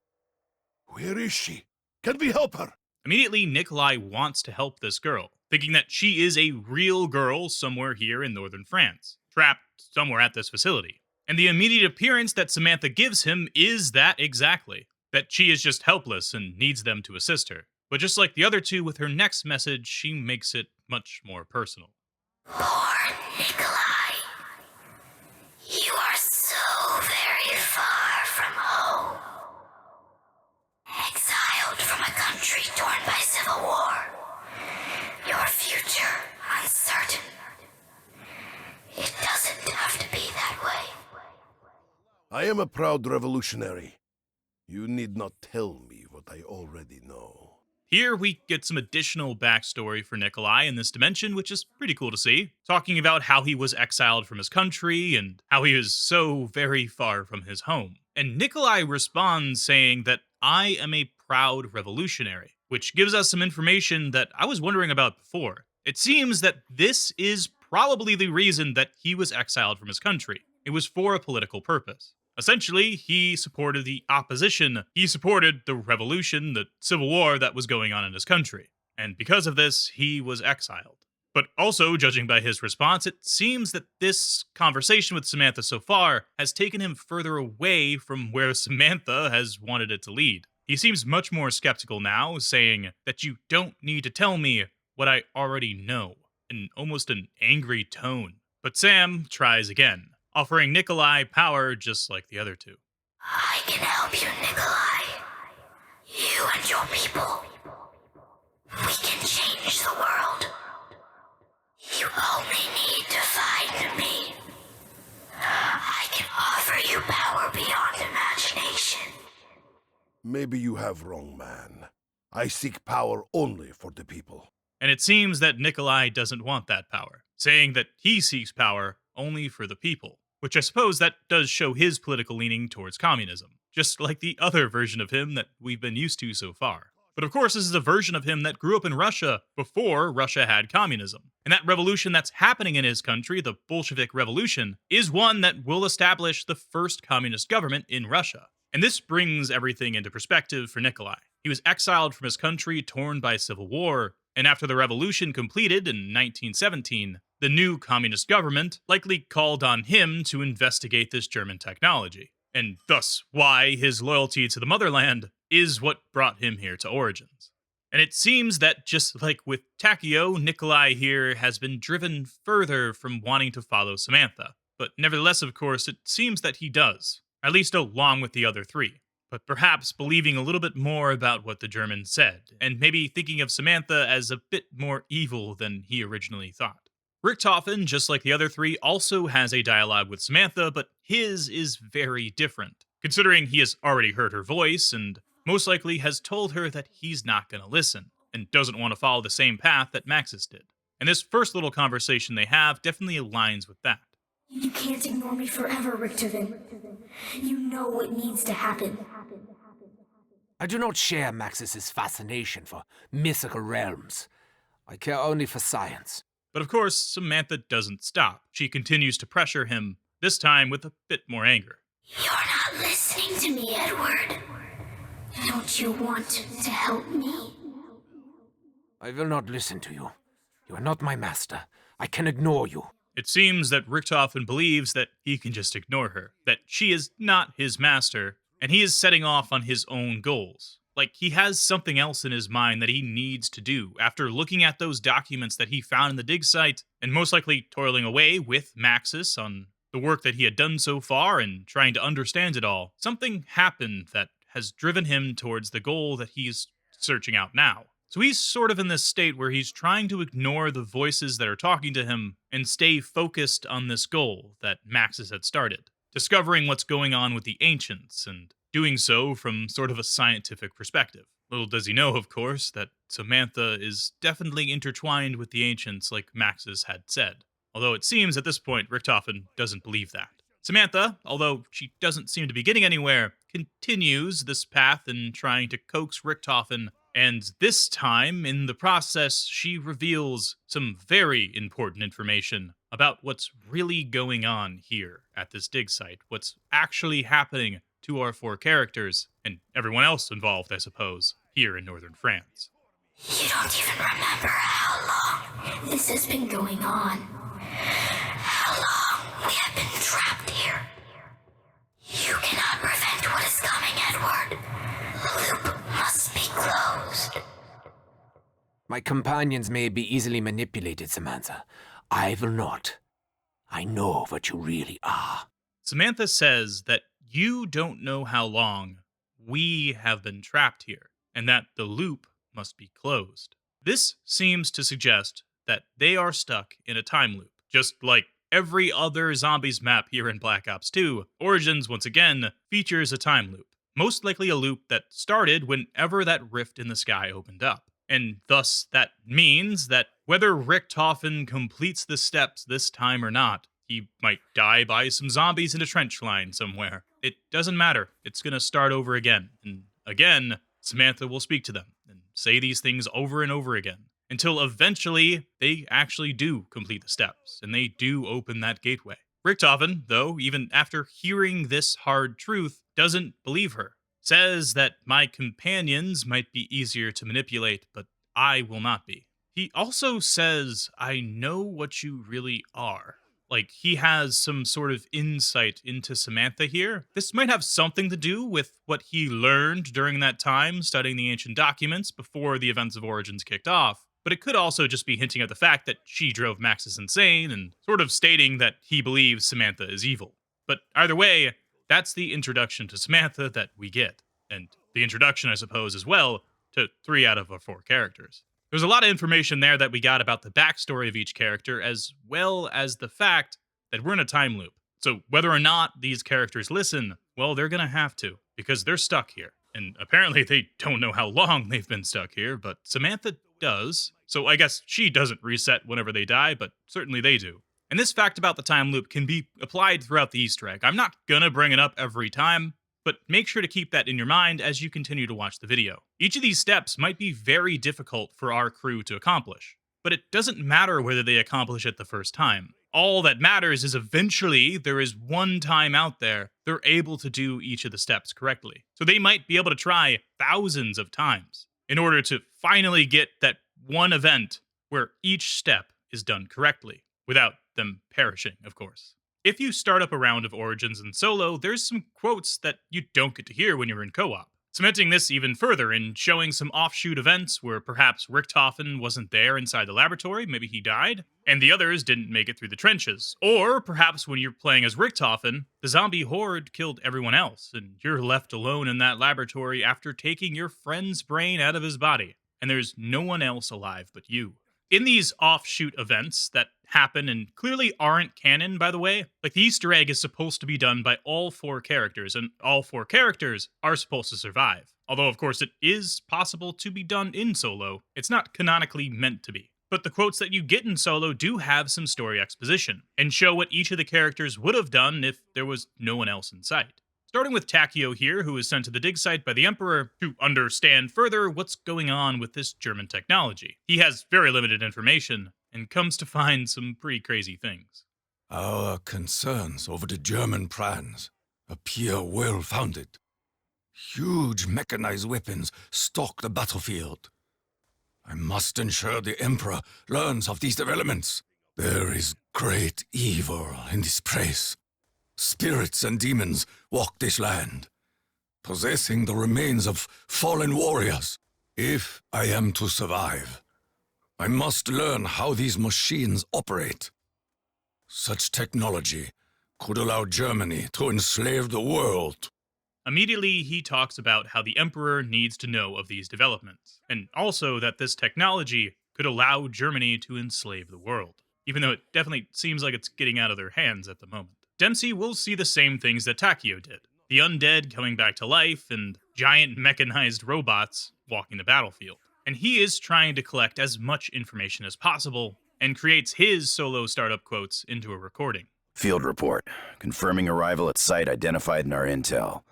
Where is she? Can we help her? Immediately, Nikolai wants to help this girl, thinking that she is a real girl somewhere here in northern France, trapped somewhere at this facility. And the immediate appearance that Samantha gives him is that exactly, that she is just helpless and needs them to assist her. But just like the other two, with her next message, she makes it much more personal. Poor Nikolai. You are so very far from home. Exiled from a country torn by civil war. Your future uncertain. It doesn't have to be that way. I am a proud revolutionary. You need not tell me what I already know. Here we get some additional backstory for Nikolai in this dimension, which is pretty cool to see. Talking about how he was exiled from his country and how he is so very far from his home. And Nikolai responds saying that I am a proud revolutionary, which gives us some information that I was wondering about before. It seems that this is probably the reason that he was exiled from his country. It was for a political purpose. Essentially, he supported the opposition. He supported the revolution, the civil war that was going on in his country. And because of this, he was exiled. But also, judging by his response, it seems that this conversation with Samantha so far has taken him further away from where Samantha has wanted it to lead. He seems much more skeptical now, saying that you don't need to tell me what I already know, in almost an angry tone. But Sam tries again, offering Nikolai power just like the other two. I can help you, Nikolai. You and your people. We can change the world. You only need to find me. I can offer you power beyond imagination. Maybe you have wrong, man. I seek power only for the people. And it seems that Nikolai doesn't want that power, saying that he seeks power only for the people. Which I suppose that does show his political leaning towards communism, just like the other version of him that we've been used to so far. But of course, this is a version of him that grew up in Russia before Russia had communism. And that revolution that's happening in his country, the Bolshevik Revolution, is one that will establish the first communist government in Russia. And this brings everything into perspective for Nikolai. He was exiled from his country, torn by civil war, and after the revolution completed in 1917, the new communist government likely called on him to investigate this German technology, and thus why his loyalty to the motherland is what brought him here to Origins. And it seems that just like with Takeo, Nikolai here has been driven further from wanting to follow Samantha. But nevertheless, of course, it seems that he does, at least along with the other three. But perhaps believing a little bit more about what the German said, and maybe thinking of Samantha as a bit more evil than he originally thought. Richtofen, just like the other three, also has a dialogue with Samantha, but his is very different, considering he has already heard her voice and most likely has told her that he's not going to listen and doesn't want to follow the same path that Maxis did. And this first little conversation they have definitely aligns with that. You can't ignore me forever, Richtofen. You know what needs to happen. I do not share Maxis's fascination for mythical realms. I care only for science. But of course, Samantha doesn't stop. She continues to pressure him, this time with a bit more anger. You're not listening to me, Edward. Don't you want to help me? I will not listen to you. You are not my master. I can ignore you. It seems that Richtofen believes that he can just ignore her, that she is not his master, and he is setting off on his own goals. Like, he has something else in his mind that he needs to do after looking at those documents that he found in the dig site, and most likely toiling away with Maxis on the work that he had done so far and trying to understand it all. Something happened that has driven him towards the goal that he's searching out now. So he's sort of in this state where he's trying to ignore the voices that are talking to him and stay focused on this goal that Maxis had started, discovering what's going on with the Ancients and doing so from sort of a scientific perspective. Little does he know, of course, that Samantha is definitely intertwined with the Ancients like Maxis had said. Although it seems at this point Richtofen doesn't believe that. Samantha, although she doesn't seem to be getting anywhere, continues this path in trying to coax Richtofen, and this time, in the process, she reveals some very important information about what's really going on here at this dig site, what's actually happening to our four characters, and everyone else involved, I suppose, here in northern France. You don't even remember how long this has been going on. How long we have been trapped here. You cannot prevent what is coming, Edward. The loop must be closed. My companions may be easily manipulated, Samantha. I will not. I know what you really are. Samantha says that you don't know how long we have been trapped here, and that the loop must be closed. This seems to suggest that they are stuck in a time loop, just like every other zombies map here in Black Ops 2. Origins, once again, features a time loop, most likely a loop that started whenever that rift in the sky opened up. And thus, that means that whether Richtofen completes the steps this time or not, he might die by some zombies in a trench line somewhere. It doesn't matter. It's gonna start over again. And again, Samantha will speak to them and say these things over and over again, until eventually they actually do complete the steps, and they do open that gateway. Richtofen, though, even after hearing this hard truth, doesn't believe her. Says that my companions might be easier to manipulate, but I will not be. He also says, I know what you really are. Like, he has some sort of insight into Samantha here. This might have something to do with what he learned during that time studying the ancient documents before the events of Origins kicked off. But it could also just be hinting at the fact that she drove Maxis insane and sort of stating that he believes Samantha is evil. But either way, that's the introduction to Samantha that we get. And the introduction, I suppose, as well, to 3 out of our 4 characters. There's a lot of information there that we got about the backstory of each character, as well as the fact that we're in a time loop. So whether or not these characters listen, well, they're gonna have to, because they're stuck here. And apparently they don't know how long they've been stuck here, but Samantha does. So I guess she doesn't reset whenever they die, but certainly they do. And this fact about the time loop can be applied throughout the Easter egg. I'm not gonna bring it up every time, but make sure to keep that in your mind as you continue to watch the video. Each of these steps might be very difficult for our crew to accomplish, but it doesn't matter whether they accomplish it the first time. All that matters is eventually there is one time out there they're able to do each of the steps correctly. So they might be able to try thousands of times in order to finally get that one event where each step is done correctly, without them perishing, of course. If you start up a round of Origins in solo, there's some quotes that you don't get to hear when you're in co-op, cementing this even further and showing some offshoot events where perhaps Richtofen wasn't there inside the laboratory, maybe he died, and the others didn't make it through the trenches. Or perhaps when you're playing as Richtofen, the zombie horde killed everyone else, and you're left alone in that laboratory after taking your friend's brain out of his body, and there's no one else alive but you. In these offshoot events that happen and clearly aren't canon, by the way, like the Easter egg is supposed to be done by all 4 characters, and all 4 characters are supposed to survive. Although, of course, it is possible to be done in solo, it's not canonically meant to be. But the quotes that you get in solo do have some story exposition, and show what each of the characters would have done if there was no one else in sight. Starting with Takeo here, who is sent to the dig site by the Emperor to understand further what's going on with this German technology. He has very limited information, and comes to find some pretty crazy things. Our concerns over the German plans appear well-founded. Huge mechanized weapons stalk the battlefield. I must ensure the Emperor learns of these developments. There is great evil in this place. Spirits and demons walk this land, possessing the remains of fallen warriors. If I am to survive, I must learn how these machines operate. Such technology could allow Germany to enslave the world. Immediately, he talks about how the Emperor needs to know of these developments, and also that this technology could allow Germany to enslave the world, even though it definitely seems like it's getting out of their hands at the moment. Dempsey will see the same things that Takeo did. The undead coming back to life, and giant mechanized robots walking the battlefield. And he is trying to collect as much information as possible, and creates his solo startup quotes into a recording. Field report. Confirming arrival at site identified in our intel.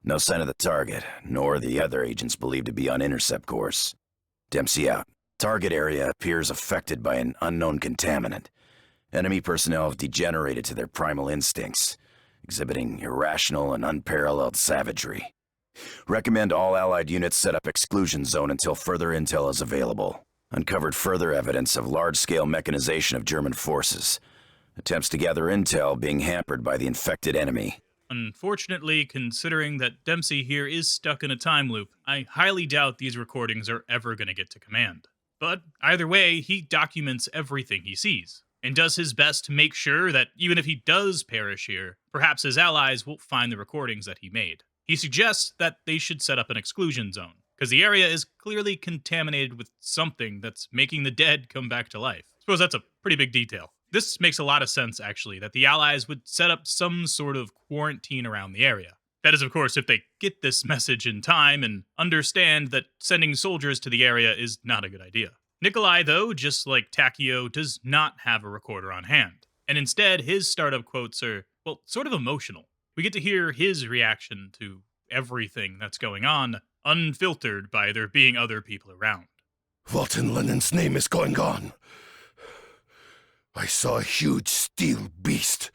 No sign of the target, nor the other agents believed to be on intercept course. Dempsey out. Target area appears affected by an unknown contaminant. Enemy personnel have degenerated to their primal instincts, exhibiting irrational and unparalleled savagery. Recommend all Allied units set up exclusion zone until further intel is available. Uncovered further evidence of large-scale mechanization of German forces. Attempts to gather intel being hampered by the infected enemy. Unfortunately, considering that Dempsey here is stuck in a time loop, I highly doubt these recordings are ever going to get to command. But either way, he documents everything he sees, and does his best to make sure that even if he does perish here, perhaps his allies will find the recordings that he made. He suggests that they should set up an exclusion zone, because the area is clearly contaminated with something that's making the dead come back to life. I suppose that's a pretty big detail. This makes a lot of sense, actually, that the Allies would set up some sort of quarantine around the area. That is, of course, if they get this message in time and understand that sending soldiers to the area is not a good idea. Nikolai, though, just like Takeo, does not have a recorder on hand. And instead, his startup quotes are, well, sort of emotional. We get to hear his reaction to everything that's going on, unfiltered by there being other people around. What in Lenin's name is going on? I saw a huge steel beast,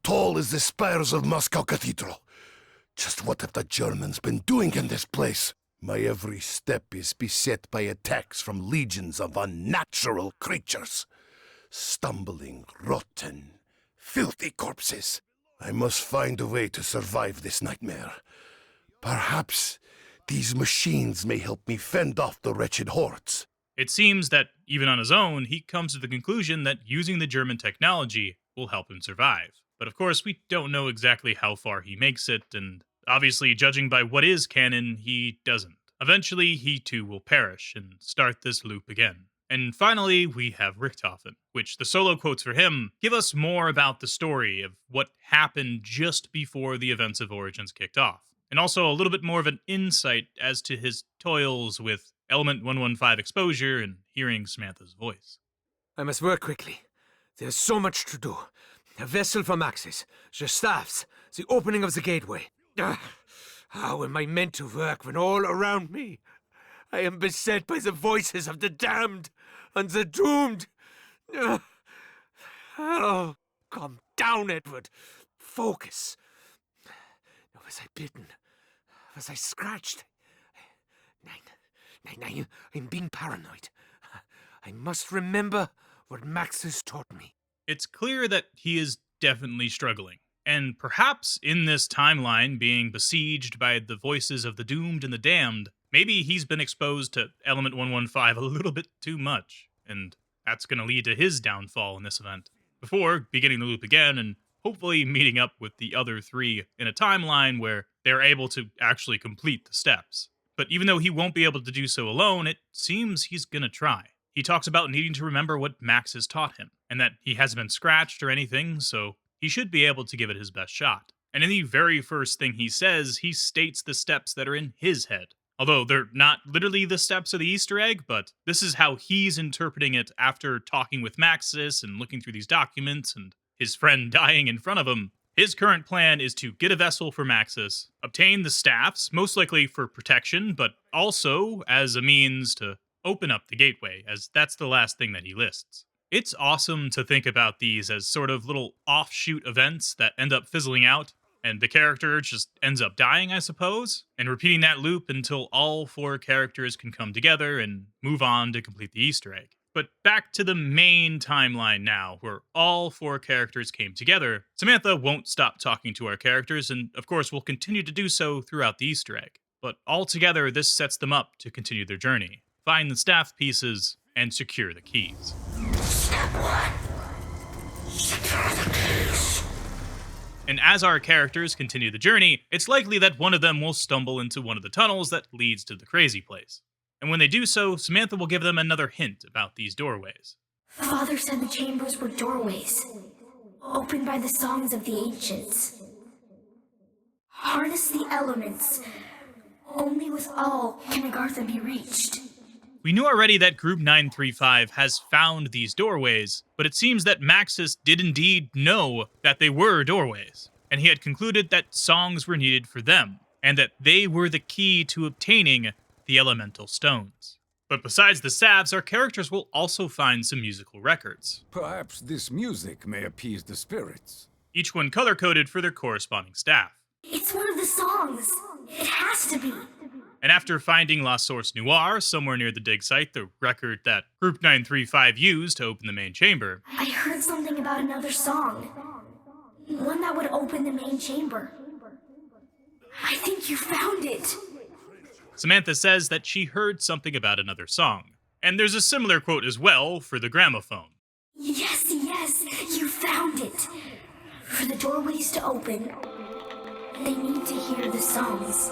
tall as the spires of Moscow Cathedral. Just what have the Germans been doing in this place? My every step is beset by attacks from legions of unnatural creatures. Stumbling, rotten, filthy corpses. I must find a way to survive this nightmare. Perhaps these machines may help me fend off the wretched hordes. It seems that, even on his own, he comes to the conclusion that using the German technology will help him survive. But of course, we don't know exactly how far he makes it, and obviously, judging by what is canon, he doesn't. Eventually, he too will perish and start this loop again. And finally, we have Richtofen, which the solo quotes for him give us more about the story of what happened just before the events of Origins kicked off. And also a little bit more of an insight as to his toils with Element 115 exposure and hearing Samantha's voice. I must work quickly. There's so much to do. A vessel for Maxis, the staffs, the opening of the gateway. How am I meant to work when all around me I am beset by the voices of the damned and the doomed? Oh, calm down, Edward. Focus. Was I bitten? Was I scratched? Nine. I'm being paranoid. I must remember what Maxis taught me. It's clear that he is definitely struggling. And perhaps in this timeline, being besieged by the voices of the doomed and the damned, maybe he's been exposed to Element 115 a little bit too much, and that's going to lead to his downfall in this event, before beginning the loop again and hopefully meeting up with the other 3 in a timeline where they're able to actually complete the steps. But even though he won't be able to do so alone, it seems he's going to try. He talks about needing to remember what Maxis taught him, and that he hasn't been scratched or anything, so he should be able to give it his best shot. And in the very first thing he says, he states the steps that are in his head. Although they're not literally the steps of the Easter egg, but this is how he's interpreting it after talking with Maxis and looking through these documents and his friend dying in front of him. His current plan is to get a vessel for Maxis, obtain the staffs, most likely for protection, but also as a means to open up the gateway, as that's the last thing that he lists. It's awesome to think about these as sort of little offshoot events that end up fizzling out, and the character just ends up dying, I suppose, and repeating that loop until all 4 characters can come together and move on to complete the Easter egg. But back to the main timeline now, where all 4 characters came together. Samantha won't stop talking to our characters, and of course will continue to do so throughout the Easter egg. But altogether, this sets them up to continue their journey, find the staff pieces, and secure the keys. Step 1. Secure the keys. And as our characters continue the journey, it's likely that one of them will stumble into one of the tunnels that leads to the crazy place. And when they do so, Samantha will give them another hint about these doorways. Father said the chambers were doorways, opened by the songs of the ancients. Harness the elements. Only with all can Agartha be reached. We knew already that Group 935 has found these doorways, but it seems that Maxis did indeed know that they were doorways, and he had concluded that songs were needed for them, and that they were the key to obtaining the elemental stones. But besides the staves, our characters will also find some musical records. Perhaps this music may appease the spirits. Each one color-coded for their corresponding staff. It's one of the songs. It has to be. And after finding La Source Noire somewhere near the dig site, the record that Group 935 used to open the main chamber, I heard something about another song. One that would open the main chamber. I think you found it. Samantha says that she heard something about another song. And there's a similar quote as well for the gramophone. Yes, you found it. For the doorways to open, they need to hear the songs.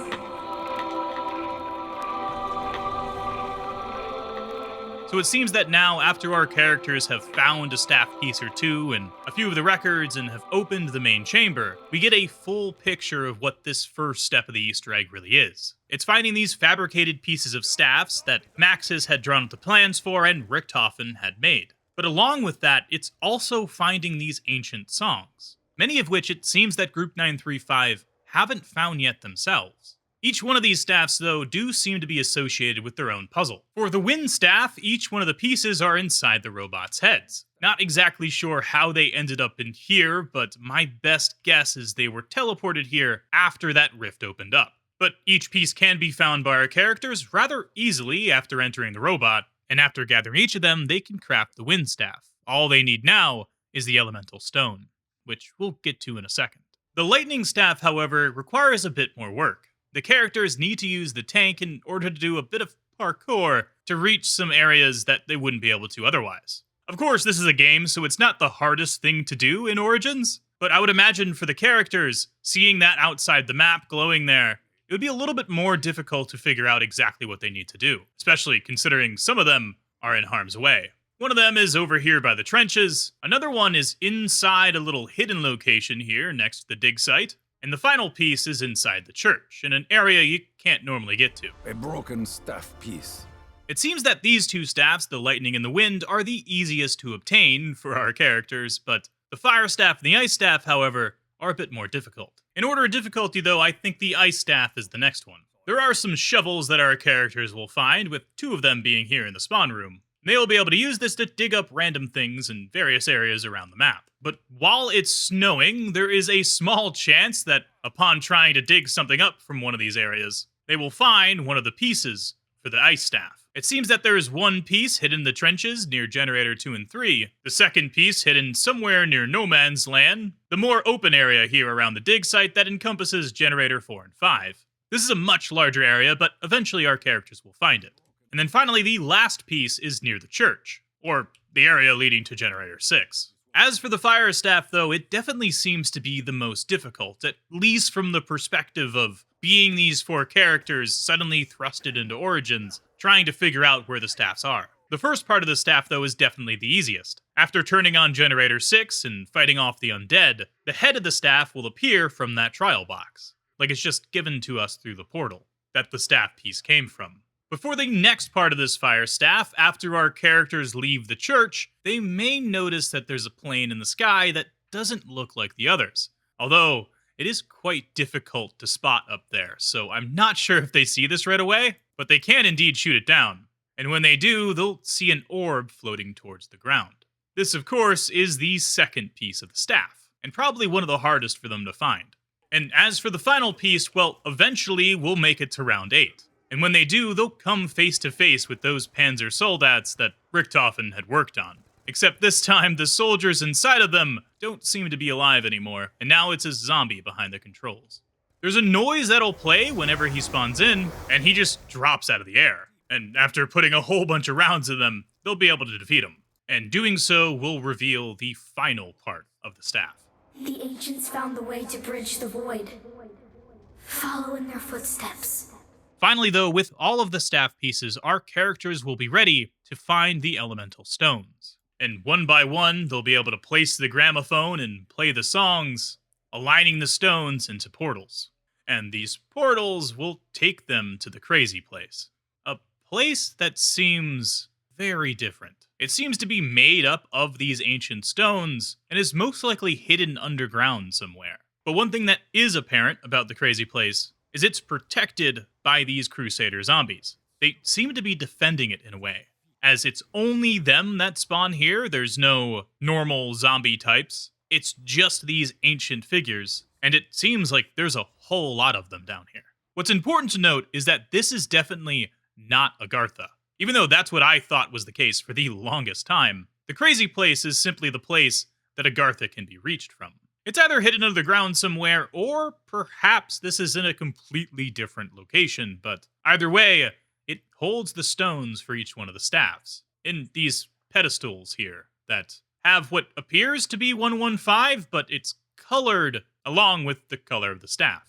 So it seems that now, after our characters have found a staff piece or two and a few of the records and have opened the main chamber, we get a full picture of what this first step of the Easter egg really is. It's finding these fabricated pieces of staffs that Maxis had drawn up the plans for and Richtofen had made. But along with that, it's also finding these ancient songs, many of which it seems that Group 935 haven't found yet themselves. Each one of these staffs, though, do seem to be associated with their own puzzle. For the wind staff, each one of the pieces are inside the robots' heads. Not exactly sure how they ended up in here, but my best guess is they were teleported here after that rift opened up. But each piece can be found by our characters rather easily after entering the robot, and after gathering each of them, they can craft the wind staff. All they need now is the elemental stone, which we'll get to in a second. The lightning staff, however, requires a bit more work. The characters need to use the tank in order to do a bit of parkour to reach some areas that they wouldn't be able to otherwise. Of course, this is a game, so it's not the hardest thing to do in Origins, but I would imagine for the characters, seeing that outside the map glowing there, it would be a little bit more difficult to figure out exactly what they need to do, especially considering some of them are in harm's way. One of them is over here by the trenches, another one is inside a little hidden location here next to the dig site, and the final piece is inside the church, in an area you can't normally get to. A broken staff piece. It seems that these two staffs, the lightning and the wind, are the easiest to obtain for our characters, but the fire staff and the ice staff, however, are a bit more difficult. In order of difficulty, though, I think the ice staff is the next one. There are some shovels that our characters will find, with 2 of them being here in the spawn room. They will be able to use this to dig up random things in various areas around the map. But while it's snowing, there is a small chance that upon trying to dig something up from one of these areas, they will find one of the pieces for the ice staff. It seems that there is one piece hidden in the trenches near Generator 2 and 3, the second piece hidden somewhere near No Man's Land, the more open area here around the dig site that encompasses Generator 4 and 5. This is a much larger area, but eventually our characters will find it. And then finally, the last piece is near the church, or the area leading to Generator 6. As for the fire staff, though, it definitely seems to be the most difficult, at least from the perspective of being these 4 characters suddenly thrusted into Origins, trying to figure out where the staffs are. The first part of the staff, though, is definitely the easiest. After turning on Generator 6 and fighting off the undead, the head of the staff will appear from that trial box, like it's just given to us through the portal that the staff piece came from. Before the next part of this fire staff, after our characters leave the church, they may notice that there's a plane in the sky that doesn't look like the others. Although, it is quite difficult to spot up there, so I'm not sure if they see this right away, but they can indeed shoot it down. And when they do, they'll see an orb floating towards the ground. This, of course, is the second piece of the staff, and probably one of the hardest for them to find. And as for the final piece, well, eventually we'll make it to round 8. And when they do, they'll come face to face with those Panzer Soldats that Richtofen had worked on. Except this time, the soldiers inside of them don't seem to be alive anymore, and now it's a zombie behind the controls. There's a noise that'll play whenever he spawns in, and he just drops out of the air. And after putting a whole bunch of rounds in them, they'll be able to defeat him. And doing so will reveal the final part of the staff. The ancients found the way to bridge the void. Follow in their footsteps. Finally, though, with all of the staff pieces, our characters will be ready to find the elemental stones. And one by one, they'll be able to place the gramophone and play the songs, aligning the stones into portals. And these portals will take them to the crazy place. A place that seems very different. It seems to be made up of these ancient stones, and is most likely hidden underground somewhere. But one thing that is apparent about the crazy place is it's protected by these Crusader zombies. They seem to be defending it in a way. As it's only them that spawn here, there's no normal zombie types. It's just these ancient figures, and it seems like there's a whole lot of them down here. What's important to note is that this is definitely not Agartha. Even though that's what I thought was the case for the longest time, the crazy place is simply the place that Agartha can be reached from. It's either hidden under the ground somewhere, or perhaps this is in a completely different location, but either way, it holds the stones for each one of the staffs, in these pedestals here, that have what appears to be 115, but it's colored along with the color of the staff.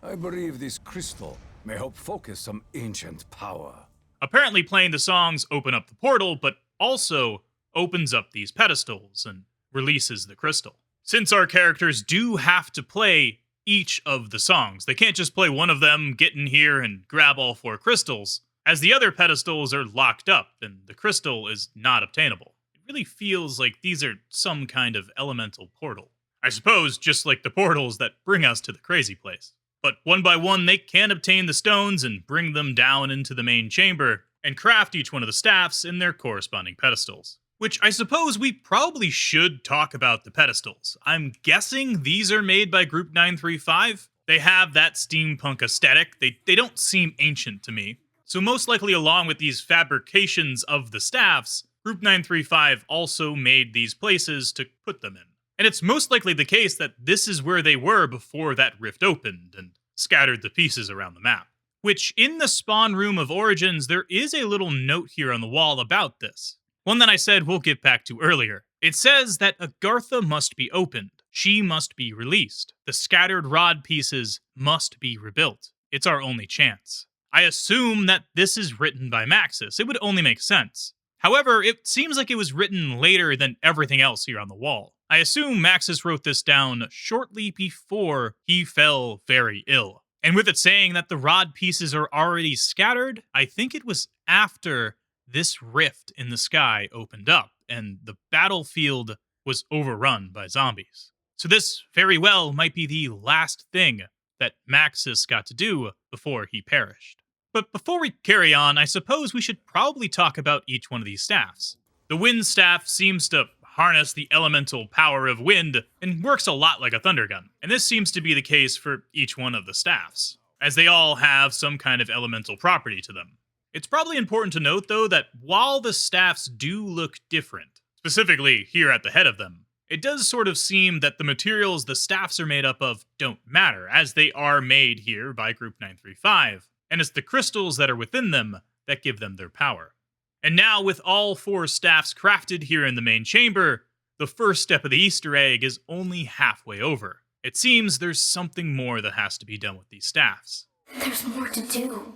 I believe this crystal may help focus some ancient power. Apparently playing the songs open up the portal, but also opens up these pedestals and releases the crystal. Since our characters do have to play each of the songs, they can't just play one of them, get in here, and grab all 4 crystals, as the other pedestals are locked up and the crystal is not obtainable. It really feels like these are some kind of elemental portal. I suppose just like the portals that bring us to the crazy place. But one by one, they can obtain the stones and bring them down into the main chamber, and craft each one of the staffs in their corresponding pedestals. Which I suppose we probably should talk about the pedestals. I'm guessing these are made by Group 935. They have that steampunk aesthetic. They don't seem ancient to me. So most likely along with these fabrications of the staffs, Group 935 also made these places to put them in. And it's most likely the case that this is where they were before that rift opened and scattered the pieces around the map. Which, in the spawn room of Origins, there is a little note here on the wall about this. One that I said we'll get back to earlier. It says that Agartha must be opened. She must be released. The scattered rod pieces must be rebuilt. It's our only chance. I assume that this is written by Maxis. It would only make sense. However, it seems like it was written later than everything else here on the wall. I assume Maxis wrote this down shortly before he fell very ill. And with it saying that the rod pieces are already scattered, I think it was after this rift in the sky opened up and the battlefield was overrun by zombies. So this very well might be the last thing that Maxis got to do before he perished. But before we carry on, I suppose we should probably talk about each one of these staffs. The wind staff seems to harness the elemental power of wind and works a lot like a thunder gun. And this seems to be the case for each one of the staffs, as they all have some kind of elemental property to them. It's probably important to note, though, that while the staffs do look different, specifically here at the head of them, it does sort of seem that the materials the staffs are made up of don't matter, as they are made here by Group 935, and it's the crystals that are within them that give them their power. And now, with all 4 staffs crafted here in the main chamber, the first step of the Easter egg is only halfway over. It seems there's something more that has to be done with these staffs. There's more to do.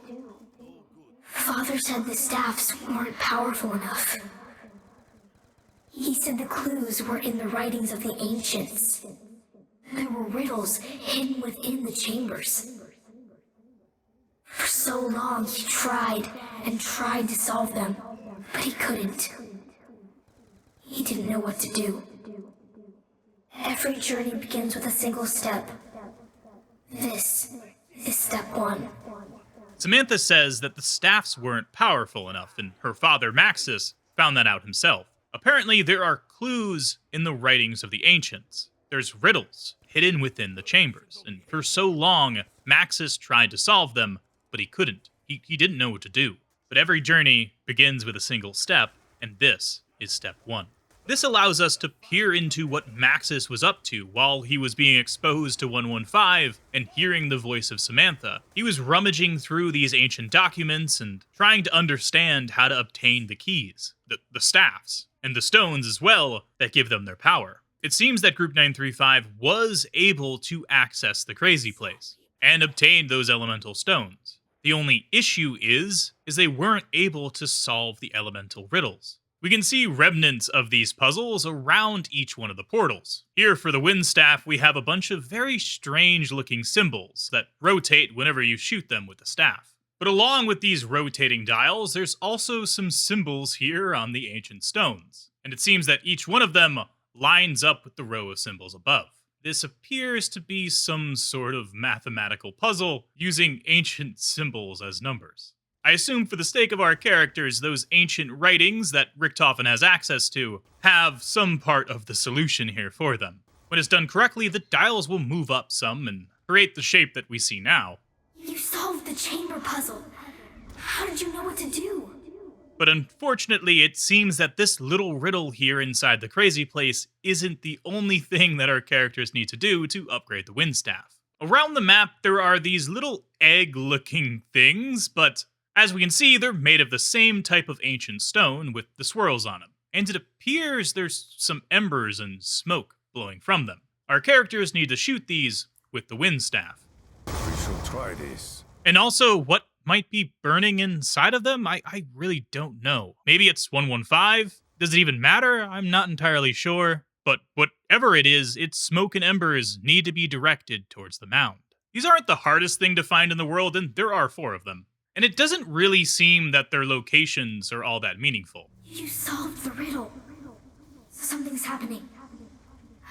Father said the staffs weren't powerful enough. He said the clues were in the writings of the ancients. There were riddles hidden within the chambers. For so long he tried and tried to solve them, but he couldn't. He didn't know what to do. Every journey begins with a single step. This is step one. Samantha says that the staffs weren't powerful enough, and her father, Maxis, found that out himself. Apparently, there are clues in the writings of the ancients. There's riddles hidden within the chambers, and for so long, Maxis tried to solve them, but he couldn't. He didn't know what to do. But every journey begins with a single step, and this is step one. This allows us to peer into what Maxis was up to while he was being exposed to 115 and hearing the voice of Samantha. He was rummaging through these ancient documents and trying to understand how to obtain the keys, the staffs, and the stones as well that give them their power. It seems that Group 935 was able to access the crazy place and obtain those elemental stones. The only issue is they weren't able to solve the elemental riddles. We can see remnants of these puzzles around each one of the portals. Here for the wind staff, we have a bunch of very strange looking symbols that rotate whenever you shoot them with the staff. But along with these rotating dials, there's also some symbols here on the ancient stones. And it seems that each one of them lines up with the row of symbols above. This appears to be some sort of mathematical puzzle using ancient symbols as numbers. I assume for the sake of our characters, those ancient writings that Richtofen has access to have some part of the solution here for them. When it's done correctly, the dials will move up some and create the shape that we see now. You solved the chamber puzzle. How did you know what to do? But unfortunately, it seems that this little riddle here inside the crazy place isn't the only thing that our characters need to do to upgrade the wind staff. Around the map, there are these little egg-looking things, but as we can see, they're made of the same type of ancient stone with the swirls on them, and it appears there's some embers and smoke blowing from them. Our characters need to shoot these with the wind staff. We shall try this. And also, what might be burning inside of them? I really don't know. Maybe it's 115? Does it even matter? I'm not entirely sure. But whatever it is, its smoke and embers need to be directed towards the mound. These aren't the hardest thing to find in the world, and there are 4 of them. And it doesn't really seem that their locations are all that meaningful. You solved the riddle. Something's happening.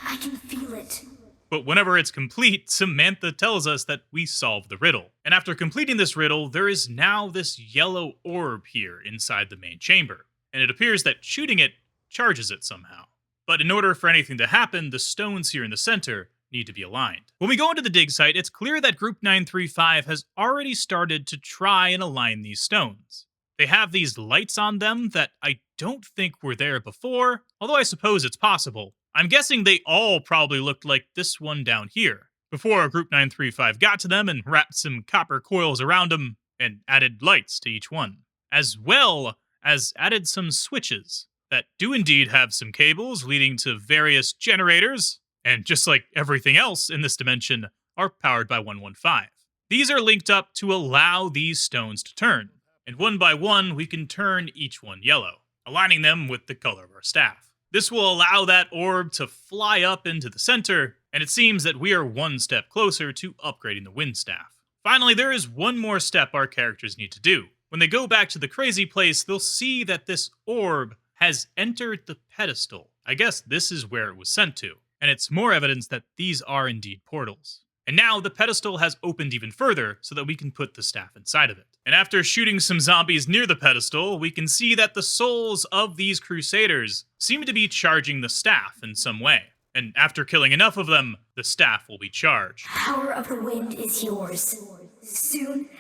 I can feel it. But whenever it's complete, Samantha tells us that we solved the riddle. And after completing this riddle, there is now this yellow orb here inside the main chamber. And it appears that shooting it charges it somehow. But in order for anything to happen, the stones here in the center need to be aligned. When we go into the dig site, it's clear that Group 935 has already started to try and align these stones. They have these lights on them that I don't think were there before, although I suppose it's possible. I'm guessing they all probably looked like this one down here, before Group 935 got to them and wrapped some copper coils around them and added lights to each one, as well as added some switches that do indeed have some cables leading to various generators, and just like everything else in this dimension, are powered by 115. These are linked up to allow these stones to turn, and one by one we can turn each one yellow, aligning them with the color of our staff. This will allow that orb to fly up into the center, and it seems that we are one step closer to upgrading the wind staff. Finally, there is one more step our characters need to do. When they go back to the crazy place, they'll see that this orb has entered the pedestal. I guess this is where it was sent to. And it's more evidence that these are indeed portals. And now the pedestal has opened even further so that we can put the staff inside of it. And after shooting some zombies near the pedestal, we can see that the souls of these crusaders seem to be charging the staff in some way. And after killing enough of them, the staff will be charged. Power of the wind is yours. Soon,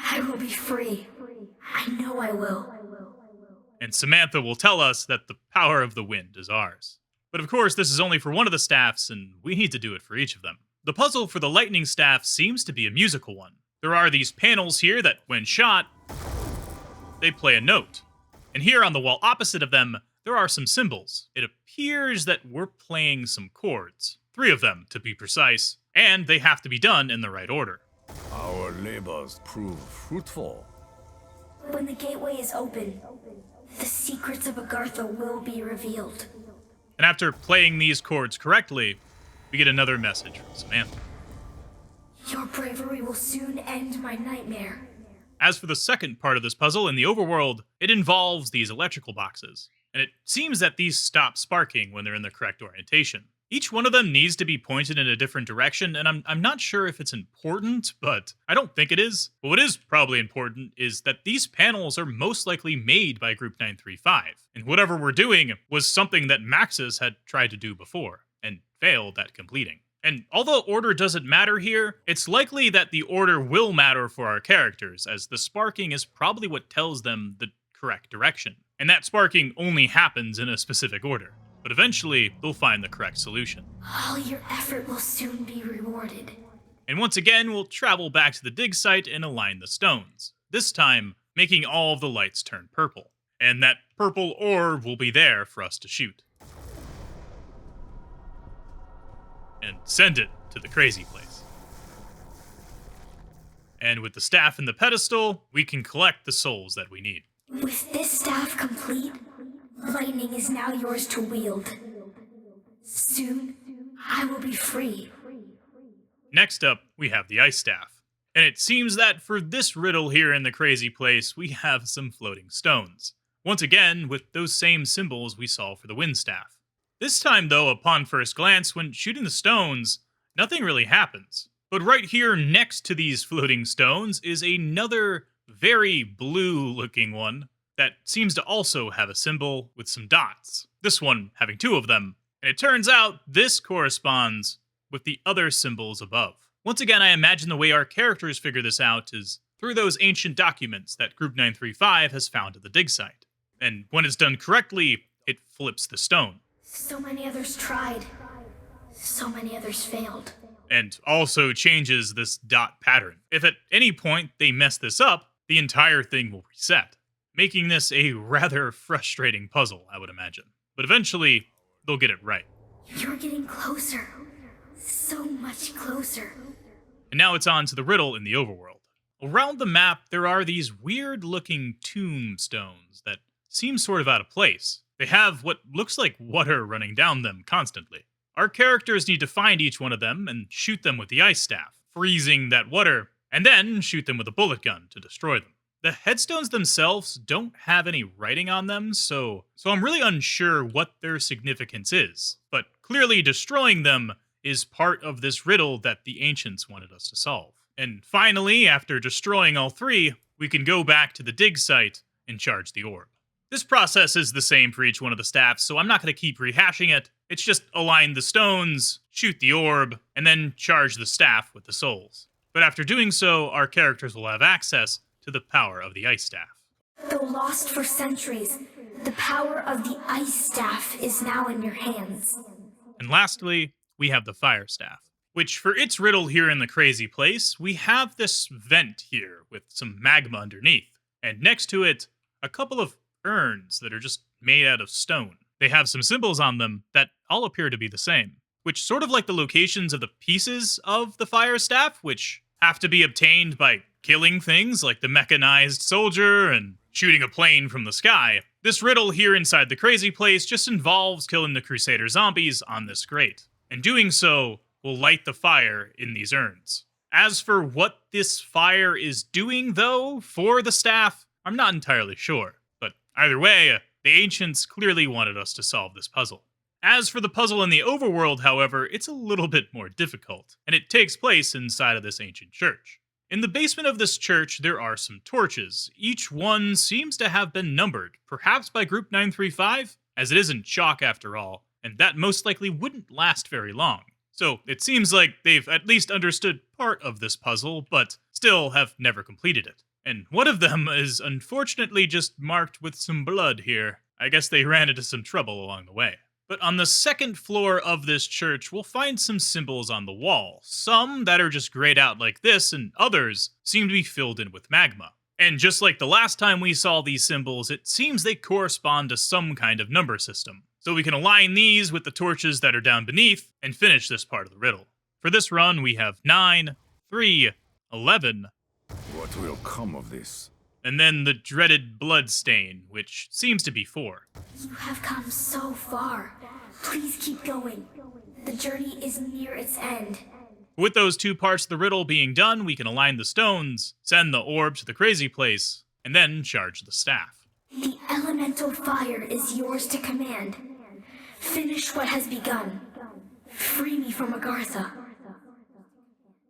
I will be free. I know I will. And Samantha will tell us that the power of the wind is ours. But of course, this is only for one of the staffs, and we need to do it for each of them. The puzzle for the lightning staff seems to be a musical one. There are these panels here that, when shot, they play a note. And here on the wall opposite of them, there are some symbols. It appears that we're playing some chords. 3 of them, to be precise, and they have to be done in the right order. Our labors prove fruitful. When the gateway is open, the secrets of Agartha will be revealed. And after playing these chords correctly, we get another message from Samantha. Your bravery will soon end my nightmare. As for the second part of this puzzle in the overworld, it involves these electrical boxes, and it seems that these stop sparking when they're in the correct orientation. Each one of them needs to be pointed in a different direction, and I'm not sure if it's important, but I don't think it is. But what is probably important is that these panels are most likely made by Group 935, and whatever we're doing was something that Maxis had tried to do before, and failed at completing. And although order doesn't matter here, it's likely that the order will matter for our characters, as the sparking is probably what tells them the correct direction. And that sparking only happens in a specific order. But eventually, they'll find the correct solution. All your effort will soon be rewarded. And once again, we'll travel back to the dig site and align the stones. This time, making all of the lights turn purple. And that purple orb will be there for us to shoot. And send it to the crazy place. And with the staff and the pedestal, we can collect the souls that we need. With this staff complete, lightning is now yours to wield. Soon, I will be free. Next up, we have the ice staff. And it seems that for this riddle here in the crazy place, we have some floating stones. Once again, with those same symbols we saw for the wind staff. This time, though, upon first glance, when shooting the stones, nothing really happens. But right here next to these floating stones is another very blue-looking one that seems to also have a symbol with some dots. This one having two of them. And it turns out this corresponds with the other symbols above. Once again, I imagine the way our characters figure this out is through those ancient documents that Group 935 has found at the dig site. And when it's done correctly, it flips the stone. So many others tried. So many others failed. And also changes this dot pattern. If at any point they mess this up, the entire thing will reset, making this a rather frustrating puzzle, I would imagine. But eventually, they'll get it right. You're getting closer. So much closer. And now it's on to the riddle in the overworld. Around the map, there are these weird-looking tombstones that seem sort of out of place. They have what looks like water running down them constantly. Our characters need to find each one of them and shoot them with the ice staff, freezing that water, and then shoot them with a bullet gun to destroy them. The headstones themselves don't have any writing on them, so I'm really unsure what their significance is. But clearly destroying them is part of this riddle that the ancients wanted us to solve. And finally, after destroying all three, we can go back to the dig site and charge the orb. This process is the same for each one of the staffs, so I'm not going to keep rehashing it. It's just align the stones, shoot the orb, and then charge the staff with the souls. But after doing so, our characters will have access to the power of the ice staff. Though lost for centuries, the power of the ice staff is now in your hands. And lastly, we have the fire staff, which for its riddle here in the crazy place, we have this vent here with some magma underneath. And next to it, a couple of urns that are just made out of stone. They have some symbols on them that all appear to be the same, which sort of like the locations of the pieces of the fire staff, which have to be obtained by killing things like the mechanized soldier and shooting a plane from the sky. This riddle here inside the crazy place just involves killing the Crusader zombies on this grate, and doing so will light the fire in these urns. As for what this fire is doing, though, for the staff, I'm not entirely sure. But either way, the ancients clearly wanted us to solve this puzzle. As for the puzzle in the overworld, however, it's a little bit more difficult, and it takes place inside of this ancient church. In the basement of this church, there are some torches. Each one seems to have been numbered, perhaps by Group 935, as it isn't chalk after all, and that most likely wouldn't last very long. So it seems like they've at least understood part of this puzzle, but still have never completed it. And one of them is unfortunately just marked with some blood here. I guess they ran into some trouble along the way. But on the second floor of this church, we'll find some symbols on the wall. Some that are just grayed out like this, and others seem to be filled in with magma. And just like the last time we saw these symbols, it seems they correspond to some kind of number system. So we can align these with the torches that are down beneath and finish this part of the riddle. For this run, we have 9, 3, 11. What will come of this? And then the dreaded bloodstain, which seems to be 4. You have come so far. Please keep going. The journey is near its end. With those 2 parts of the riddle being done, we can align the stones, send the orb to the crazy place, and then charge the staff. The elemental fire is yours to command. Finish what has begun. Free me from Agartha.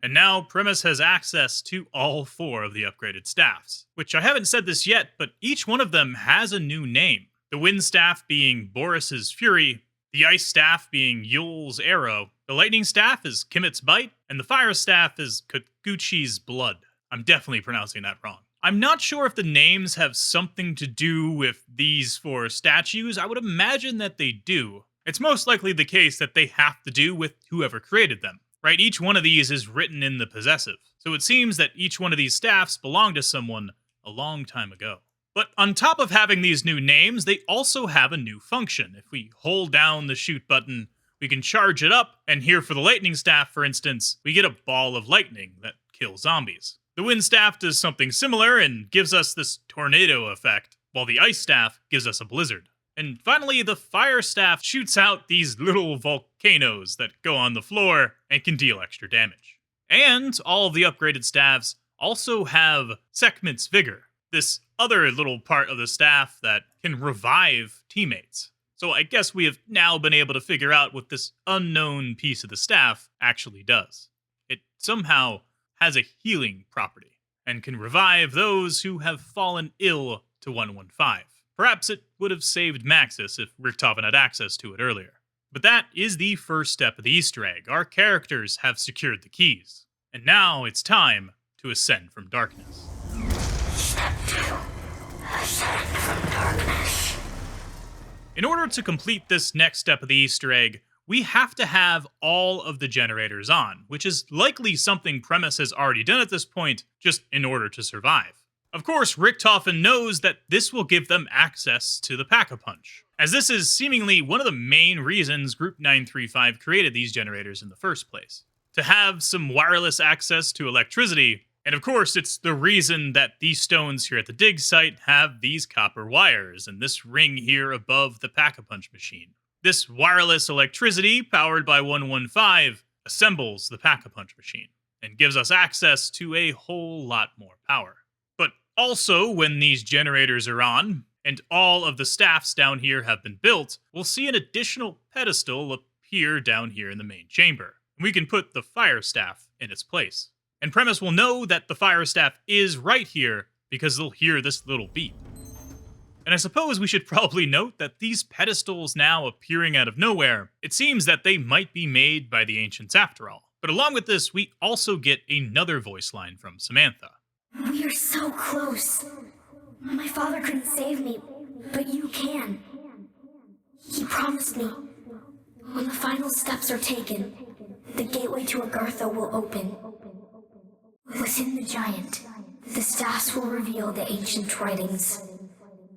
And now Primis has access to all 4 of the upgraded staffs, which I haven't said this yet, but each one of them has a new name. The wind staff being Boris's Fury, the ice staff being Yule's Arrow, the lightning staff is Kimmett's Bite, and the fire staff is Kikuchi's Blood. I'm definitely pronouncing that wrong. I'm not sure if the names have something to do with these 4 statues. I would imagine that they do. It's most likely the case that they have to do with whoever created them. Right, each one of these is written in the possessive, so it seems that each one of these staffs belonged to someone a long time ago. But on top of having these new names, they also have a new function. If we hold down the shoot button, we can charge it up, and here for the lightning staff, for instance, we get a ball of lightning that kills zombies. The wind staff does something similar and gives us this tornado effect, while the ice staff gives us a blizzard. And finally, the fire staff shoots out these little volcanoes that go on the floor and can deal extra damage. And all of the upgraded staffs also have Sekhmet's Vigor, this other little part of the staff that can revive teammates. So I guess we have now been able to figure out what this unknown piece of the staff actually does. It somehow has a healing property and can revive those who have fallen ill to 115. Perhaps it would have saved Maxis if Richtofen had access to it earlier. But that is the first step of the Easter egg. Our characters have secured the keys. And now it's time to ascend from darkness. Step 2. Ascend from darkness. In order to complete this next step of the Easter egg, we have to have all of the generators on, which is likely something Primis has already done at this point, just in order to survive. Of course, Richtofen knows that this will give them access to the Pack-a-Punch, as this is seemingly one of the main reasons Group 935 created these generators in the first place. To have some wireless access to electricity, and of course it's the reason that these stones here at the dig site have these copper wires, and this ring here above the Pack-a-Punch machine. This wireless electricity, powered by 115, assembles the Pack-a-Punch machine, and gives us access to a whole lot more power. Also, when these generators are on, and all of the staffs down here have been built, we'll see an additional pedestal appear down here in the main chamber. We can put the fire staff in its place. And Primis will know that the fire staff is right here because they'll hear this little beep. And I suppose we should probably note that these pedestals now appearing out of nowhere, it seems that they might be made by the ancients after all. But along with this, we also get another voice line from Samantha. We are so close. My father couldn't save me, but you can. He promised me. When the final steps are taken, the gateway to Agartha will open. Within the giant, the staffs will reveal the ancient writings.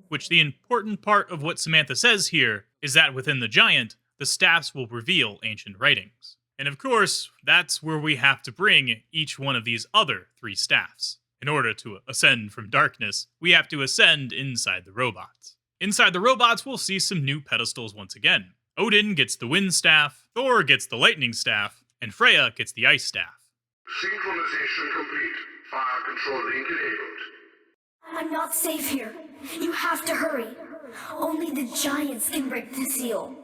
Which the important part of what Samantha says here is that within the giant, the staffs will reveal ancient writings. And of course, that's where we have to bring each one of these other 3 staffs. In order to ascend from darkness, we have to ascend inside the robots. Inside the robots, we'll see some new pedestals once again. Odin gets the wind staff, Thor gets the lightning staff, and Freya gets the ice staff. Synchronization complete. Fire control link enabled. I'm not safe here. You have to hurry. Only the giants can break the seal.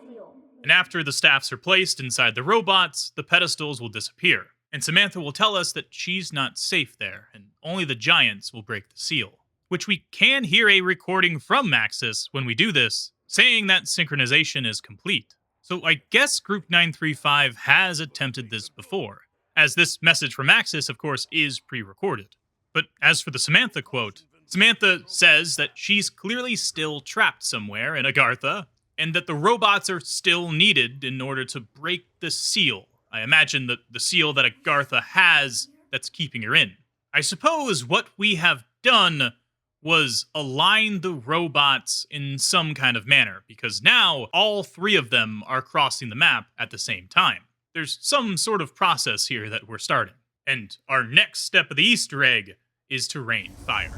And after the staffs are placed inside the robots, the pedestals will disappear. And Samantha will tell us that she's not safe there, and only the giants will break the seal. Which we can hear a recording from Maxis when we do this, saying that synchronization is complete. So I guess Group 935 has attempted this before, as this message from Maxis, of course, is pre-recorded. But as for the Samantha quote, Samantha says that she's clearly still trapped somewhere in Agartha, and that the robots are still needed in order to break the seal. I imagine the seal that Agartha has that's keeping her in. I suppose what we have done was align the robots in some kind of manner, because now all 3 of them are crossing the map at the same time. There's some sort of process here that we're starting. And our next step of the Easter egg is to rain fire.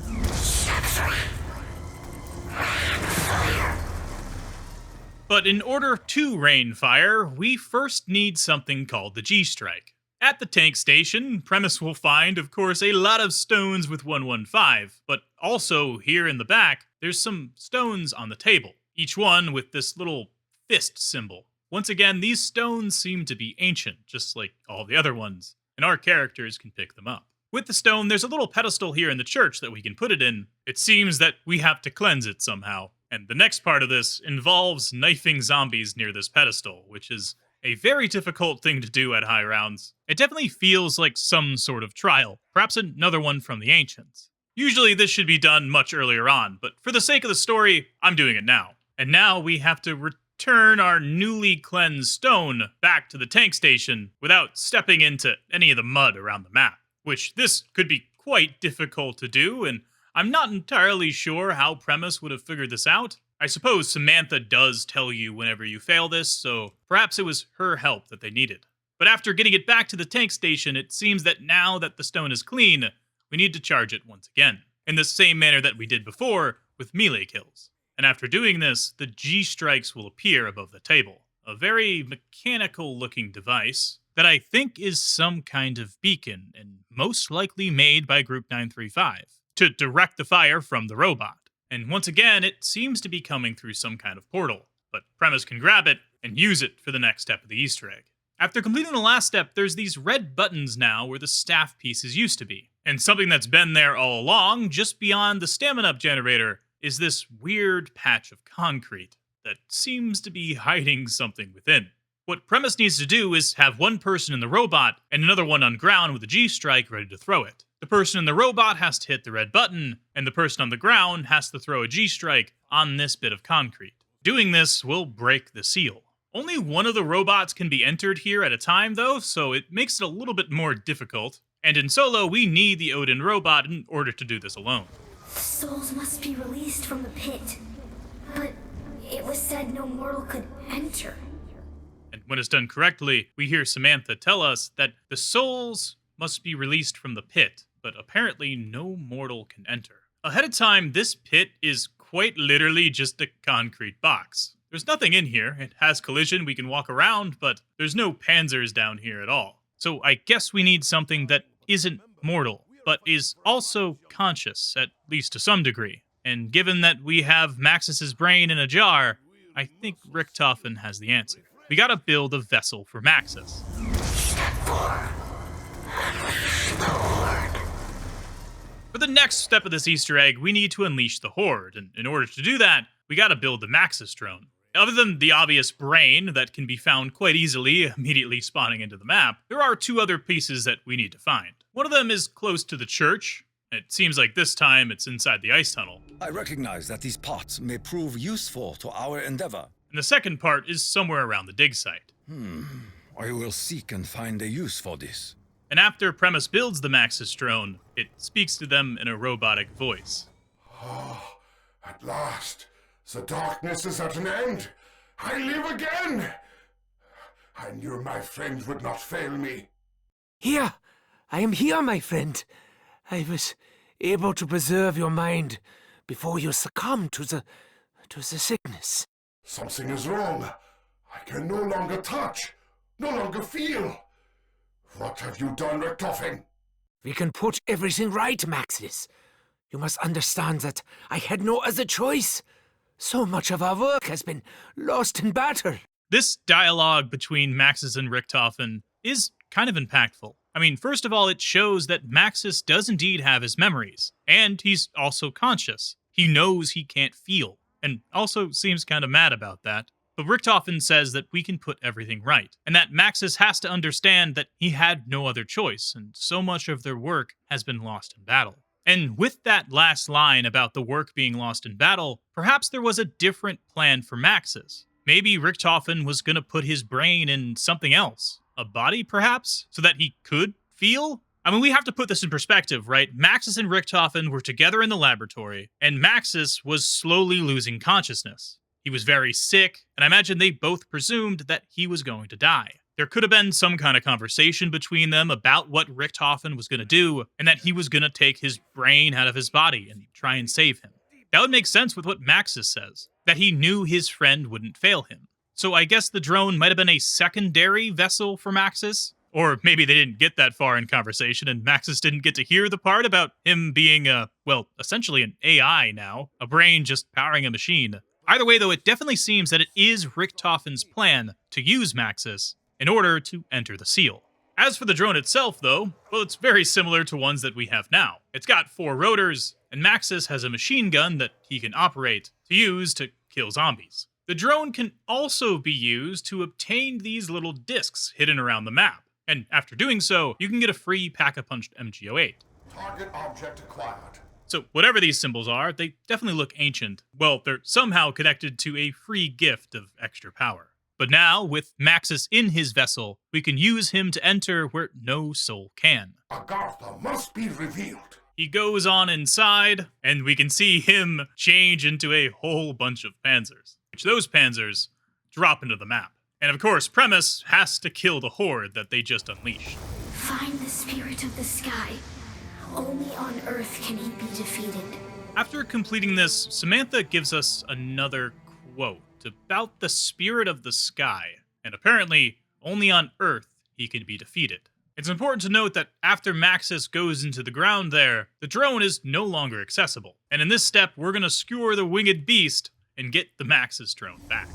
But in order to rain fire, we first need something called the G-Strike. At the tank station, Primis will find, of course, a lot of stones with 115, but also here in the back, there's some stones on the table, each one with this little fist symbol. Once again, these stones seem to be ancient, just like all the other ones, and our characters can pick them up. With the stone, there's a little pedestal here in the church that we can put it in. It seems that we have to cleanse it somehow. And the next part of this involves knifing zombies near this pedestal, which is a very difficult thing to do at high rounds. It definitely feels like some sort of trial, perhaps another one from the ancients. Usually this should be done much earlier on, but for the sake of the story, I'm doing it now. And now we have to return our newly cleansed stone back to the tank station without stepping into any of the mud around the map, which this could be quite difficult to do, and I'm not entirely sure how Primis would have figured this out. I suppose Samantha does tell you whenever you fail this, so perhaps it was her help that they needed. But after getting it back to the tank station, it seems that now that the stone is clean, we need to charge it once again, in the same manner that we did before with melee kills. And after doing this, the G-strikes will appear above the table, a very mechanical-looking device that I think is some kind of beacon, and most likely made by Group 935. To direct the fire from the robot. And once again, it seems to be coming through some kind of portal, but Primis can grab it and use it for the next step of the Easter egg. After completing the last step, there's these red buttons now where the staff pieces used to be. And something that's been there all along, just beyond the stamina generator, is this weird patch of concrete that seems to be hiding something within. What Primis needs to do is have one person in the robot and another one on ground with a G-strike ready to throw it. The person in the robot has to hit the red button, and the person on the ground has to throw a G-strike on this bit of concrete. Doing this will break the seal. Only one of the robots can be entered here at a time, though, so it makes it a little bit more difficult. And in solo, we need the Odin robot in order to do this alone. Souls must be released from the pit, but it was said no mortal could enter. And when it's done correctly, we hear Samantha tell us that the souls must be released from the pit, but apparently no mortal can enter. Ahead of time, this pit is quite literally just a concrete box. There's nothing in here. It has collision, we can walk around, but there's no Panzers down here at all. So I guess we need something that isn't mortal, but is also conscious, at least to some degree. And given that we have Maxis' brain in a jar, I think Richtofen has the answer. We gotta build a vessel for Maxis. For the next step of this Easter egg, we need to unleash the Horde, and in order to do that, we gotta build the Maxis drone. Other than the obvious brain that can be found quite easily immediately spawning into the map, there are two other pieces that we need to find. One of them is close to the church. It seems like this time it's inside the ice tunnel. I recognize that these parts may prove useful to our endeavor. And the second part is somewhere around the dig site. I will seek and find a use for this. And after Primis builds the Maxis drone, it speaks to them in a robotic voice. Oh, at last, the darkness is at an end. I live again. I knew my friend would not fail me. Here! I am here, my friend. I was able to preserve your mind before you succumbed to the sickness. Something is wrong. I can no longer touch, no longer feel. What have you done, Richtofen? We can put everything right, Maxis. You must understand that I had no other choice. So much of our work has been lost in battle. This dialogue between Maxis and Richtofen is kind of impactful. I mean, first of all, it shows that Maxis does indeed have his memories, and he's also conscious. He knows he can't feel, and also seems kind of mad about that. But Richtofen says that we can put everything right, and that Maxis has to understand that he had no other choice, and so much of their work has been lost in battle. And with that last line about the work being lost in battle, perhaps there was a different plan for Maxis. Maybe Richtofen was going to put his brain in something else. A body, perhaps? So that he could feel? I mean, we have to put this in perspective, right? Maxis and Richtofen were together in the laboratory, and Maxis was slowly losing consciousness. He was very sick, and I imagine they both presumed that he was going to die. There could have been some kind of conversation between them about what Richtofen was going to do, and that he was going to take his brain out of his body and try and save him. That would make sense with what Maxis says, that he knew his friend wouldn't fail him. So I guess the drone might have been a secondary vessel for Maxis? Or maybe they didn't get that far in conversation and Maxis didn't get to hear the part about him being essentially an AI now, a brain just powering a machine. Either way, though, it definitely seems that it is Richtofen's plan to use Maxis in order to enter the seal. As for the drone itself, though, well, it's very similar to ones that we have now. It's got 4 rotors, and Maxis has a machine gun that he can operate to use to kill zombies. The drone can also be used to obtain these little discs hidden around the map, and after doing so, you can get a free Pack-a-Punched MG08. Target object acquired. So whatever these symbols are, they definitely look ancient. Well, they're somehow connected to a free gift of extra power. But now, with Maxis in his vessel, we can use him to enter where no soul can. Agartha must be revealed. He goes on inside, and we can see him change into a whole bunch of Panzers, which those Panzers drop into the map. And of course, Primis has to kill the Horde that they just unleashed. Find the spirit of the sky. Only on Earth can he be defeated. After completing this, Samantha gives us another quote about the spirit of the sky, and apparently, only on Earth he can be defeated. It's important to note that after Maxis goes into the ground there, the drone is no longer accessible, and in this step, we're gonna skewer the winged beast and get the Maxis drone back.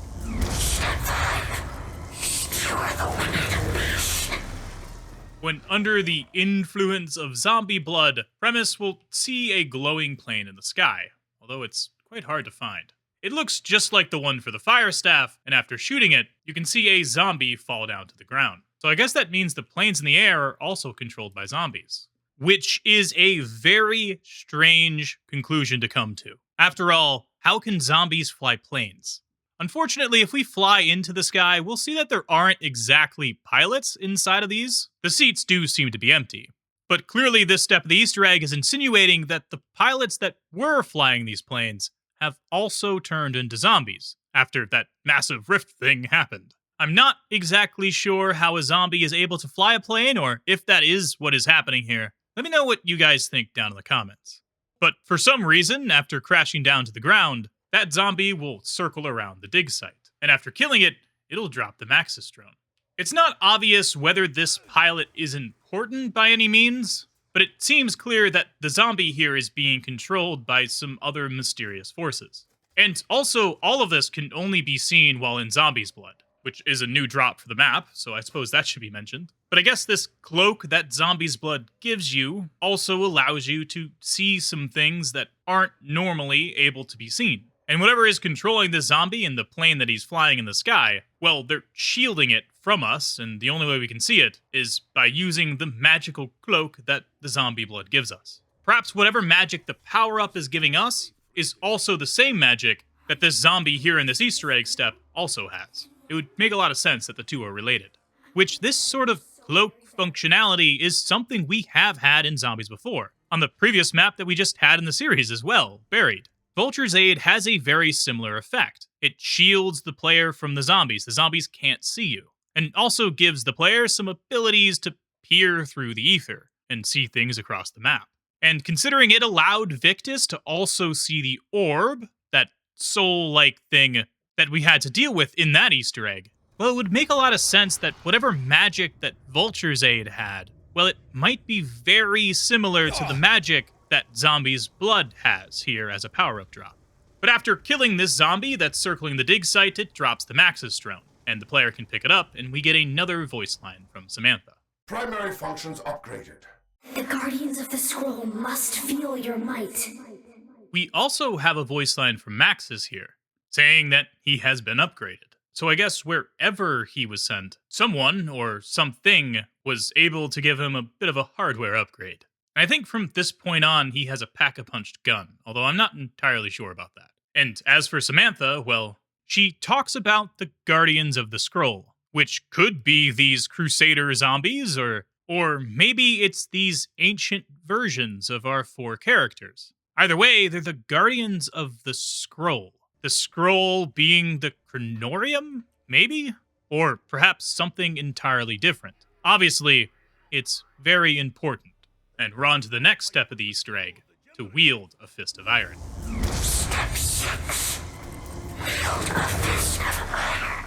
When under the influence of zombie blood, Primis will see a glowing plane in the sky, although it's quite hard to find. It looks just like the one for the fire staff, and after shooting it, you can see a zombie fall down to the ground. So I guess that means the planes in the air are also controlled by zombies, which is a very strange conclusion to come to. After all, how can zombies fly planes? Unfortunately, if we fly into the sky, we'll see that there aren't exactly pilots inside of these. The seats do seem to be empty. But clearly this step of the Easter egg is insinuating that the pilots that were flying these planes have also turned into zombies after that massive rift thing happened. I'm not exactly sure how a zombie is able to fly a plane, or if that is what is happening here. Let me know what you guys think down in the comments. But for some reason, after crashing down to the ground, that zombie will circle around the dig site, and after killing it, it'll drop the Maxis drone. It's not obvious whether this pilot is important by any means, but it seems clear that the zombie here is being controlled by some other mysterious forces. And also, all of this can only be seen while in Zombie's blood, which is a new drop for the map, so I suppose that should be mentioned. But I guess this cloak that Zombie's blood gives you also allows you to see some things that aren't normally able to be seen. And whatever is controlling the zombie and the plane that he's flying in the sky, well, they're shielding it from us, and the only way we can see it is by using the magical cloak that the zombie blood gives us. Perhaps whatever magic the power-up is giving us is also the same magic that this zombie here in this Easter egg step also has. It would make a lot of sense that the two are related. Which this sort of cloak functionality is something we have had in zombies before, on the previous map that we just had in the series as well, Buried. Vulture's Aid has a very similar effect. It shields the player from the zombies can't see you, and also gives the player some abilities to peer through the ether and see things across the map. And considering it allowed Victus to also see the orb, that soul-like thing that we had to deal with in that Easter egg, well, it would make a lot of sense that whatever magic that Vulture's Aid had, well, it might be very similar to the magic that Zombie's blood has here as a power-up drop. But after killing this zombie that's circling the dig site, it drops the Maxis drone, and the player can pick it up, and we get another voice line from Samantha. Primary functions upgraded. The Guardians of the Scroll must feel your might. We also have a voice line from Maxis here, saying that he has been upgraded. So I guess wherever he was sent, someone or something was able to give him a bit of a hardware upgrade. And I think from this point on, he has a Pack-a-Punched gun, although I'm not entirely sure about that. And as for Samantha, well, she talks about the Guardians of the Scroll, which could be these Crusader zombies, or maybe it's these ancient versions of our 4 characters. Either way, they're the Guardians of the Scroll. The scroll being the Chronorium, maybe? Or perhaps something entirely different. Obviously, it's very important. And we're on to the next step of the Easter egg, to wield a Fist of Iron. Step 6. Wield a Fist of Iron.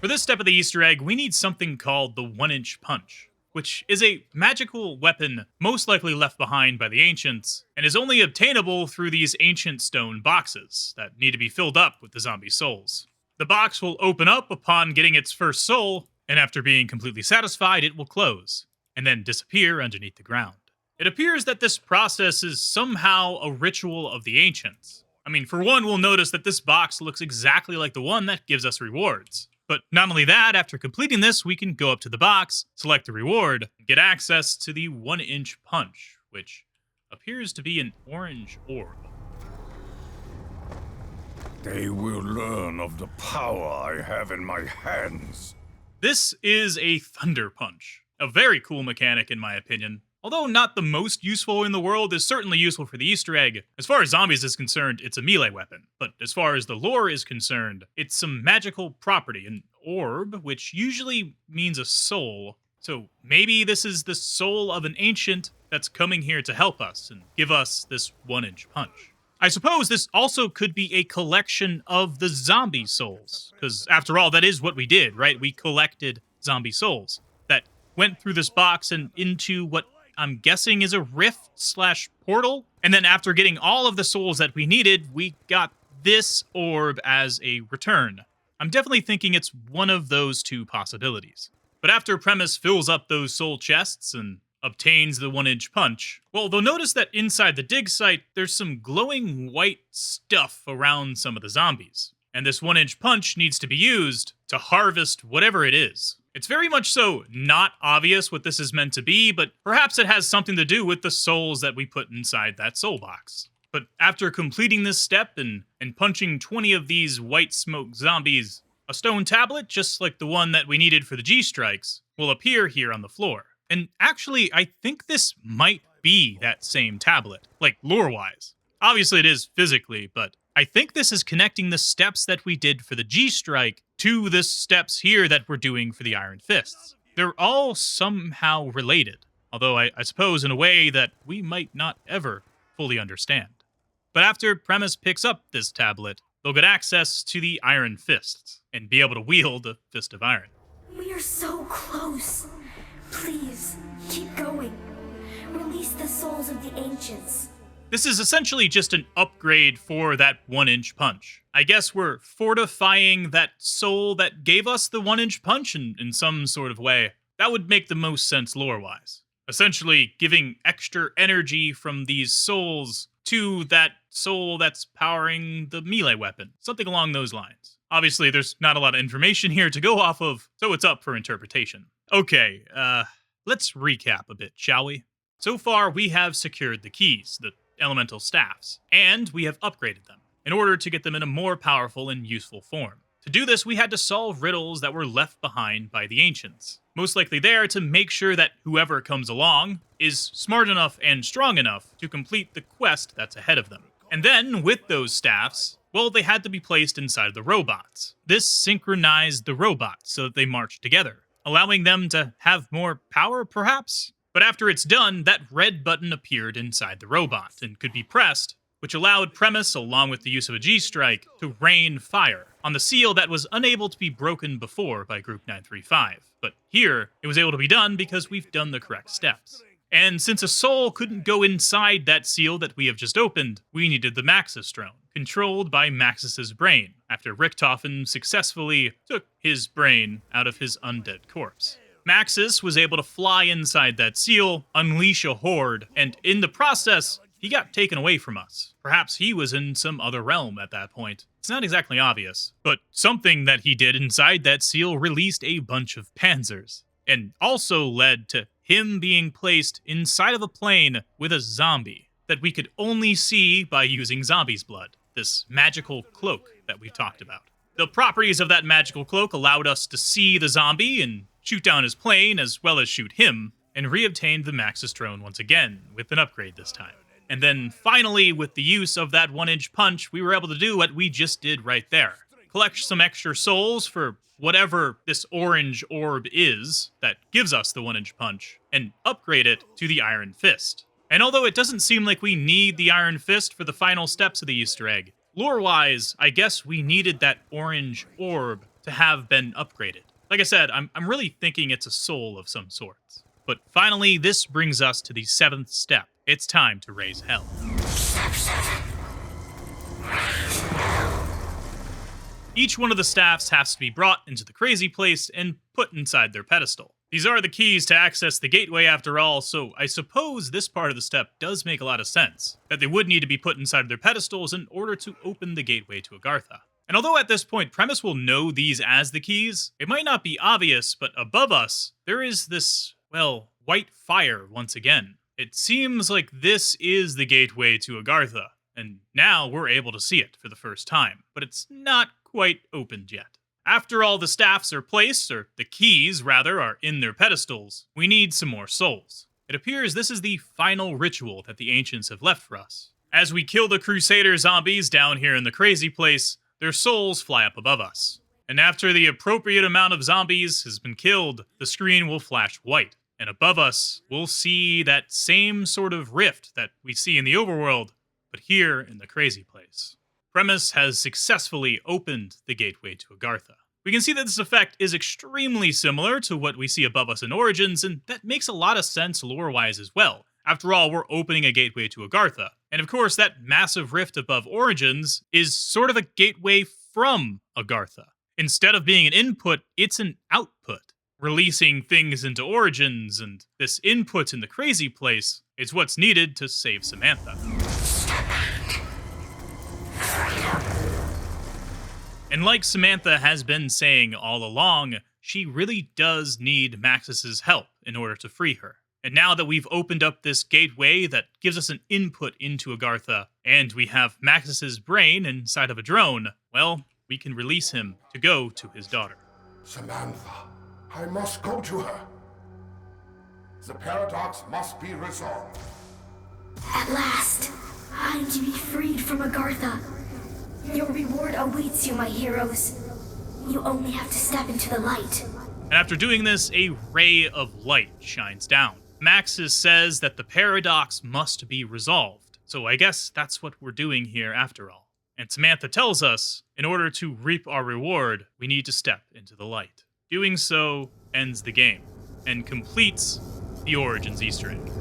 For this step of the Easter egg, we need something called the 1-inch punch, which is a magical weapon most likely left behind by the Ancients, and is only obtainable through these ancient stone boxes that need to be filled up with the zombie souls. The box will open up upon getting its first soul, and after being completely satisfied, it will close, and then disappear underneath the ground. It appears that this process is somehow a ritual of the Ancients. I mean, for one, we'll notice that this box looks exactly like the one that gives us rewards. But not only that, after completing this, we can go up to the box, select the reward, and get access to the 1-inch punch, which appears to be an orange orb. They will learn of the power I have in my hands. This is a Thunder Punch. A very cool mechanic in my opinion. Although not the most useful in the world, is certainly useful for the Easter egg. As far as zombies is concerned, it's a melee weapon. But as far as the lore is concerned, it's some magical property, an orb, which usually means a soul. So maybe this is the soul of an ancient that's coming here to help us and give us this 1-inch punch. I suppose this also could be a collection of the zombie souls, because after all, that is what we did, right? We collected zombie souls that went through this box and into what I'm guessing is a rift/portal. And then after getting all of the souls that we needed, we got this orb as a return. I'm definitely thinking it's one of those two possibilities. But after Primis fills up those soul chests and obtains the 1-inch punch, well, they'll notice that inside the dig site, there's some glowing white stuff around some of the zombies. And this 1-inch punch needs to be used to harvest whatever it is. It's very much so not obvious what this is meant to be, but perhaps it has something to do with the souls that we put inside that soul box. But after completing this step and punching 20 of these white smoke zombies, a stone tablet, just like the one that we needed for the G-strikes, will appear here on the floor. And actually, I think this might be that same tablet, like lore-wise. Obviously it is physically, but I think this is connecting the steps that we did for the G-strike to the steps here that we're doing for the Iron Fists. They're all somehow related, although I suppose in a way that we might not ever fully understand. But after Primis picks up this tablet, they'll get access to the Iron Fists and be able to wield a Fist of Iron. We are so close. Please, keep going. Release the souls of the ancients. This is essentially just an upgrade for that 1-inch punch. I guess we're fortifying that soul that gave us the 1-inch punch in some sort of way. That would make the most sense lore-wise. Essentially giving extra energy from these souls to that soul that's powering the melee weapon. Something along those lines. Obviously, there's not a lot of information here to go off of, so it's up for interpretation. Okay, let's recap a bit, shall we? So far, we have secured the keys, the elemental staffs, and we have upgraded them in order to get them in a more powerful and useful form. To do this, we had to solve riddles that were left behind by the Ancients, most likely there to make sure that whoever comes along is smart enough and strong enough to complete the quest that's ahead of them. And then, with those staffs, well, they had to be placed inside the robots. This synchronized the robots so that they marched together, allowing them to have more power, perhaps? But after it's done, that red button appeared inside the robot and could be pressed, which allowed Primis, along with the use of a G-strike, to rain fire on the seal that was unable to be broken before by Group 935. But here, it was able to be done because we've done the correct steps. And since a soul couldn't go inside that seal that we have just opened, we needed the Maxis drone, controlled by Maxis's brain, after Richtofen successfully took his brain out of his undead corpse. Maxis was able to fly inside that seal, unleash a horde, and in the process, he got taken away from us. Perhaps he was in some other realm at that point. It's not exactly obvious, but something that he did inside that seal released a bunch of Panzers, and also led to him being placed inside of a plane with a zombie that we could only see by using zombie's blood, this magical cloak that we talked about. The properties of that magical cloak allowed us to see the zombie and shoot down his plane as well as shoot him, and re-obtained the Maxis drone once again, with an upgrade this time. And then finally, with the use of that 1-inch punch, we were able to do what we just did right there. collect some extra souls for whatever this orange orb is that gives us the 1-inch punch, and upgrade it to the Iron Fist. And although it doesn't seem like we need the Iron Fist for the final steps of the Easter egg, lore-wise, I guess we needed that orange orb to have been upgraded. Like I said, I'm really thinking it's a soul of some sorts. But finally, this brings us to the 7th step. It's time to raise hell. Step 7. Each one of the staffs has to be brought into the crazy place and put inside their pedestal. These are the keys to access the gateway after all, so I suppose this part of the step does make a lot of sense, that they would need to be put inside their pedestals in order to open the gateway to Agartha. And although at this point Primis will know these as the keys, it might not be obvious, but above us, there is this, well, white fire once again. It seems like this is the gateway to Agartha, and now we're able to see it for the first time, but it's not quite opened yet. After all the staffs are placed, or the keys, rather, are in their pedestals, we need some more souls. It appears this is the final ritual that the ancients have left for us. As we kill the Crusader zombies down here in the crazy place, their souls fly up above us. And after the appropriate amount of zombies has been killed, the screen will flash white. And above us, we'll see that same sort of rift that we see in the overworld, but here in the crazy place. Primis has successfully opened the gateway to Agartha. We can see that this effect is extremely similar to what we see above us in Origins, and that makes a lot of sense lore-wise as well. After all, we're opening a gateway to Agartha. And of course, that massive rift above Origins is sort of a gateway from Agartha. Instead of being an input, it's an output, releasing things into Origins, and this input in the crazy place is what's needed to save Samantha. And like Samantha has been saying all along, she really does need Maxis' help in order to free her. And now that we've opened up this gateway that gives us an input into Agartha, and we have Maxis' brain inside of a drone, well, we can release him to go to his daughter. Samantha, I must go to her. The paradox must be resolved. At last, I am to be freed from Agartha. Your reward awaits you, my heroes. You only have to step into the light. And after doing this, a ray of light shines down. Maxis says that the paradox must be resolved, so I guess that's what we're doing here after all. And Samantha tells us, in order to reap our reward, we need to step into the light. Doing so ends the game, and completes the Origins Easter egg.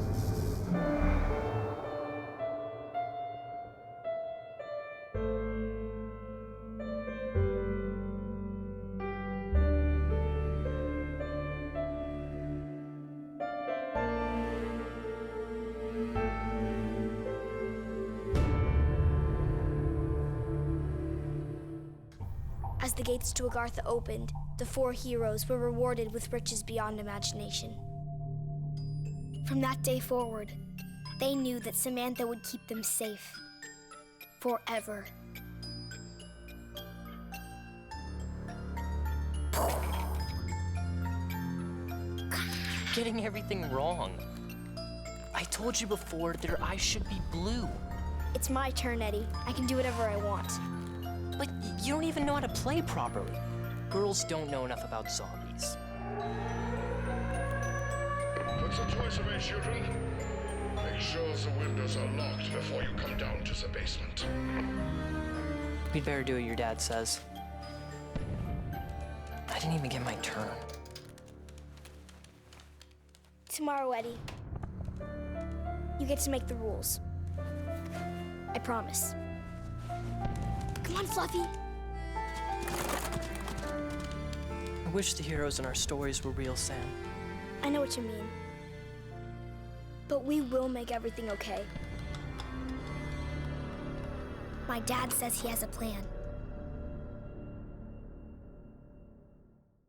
As the gates to Agartha opened, the 4 heroes were rewarded with riches beyond imagination. From that day forward, they knew that Samantha would keep them safe. Forever. You're getting everything wrong. I told you before their eyes should be blue. It's my turn, Eddie. I can do whatever I want. But you don't even know how to play properly. Girls don't know enough about zombies. Put the toys away, children. Make sure the windows are locked before you come down to the basement. We'd better do what your dad says. I didn't even get my turn. Tomorrow, Eddie, you get to make the rules. I promise. Come on, Fluffy. I wish the heroes in our stories were real, Sam. I know what you mean. But we will make everything okay. My dad says he has a plan.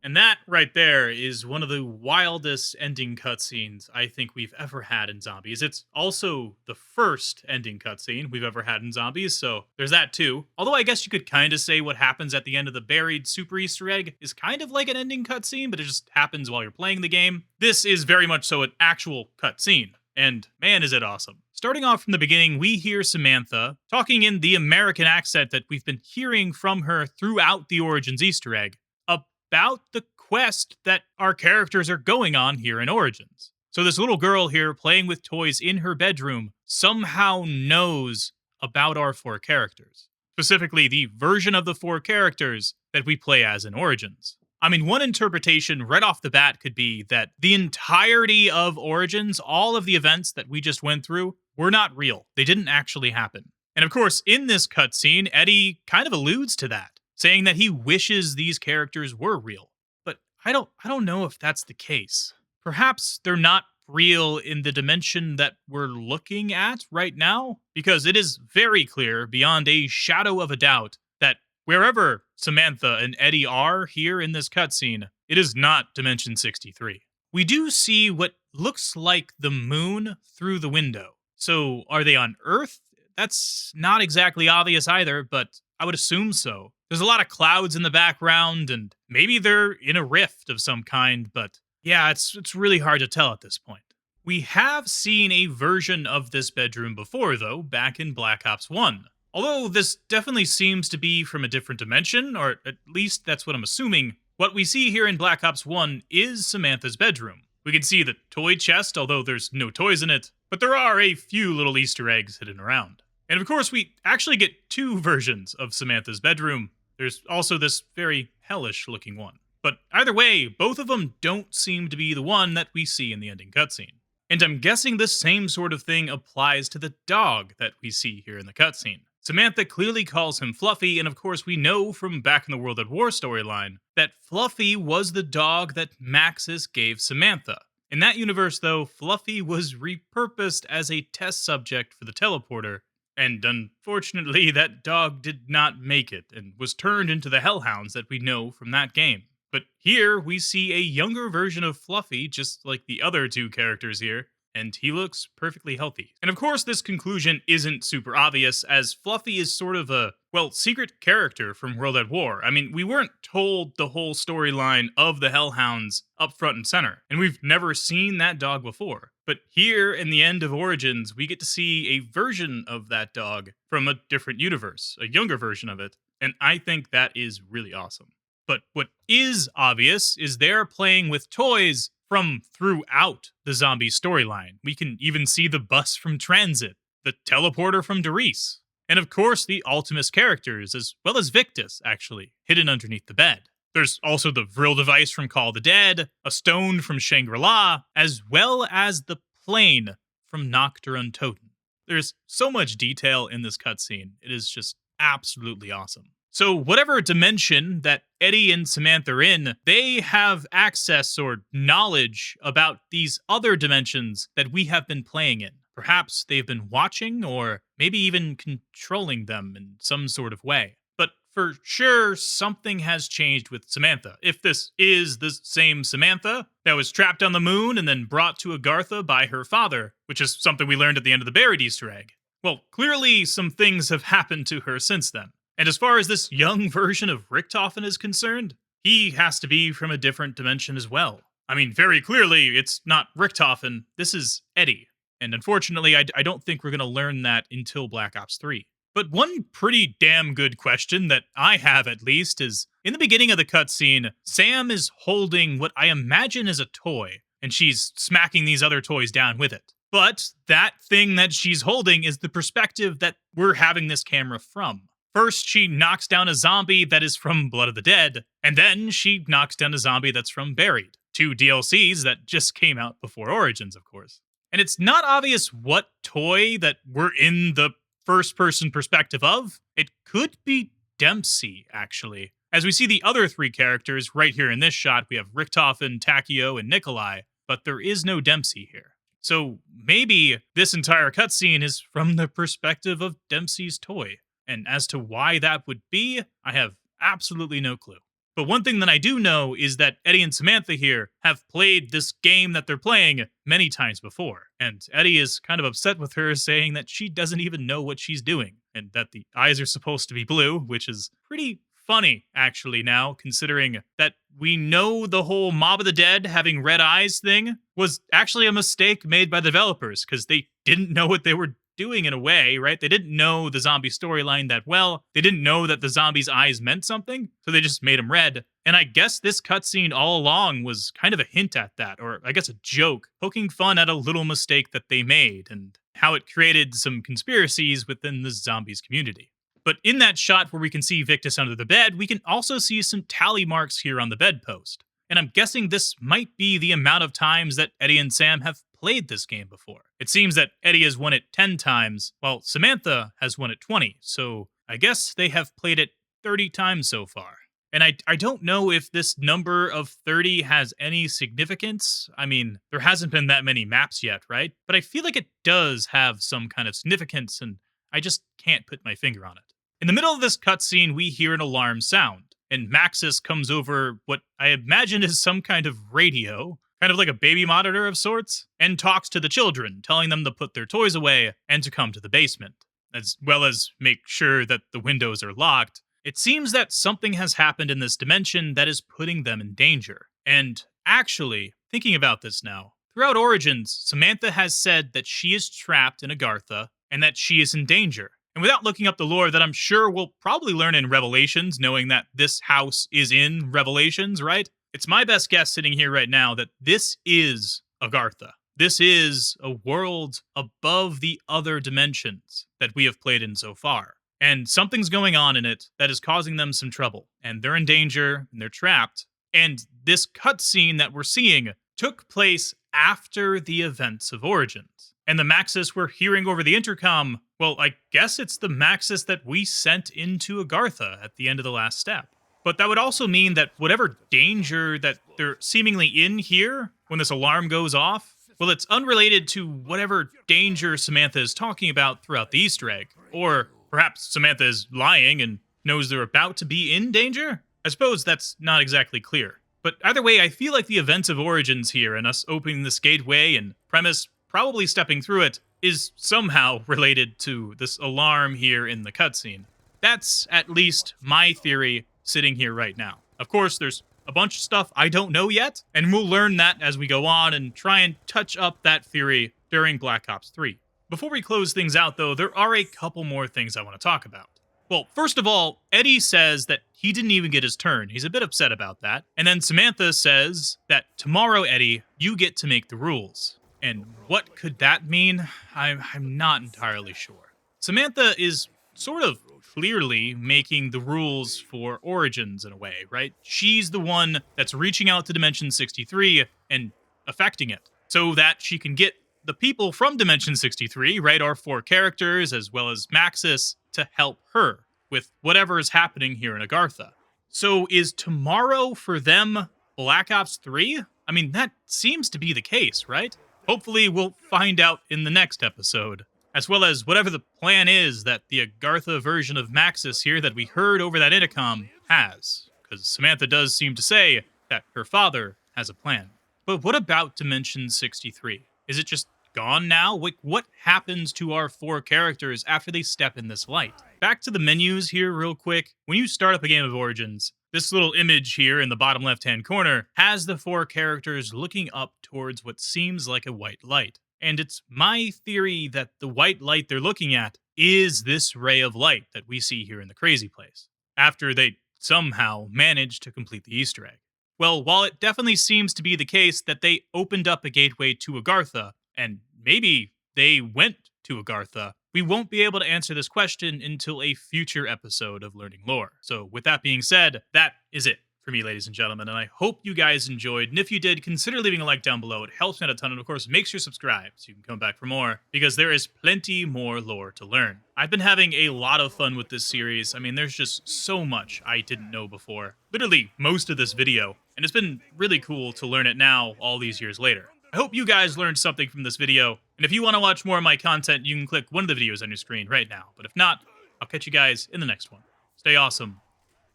And that right there is one of the wildest ending cutscenes I think we've ever had in Zombies. It's also the first ending cutscene we've ever had in Zombies, so there's that too. Although I guess you could kind of say what happens at the end of the buried super Easter egg is kind of like an ending cutscene, but it just happens while you're playing the game. This is very much so an actual cutscene. and man is it awesome. Starting off from the beginning, we hear Samantha talking in the American accent that we've been hearing from her throughout the Origins Easter egg about the quest that our characters are going on here in Origins. So this little girl here playing with toys in her bedroom somehow knows about our 4 characters. Specifically, the version of the 4 characters that we play as in Origins. I mean, one interpretation right off the bat could be that the entirety of Origins, all of the events that we just went through, were not real. They didn't actually happen. And of course, in this cutscene, Eddie kind of alludes to that, saying that he wishes these characters were real. But I don't know if that's the case. Perhaps they're not real in the dimension that we're looking at right now, because it is very clear, beyond a shadow of a doubt, that wherever Samantha and Eddie are here in this cutscene, it is not Dimension 63. We do see what looks like the moon through the window. So are they on Earth? That's not exactly obvious either, but I would assume so. There's a lot of clouds in the background, and maybe they're in a rift of some kind, but yeah, it's really hard to tell at this point. We have seen a version of this bedroom before, though, back in Black Ops 1. Although this definitely seems to be from a different dimension, or at least that's what I'm assuming. What we see here in Black Ops 1 is Samantha's bedroom. We can see the toy chest, although there's no toys in it, but there are a few little Easter eggs hidden around. And of course, we actually get 2 versions of Samantha's bedroom. There's also this very hellish-looking one. But either way, both of them don't seem to be the one that we see in the ending cutscene. And I'm guessing the same sort of thing applies to the dog that we see here in the cutscene. Samantha clearly calls him Fluffy, and of course we know from back in the World at War storyline that Fluffy was the dog that Maxis gave Samantha. In that universe, though, Fluffy was repurposed as a test subject for the teleporter, and unfortunately that dog did not make it, and was turned into the Hellhounds that we know from that game. But here, we see a younger version of Fluffy, just like the other 2 characters here, and he looks perfectly healthy. And of course, this conclusion isn't super obvious, as Fluffy is sort of a, well, secret character from World at War. I mean, we weren't told the whole storyline of the Hellhounds up front and center, and we've never seen that dog before. But here, in the end of Origins, we get to see a version of that dog from a different universe, a younger version of it, and I think that is really awesome. But what is obvious is they're playing with toys from throughout the zombie storyline. We can even see the bus from Transit, the teleporter from Doris, and of course the Ultimus characters, as well as Victus, actually, hidden underneath the bed. There's also the Vril device from Call of the Dead, a stone from Shangri-La, as well as the plane from Noctur Untoten. There's so much detail in this cutscene, it is just absolutely awesome. So whatever dimension that Eddie and Samantha are in, they have access or knowledge about these other dimensions that we have been playing in. Perhaps they've been watching or maybe even controlling them in some sort of way. But for sure, something has changed with Samantha. If this is the same Samantha that was trapped on the moon and then brought to Agartha by her father, which is something we learned at the end of the buried Easter egg, well, clearly some things have happened to her since then. And as far as this young version of Richtofen is concerned, he has to be from a different dimension as well. I mean, very clearly, it's not Richtofen, this is Eddie. And unfortunately, I don't think we're going to learn that until Black Ops 3. But one pretty damn good question that I have, at least, is in the beginning of the cutscene, Sam is holding what I imagine is a toy, and she's smacking these other toys down with it. But that thing that she's holding is the perspective that we're having this camera from. First, she knocks down a zombie that is from Blood of the Dead, and then she knocks down a zombie that's from Buried. 2 DLCs that just came out before Origins, of course. And it's not obvious what toy that we're in the first-person perspective of. It could be Dempsey, actually. As we see the other 3 characters right here in this shot, we have Richtofen, Takeo, and Nikolai, but there is no Dempsey here. So maybe this entire cutscene is from the perspective of Dempsey's toy. And as to why that would be, I have absolutely no clue. But one thing that I do know is that Eddie and Samantha here have played this game that they're playing many times before. And Eddie is kind of upset with her, saying that she doesn't even know what she's doing, and that the eyes are supposed to be blue, which is pretty funny, actually, now, considering that we know the whole Mob of the Dead having red eyes thing was actually a mistake made by the developers, because they didn't know what they were doing in a way, right? They didn't know the zombie storyline that well. They didn't know that the zombies' eyes meant something, so they just made them red. And I guess this cutscene all along was kind of a hint at that, or I guess a joke, poking fun at a little mistake that they made and how it created some conspiracies within the zombies community. But in that shot where we can see Victus under the bed, we can also see some tally marks here on the bedpost. And I'm guessing this might be the amount of times that Eddie and Sam have played this game before. It seems that Eddie has won it 10 times, while Samantha has won it 20, so I guess they have played it 30 times so far. And I don't know if this number of 30 has any significance. I mean, there hasn't been that many maps yet, right? But I feel like it does have some kind of significance, and I just can't put my finger on it. In the middle of this cutscene, we hear an alarm sound, and Maxis comes over what I imagine is some kind of radio, kind of like a baby monitor of sorts, and talks to the children, telling them to put their toys away and to come to the basement, as well as make sure that the windows are locked. It seems that something has happened in this dimension that is putting them in danger. And actually, thinking about this now, throughout Origins, Samantha has said that she is trapped in Agartha and that she is in danger. And without looking up the lore that I'm sure we'll probably learn in Revelations, knowing that this house is in Revelations, right? It's my best guess sitting here right now that this is Agartha. This is a world above the other dimensions that we have played in so far. And something's going on in it that is causing them some trouble. And they're in danger, and they're trapped. And this cutscene that we're seeing took place after the events of Origins. And the Maxis we're hearing over the intercom, well, I guess it's the Maxis that we sent into Agartha at the end of the last step. But that would also mean that whatever danger that they're seemingly in here when this alarm goes off, well, it's unrelated to whatever danger Samantha is talking about throughout the Easter egg. Or perhaps Samantha is lying and knows they're about to be in danger? I suppose that's not exactly clear. But either way, I feel like the events of Origins here and us opening this gateway and Primis probably stepping through it is somehow related to this alarm here in the cutscene. That's at least my theory sitting here right now. Of course, there's a bunch of stuff I don't know yet, and we'll learn that as we go on and try and touch up that theory during Black Ops 3. Before we close things out, though, there are a couple more things I want to talk about. Well, first of all, Eddie says that he didn't even get his turn. He's a bit upset about that. And then Samantha says that tomorrow, Eddie, you get to make the rules. And what could that mean? I'm not entirely sure. Samantha is sort of clearly making the rules for Origins in a way, right? She's the one that's reaching out to Dimension 63 and affecting it so that she can get the people from Dimension 63, right, our 4 characters, as well as Maxis, to help her with whatever is happening here in Agartha. So is tomorrow for them Black Ops 3? I mean, that seems to be the case, right? Hopefully we'll find out in the next episode, as well as whatever the plan is that the Agartha version of Maxis here that we heard over that intercom has, because Samantha does seem to say that her father has a plan. But what about Dimension 63? Is it just gone now? What happens to our 4 characters after they step in this light? Back to the menus here real quick. When you start up a game of Origins, this little image here in the bottom left-hand corner has the 4 characters looking up towards what seems like a white light. And it's my theory that the white light they're looking at is this ray of light that we see here in the crazy place, after they somehow managed to complete the Easter egg. Well, while it definitely seems to be the case that they opened up a gateway to Agartha, and maybe they went to Agartha, we won't be able to answer this question until a future episode of Learning Lore. So with that being said, that is it for me, ladies and gentlemen, and I hope you guys enjoyed, and if you did, consider leaving a like down below. It helps me out a ton, and of course, make sure you subscribe so you can come back for more, because there is plenty more lore to learn. I've been having a lot of fun with this series. I mean, there's just so much I didn't know before. Literally, most of this video, and it's been really cool to learn it now, all these years later. I hope you guys learned something from this video, and if you want to watch more of my content, you can click one of the videos on your screen right now. But if not, I'll catch you guys in the next one. Stay awesome,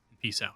and peace out.